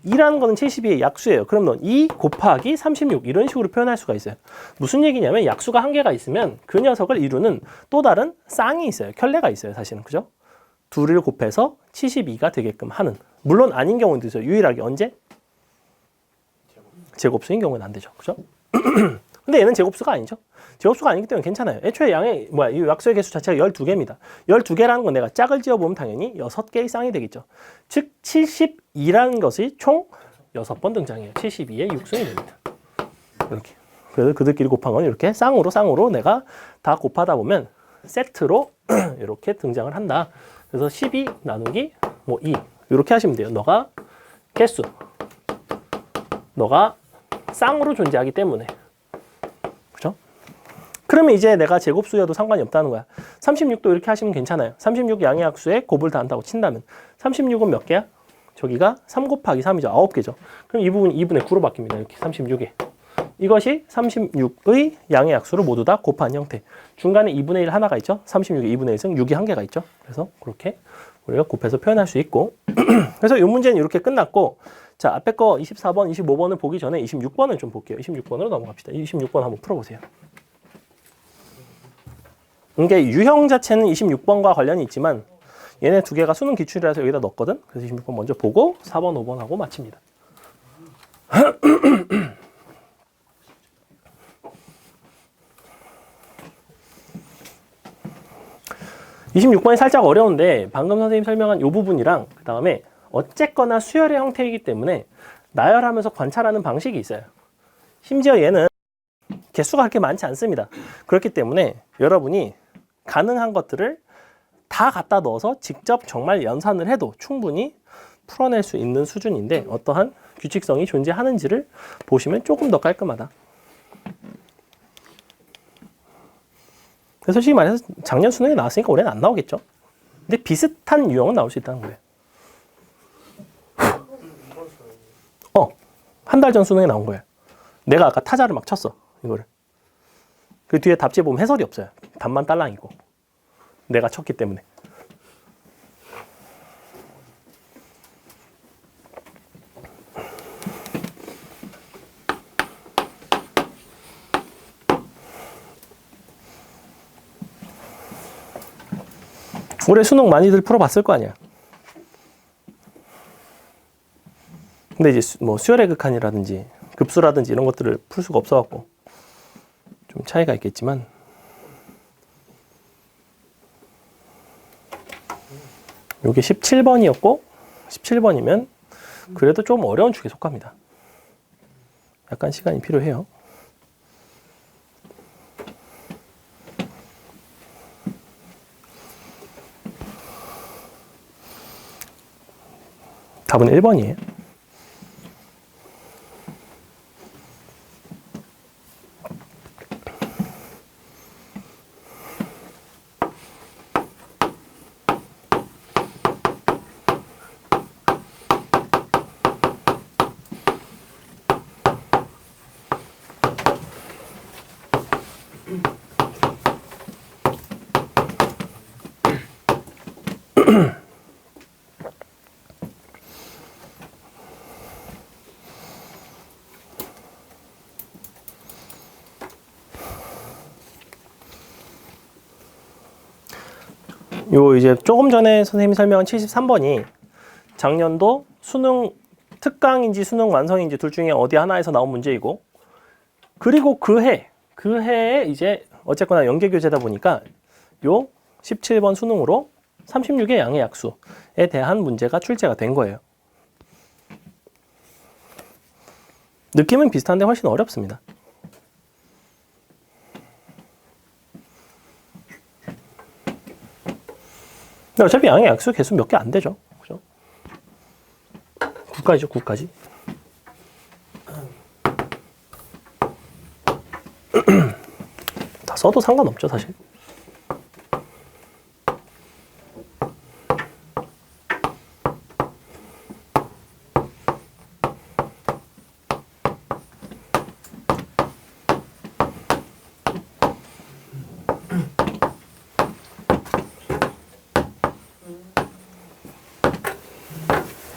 2라는 거는 72의 약수예요. 그럼 넌 2 곱하기 36 이런 식으로 표현할 수가 있어요. 무슨 얘기냐면 약수가 한 개가 있으면 그 녀석을 이루는 또 다른 쌍이 있어요. 켤레가 있어요. 사실은. 그죠? 둘을 곱해서 72가 되게끔 하는. 물론 아닌 경우도 있어요. 유일하게 언제? 제곱수인 경우는 안 되죠. 그죠? 근데 얘는 제곱수가 아니죠. 제곱수가 아니기 때문에 괜찮아요. 애초에 이 약수의 개수 자체가 12개입니다. 12개라는 건 내가 짝을 지어보면 당연히 6개의 쌍이 되겠죠. 즉 72라는 것이 총 6번 등장해요. 72의 육승이 됩니다. 이렇게. 그래서 그들끼리 곱한 건 이렇게 쌍으로 내가 다 곱하다 보면 세트로 이렇게 등장을 한다. 그래서 12 나누기 2 이렇게 하시면 돼요. 너가 개수, 너가 쌍으로 존재하기 때문에. 그죠? 그러면 이제 내가 제곱수여도 상관이 없다는 거야. 36도 이렇게 하시면 괜찮아요. 36 양의 약수에 곱을 다 한다고 친다면 36은 몇 개야? 저기가 3 곱하기 3이죠. 9개죠. 그럼 이 부분이 2분의 9로 바뀝니다. 이렇게 36에. 이것이 36의 양의 약수를 모두 다 곱한 형태. 중간에 2분의 1 하나가 있죠. 36의 2분의 1승 6이 한 개가 있죠. 그래서 그렇게 우리가 곱해서 표현할 수 있고 그래서 이 문제는 이렇게 끝났고 자 앞에 거 24번, 25번을 보기 전에 26번을 좀 볼게요. 26번으로 넘어갑시다. 26번 한번 풀어보세요. 이게 유형 자체는 26번과 관련이 있지만 얘네 두 개가 수능 기출이라서 여기다 넣었거든. 그래서 26번 먼저 보고 4번, 5번 하고 마칩니다. 26번이 살짝 어려운데 방금 선생님 설명한 이 부분이랑 그 다음에 어쨌거나 수열의 형태이기 때문에 나열하면서 관찰하는 방식이 있어요. 심지어 얘는 개수가 그렇게 많지 않습니다. 그렇기 때문에 여러분이 가능한 것들을 다 갖다 넣어서 직접 정말 연산을 해도 충분히 풀어낼 수 있는 수준인데 어떠한 규칙성이 존재하는지를 보시면 조금 더 깔끔하다. 그래서 솔직히 말해서 작년 수능에 나왔으니까 올해는 안 나오겠죠. 근데 비슷한 유형은 나올 수 있다는 거예요. 한 달 전 수능에 나온 거예요. 내가 아까 타자를 막 쳤어. 이거를. 그 뒤에 답지에 보면 해설이 없어요. 답만 딸랑이고. 내가 쳤기 때문에. 올해 수능 많이들 풀어봤을 거 아니야. 근데 이제 수열의 극한이라든지 급수라든지 이런 것들을 풀 수가 없어갖고 좀 차이가 있겠지만 요게 17번이었고 17번이면 그래도 좀 어려운 축에 속합니다. 약간 시간이 필요해요. 답은 1번이에요. 요 이제 조금 전에 선생님이 설명한 73번이 작년도 수능 특강인지 수능 완성인지 둘 중에 어디 하나에서 나온 문제이고, 그리고 그 해에 이제 어쨌거나 연계교재다 보니까 요 17번 수능으로 36의 양의 약수에 대한 문제가 출제가 된 거예요. 느낌은 비슷한데 훨씬 어렵습니다. 근데 어차피 양의 약수 개수 몇 개 안 되죠. 그죠? 9까지죠, 9까지. 다 써도 상관없죠, 사실.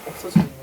없어지네요.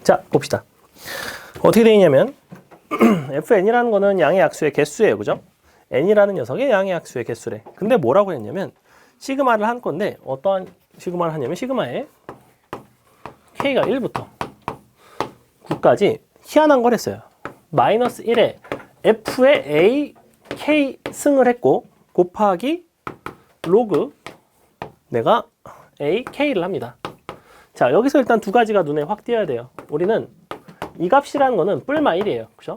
자, 봅시다. 어떻게 되어 있냐면 fn이라는 거는 양의 약수의 개수예요. 그죠? n이라는 녀석의 양의 약수의 개수래. 근데 뭐라고 했냐면 시그마를 한 건데, 어떠한 시그마를 하냐면 시그마에 k가 1부터 9까지 희한한 걸 했어요. 마이너스 1에 f에 a k 승을 했고 곱하기 로그 내가 a k를 합니다. 자, 여기서 일단 두 가지가 눈에 확 띄어야 돼요. 우리는 이 값이라는 거는 뿔마 1이에요. 그죠?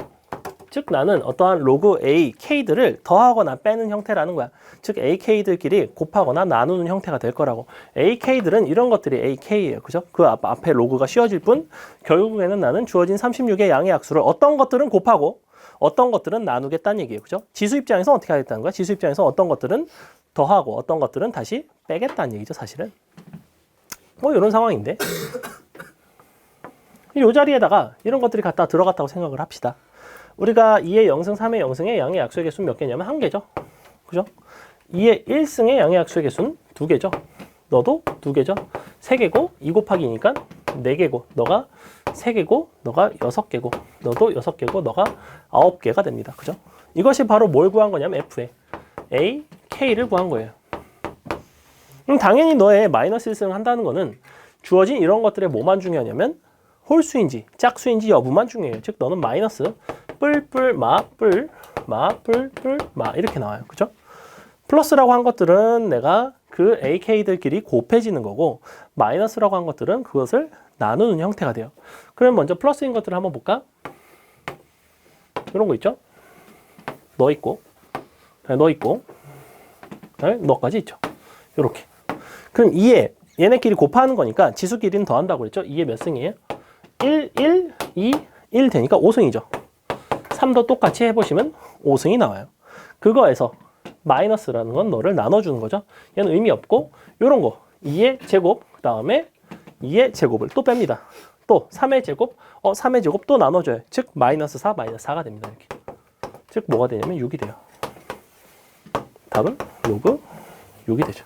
즉 나는 어떠한 로그 a, k들을 더하거나 빼는 형태라는 거야. 즉 a, k들끼리 곱하거나 나누는 형태가 될 거라고. a, k들은 이런 것들이 a, k예요. 그죠? 그 앞에 로그가 씌워질 뿐 결국에는 나는 주어진 36의 양의 약수를 어떤 것들은 곱하고 어떤 것들은 나누겠다는 얘기예요. 그죠? 지수 입장에서 어떻게 하겠다는 거야? 지수 입장에서 어떤 것들은 더하고 어떤 것들은 다시 빼겠다는 얘기죠, 사실은. 뭐 이런 상황인데 이 자리에다가 이런 것들이 갖다 들어갔다고 생각을 합시다. 우리가 2의 0승, 3의 0승의 양의 약수의 개수는 몇 개냐면 1개죠. 그죠? 2의 1승의 양의 약수의 개수는 2개죠. 너도 2개죠. 3개고 2 곱하기니까 4개고 너가 3개고 너가 6개고 너도 6개고 너가 9개가 됩니다. 그죠? 이것이 바로 뭘 구한 거냐면 f에 a, k를 구한 거예요. 당연히 너의 마이너스 1승을 한다는 거는 주어진 이런 것들의 뭐만 중요하냐면 홀수인지 짝수인지 여부만 중요해요. 즉 너는 마이너스 뿔뿔마 이렇게 나와요. 그죠? 플러스라고 한 것들은 내가 그 AK들끼리 곱해지는 거고, 마이너스라고 한 것들은 그것을 나누는 형태가 돼요. 그럼 먼저 플러스인 것들을 한번 볼까? 이런 거 있죠? 너 있고 너 있고 너까지 있죠. 이렇게. 그럼 2에 얘네끼리 곱하는 거니까 지수끼리는 더한다고 그랬죠? 2에 몇 승이에요? 1, 1, 2, 1 되니까 5승이죠. 3도 똑같이 해보시면 5승이 나와요. 그거에서 마이너스라는 건 너를 나눠주는 거죠. 얘는 의미 없고, 요런 거 2의 제곱, 그 다음에 2의 제곱을 또 뺍니다. 또 3의 제곱, 3의 제곱 또 나눠줘요. 즉 마이너스 4, 마이너스 4가 됩니다. 이렇게. 즉 뭐가 되냐면 6이 돼요. 답은 로그 6이 되죠.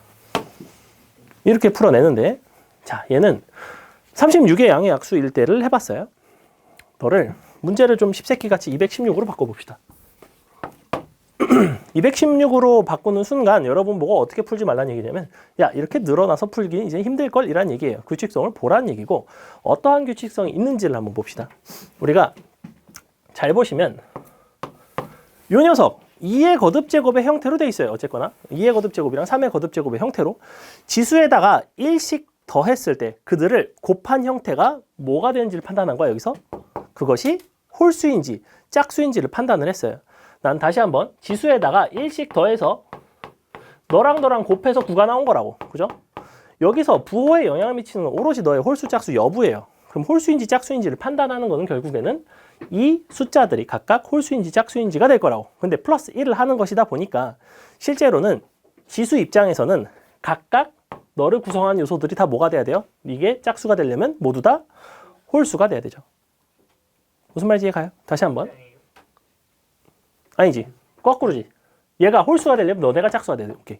이렇게 풀어내는데, 자, 얘는 36의 양의 약수일 때를 해봤어요. 너를 문제를 좀 십새끼같이 216으로 바꿔봅시다. 216으로 바꾸는 순간 여러분 보고 어떻게 풀지 말라는 얘기냐면, 야, 이렇게 늘어나서 풀기는 이제 힘들걸 이란 얘기예요. 규칙성을 보라는 얘기고, 어떠한 규칙성이 있는지를 한번 봅시다. 우리가 잘 보시면 요 녀석 2의 거듭제곱의 형태로 돼 있어요. 어쨌거나 2의 거듭제곱이랑 3의 거듭제곱의 형태로 지수에다가 1씩 더했을 때 그들을 곱한 형태가 뭐가 되는지를 판단한 거야. 여기서 그것이 홀수인지 짝수인지를 판단을 했어요. 난 다시 한번 지수에다가 1씩 더해서 너랑 너랑 곱해서 9가 나온 거라고. 그죠? 여기서 부호에 영향을 미치는 건 오로지 너의 홀수 짝수 여부예요. 그럼 홀수인지 짝수인지를 판단하는 거는 결국에는 이 숫자들이 각각 홀수인지 짝수인지가 될 거라고. 근데 플러스 1을 하는 것이다 보니까 실제로는 지수 입장에서는 각각 너를 구성하는 요소들이 다 뭐가 돼야 돼요? 이게 짝수가 되려면 모두 다 홀수가 돼야 되죠. 무슨 말인지 이해가요? 다시 한번. 아니지. 거꾸로지. 얘가 홀수가 되려면 너네가 짝수가 돼야 돼. 오케이.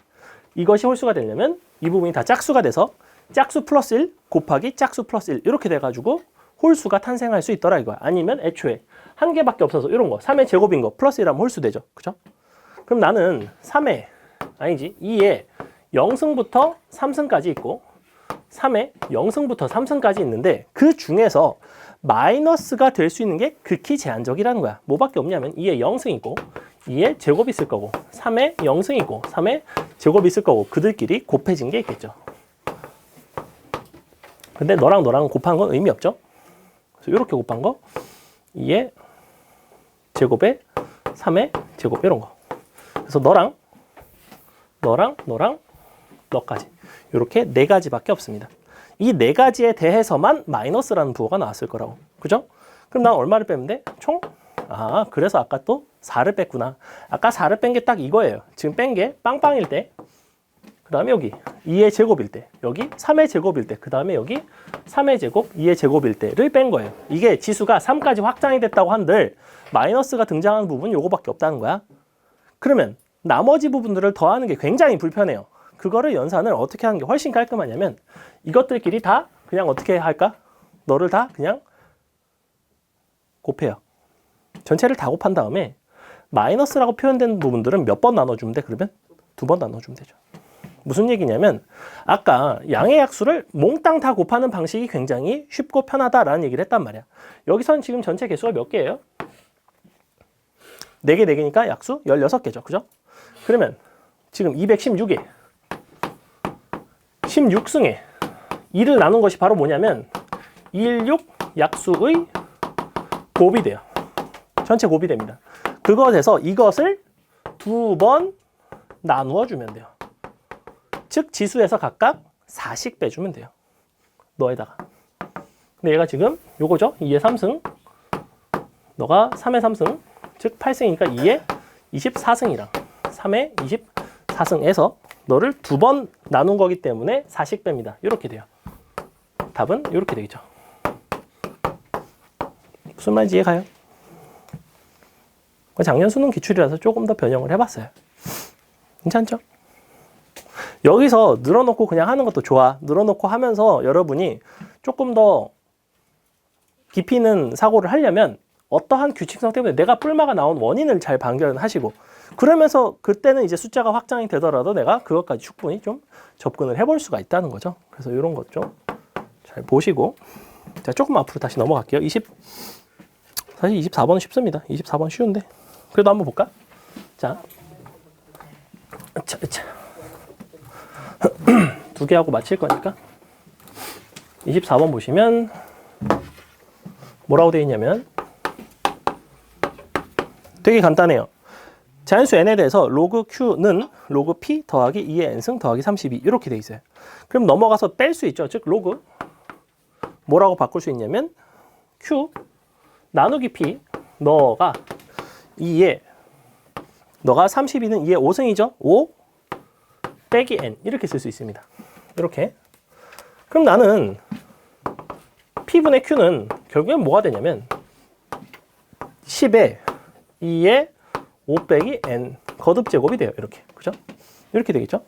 이것이 홀수가 되려면 이 부분이 다 짝수가 돼서 짝수 플러스 1 곱하기 짝수 플러스 1 이렇게 돼가지고 홀수가 탄생할 수 있더라 이거야. 아니면 애초에 한 개밖에 없어서 이런 거 3의 제곱인 거 플러스 1하면 홀수 되죠. 그죠? 그럼 나는 3의 아니지 2의 0승부터 3승까지 있고 3의 0승부터 3승까지 있는데 그 중에서 마이너스가 될 수 있는 게 극히 제한적이라는 거야. 뭐밖에 없냐면 2의 0승 있고 2의 제곱이 있을 거고 3의 0승 있고 3의 제곱이 있을 거고 그들끼리 곱해진 게 있겠죠. 근데 너랑 너랑 곱한 건 의미 없죠. 그래서 이렇게 곱한 거 2의 제곱에 3의 제곱 이런 거. 그래서 너랑 너까지 이렇게 네 가지밖에 없습니다. 이 네 가지에 대해서만 마이너스라는 부호가 나왔을 거라고. 그죠? 그럼 난 얼마를 빼면 돼? 총? 아, 그래서 아까 또 4를 뺐구나. 아까 4를 뺀 게 딱 이거예요. 지금 뺀 게 빵빵일 때, 그 다음에 여기 2의 제곱일 때, 여기 3의 제곱일 때, 그 다음에 여기 3의 제곱, 2의 제곱일 때를 뺀 거예요. 이게 지수가 3까지 확장이 됐다고 한들 마이너스가 등장하는 부분은 요거밖에 없다는 거야. 그러면 나머지 부분들을 더하는 게 굉장히 불편해요. 그거를 연산을 어떻게 하는 게 훨씬 깔끔하냐면 이것들끼리 다 그냥 어떻게 할까? 너를 다 그냥 곱해요. 전체를 다 곱한 다음에 마이너스라고 표현된 부분들은 몇 번 나눠주면 돼? 그러면 2번 나눠주면 되죠. 무슨 얘기냐면 아까 양의 약수를 몽땅 다 곱하는 방식이 굉장히 쉽고 편하다라는 얘기를 했단 말이야. 여기선 지금 전체 개수가 몇 개예요? 4개, 4개니까 약수 16개죠. 그죠? 그러면 지금 216에 16승에 2를 나눈 것이 바로 뭐냐면 16 약수의 곱이 돼요. 전체 곱이 됩니다. 그것에서 이것을 2번 나누어 주면 돼요. 즉 지수에서 각각 4씩 빼주면 돼요. 너에다가. 근데 얘가 지금 요거죠. 2의 3승 너가 3의 3승 즉 8승이니까 2의 24승이랑 3의 24승에서 너를 2번 나눈 거기 때문에 4씩 뺍니다. 이렇게 돼요. 답은 이렇게 되겠죠. 무슨 말인지 이해가요? 작년 수능 기출이라서 조금 더 변형을 해봤어요. 괜찮죠? 여기서 늘어놓고 그냥 하는 것도 좋아. 늘어놓고 하면서 여러분이 조금 더 깊이 있는 사고를 하려면 어떠한 규칙성 때문에 내가 뿔마가 나온 원인을 잘 발견하시고 그러면서 그때는 이제 숫자가 확장이 되더라도 내가 그것까지 충분히 좀 접근을 해볼 수가 있다는 거죠. 그래서 이런 것 좀 잘 보시고 자 조금 앞으로 다시 넘어갈게요. 사실 24번은 쉽습니다. 24번 쉬운데 그래도 한번 볼까? 자, 두 개 하고 마칠 거니까 24번 보시면 뭐라고 되어 있냐면 되게 간단해요. 자연수 n에 대해서 로그 q는 로그 p 더하기 2의 n승 더하기 32 이렇게 돼 있어요. 그럼 넘어가서 뺄 수 있죠. 즉 로그 뭐라고 바꿀 수 있냐면 q 나누기 p 너가 2의 너가 32는 2의 5승이죠. 5 빼기 n 이렇게 쓸 수 있습니다. 이렇게. 그럼 나는 p분의 q는 결국엔 뭐가 되냐면 10에 2의 5 빼기 n 거듭 제곱이 돼요. 이렇게. 그죠? 이렇게 되겠죠?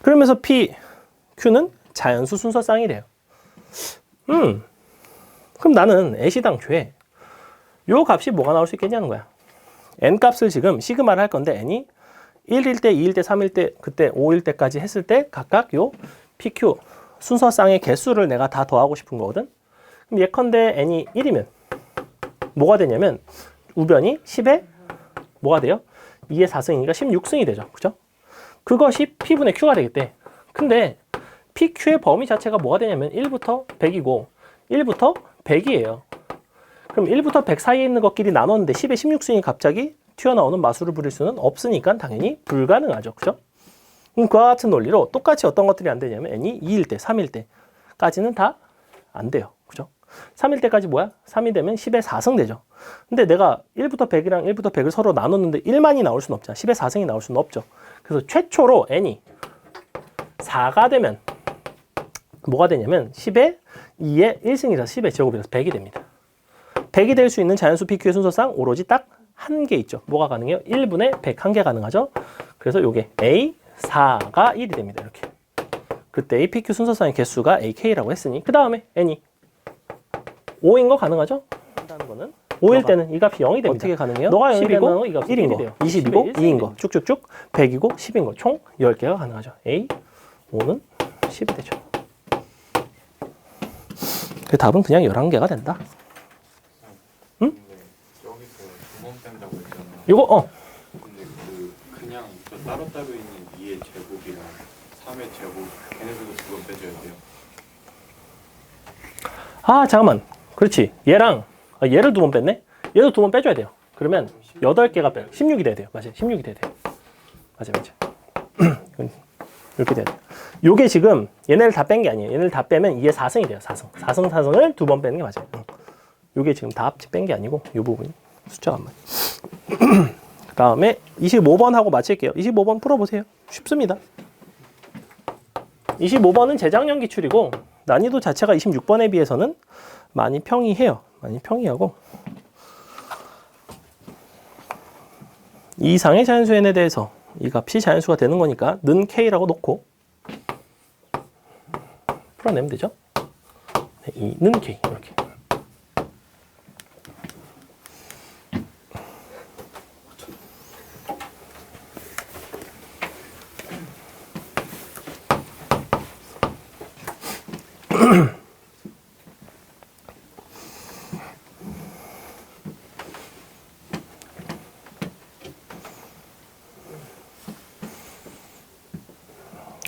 그러면서 p, q는 자연수 순서쌍이래요. 그럼 나는 애시당초에 요 값이 뭐가 나올 수 있겠냐는 거야. n 값을 지금 시그마를 할 건데 n이 1일 때, 2일 때, 3일 때, 그때 5일 때까지 했을 때 각각 요 pq 순서쌍의 개수를 내가 다 더하고 싶은 거거든. 그럼 예컨대 n이 1이면 뭐가 되냐면 우변이 10에 뭐가 돼요? 2의 4승이니까 16승이 되죠. 그죠? 그것이 p분의 q가 되겠대. 근데 pq의 범위 자체가 뭐가 되냐면 1부터 100이고 1부터 100이에요. 그럼 1부터 100 사이에 있는 것끼리 나눴는데 10의 16승이 갑자기 튀어나오는 마술을 부릴 수는 없으니까 당연히 불가능하죠. 그죠? 그와 같은 논리로 똑같이 어떤 것들이 안 되냐면 n이 2일 때, 3일 때까지는 다 안 돼요. 그죠? 3일 때까지 뭐야? 3이 되면 10의 4승 되죠. 근데 내가 1부터 100이랑 1부터 100을 서로 나눴는데 1만이 나올 수는 없잖아. 10의 4승이 나올 수는 없죠. 그래서 최초로 n이 4가 되면 뭐가 되냐면 10의 2의 1승이라서 10의 제곱이라서 100이 됩니다. 100이 될 수 있는 자연수 PQ의 순서상 오로지 딱 한 개 있죠. 뭐가 가능해요? 1분의 100 한 개 가능하죠. 그래서 요게 A4가 1이 됩니다. 이렇게. 그때 이 PQ 순서상의 개수가 AK라고 했으니 그 다음에 n이 5인 거 가능하죠? 한다는 거는 5일 때는 이 값이 0이 됩니다. 어떻게 가능해요? 너가 10이고 이 값이 1인 거, 20이고 2인 거, 쭉쭉쭉 100이고 10인 거 총 10개가 가능하죠. A, 5는 10이 되죠. 그 답은 그냥 11개가 된다. 근데 여기서 두 번 뺀다고 했잖아. 이거 근데 그냥 저 따로따로 있는 2의 제곱이랑 3의 제곱 걔네들도 두 번 빼줘야 돼요. 아 잠깐만. 그렇지. 얘랑 얘를 2번 뺐네. 얘도 2번 빼줘야 돼요. 그러면 8개가 빼요. 16이 돼야 돼요. 맞아요. 16이 돼야 돼요. 맞아요. 이렇게 돼야 돼요. 요게 지금 얘네를 다 뺀 게 아니에요. 얘네를 다 빼면 2의 4승이 돼요. 4승. 4승을 2번 빼는 게 맞아요. 요게 지금 다 합치 뺀 게 아니고 요 부분이 숫자가 안 맞아요. 그 다음에 25번 하고 마칠게요. 25번 풀어보세요. 쉽습니다. 25번은 재작년 기출이고 난이도 자체가 26번에 비해서는 많이 평이해요. 많이 평이하고 이 이상의 자연수 n에 대해서 이 값이 자연수가 되는 거니까 는 k라고 놓고 풀어내면 되죠. 네, 이 는 k 이렇게.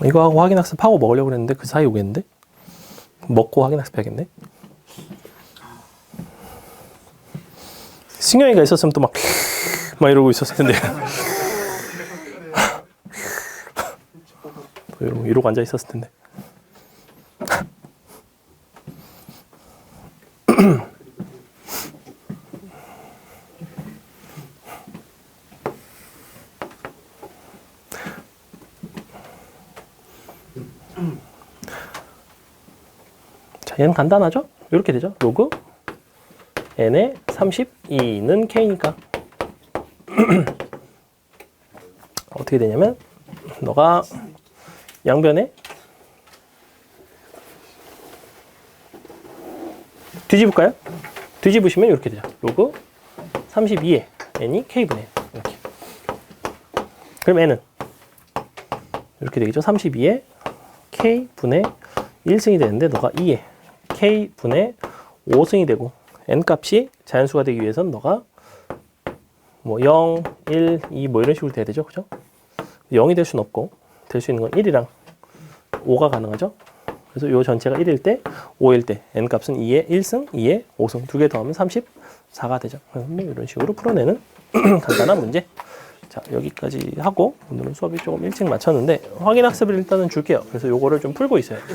이거 하고 확인학습하고 먹으려고 그랬는데 그 사이 오겠는데? 먹고 확인학습해야겠네. 승영이가 있었으면 또 막 이러고 있었을 텐데. 이러고 앉아 있었을 텐데. 자, 얘는 간단하죠? 이렇게 되죠. 로그 n의 32는 k니까 어떻게 되냐면 너가 양변에 뒤집을까요? 뒤집으시면 이렇게 되죠. 로그 32에 n이 k분의 이렇게. 그럼 n은 이렇게 되겠죠. 32에 k분의 1승이 되는데 너가 2에 k분의 5승이 되고 n 값이 자연수가 되기 위해서는 너가 뭐 0, 1, 2 뭐 이런 식으로 돼야 되죠. 그죠? 0이 될 수는 없고 될 수 있는 건 1이랑 5가 가능하죠. 그래서 이 전체가 1일 때, 5일 때 n 값은 2에 1승, 2에 5승 두 개 더하면 34가 되죠. 뭐 이런 식으로 풀어내는 간단한 문제. 자, 여기까지 하고 오늘은 수업이 조금 일찍 마쳤는데 확인학습을 일단은 줄게요. 그래서 요거를 좀 풀고 있어요.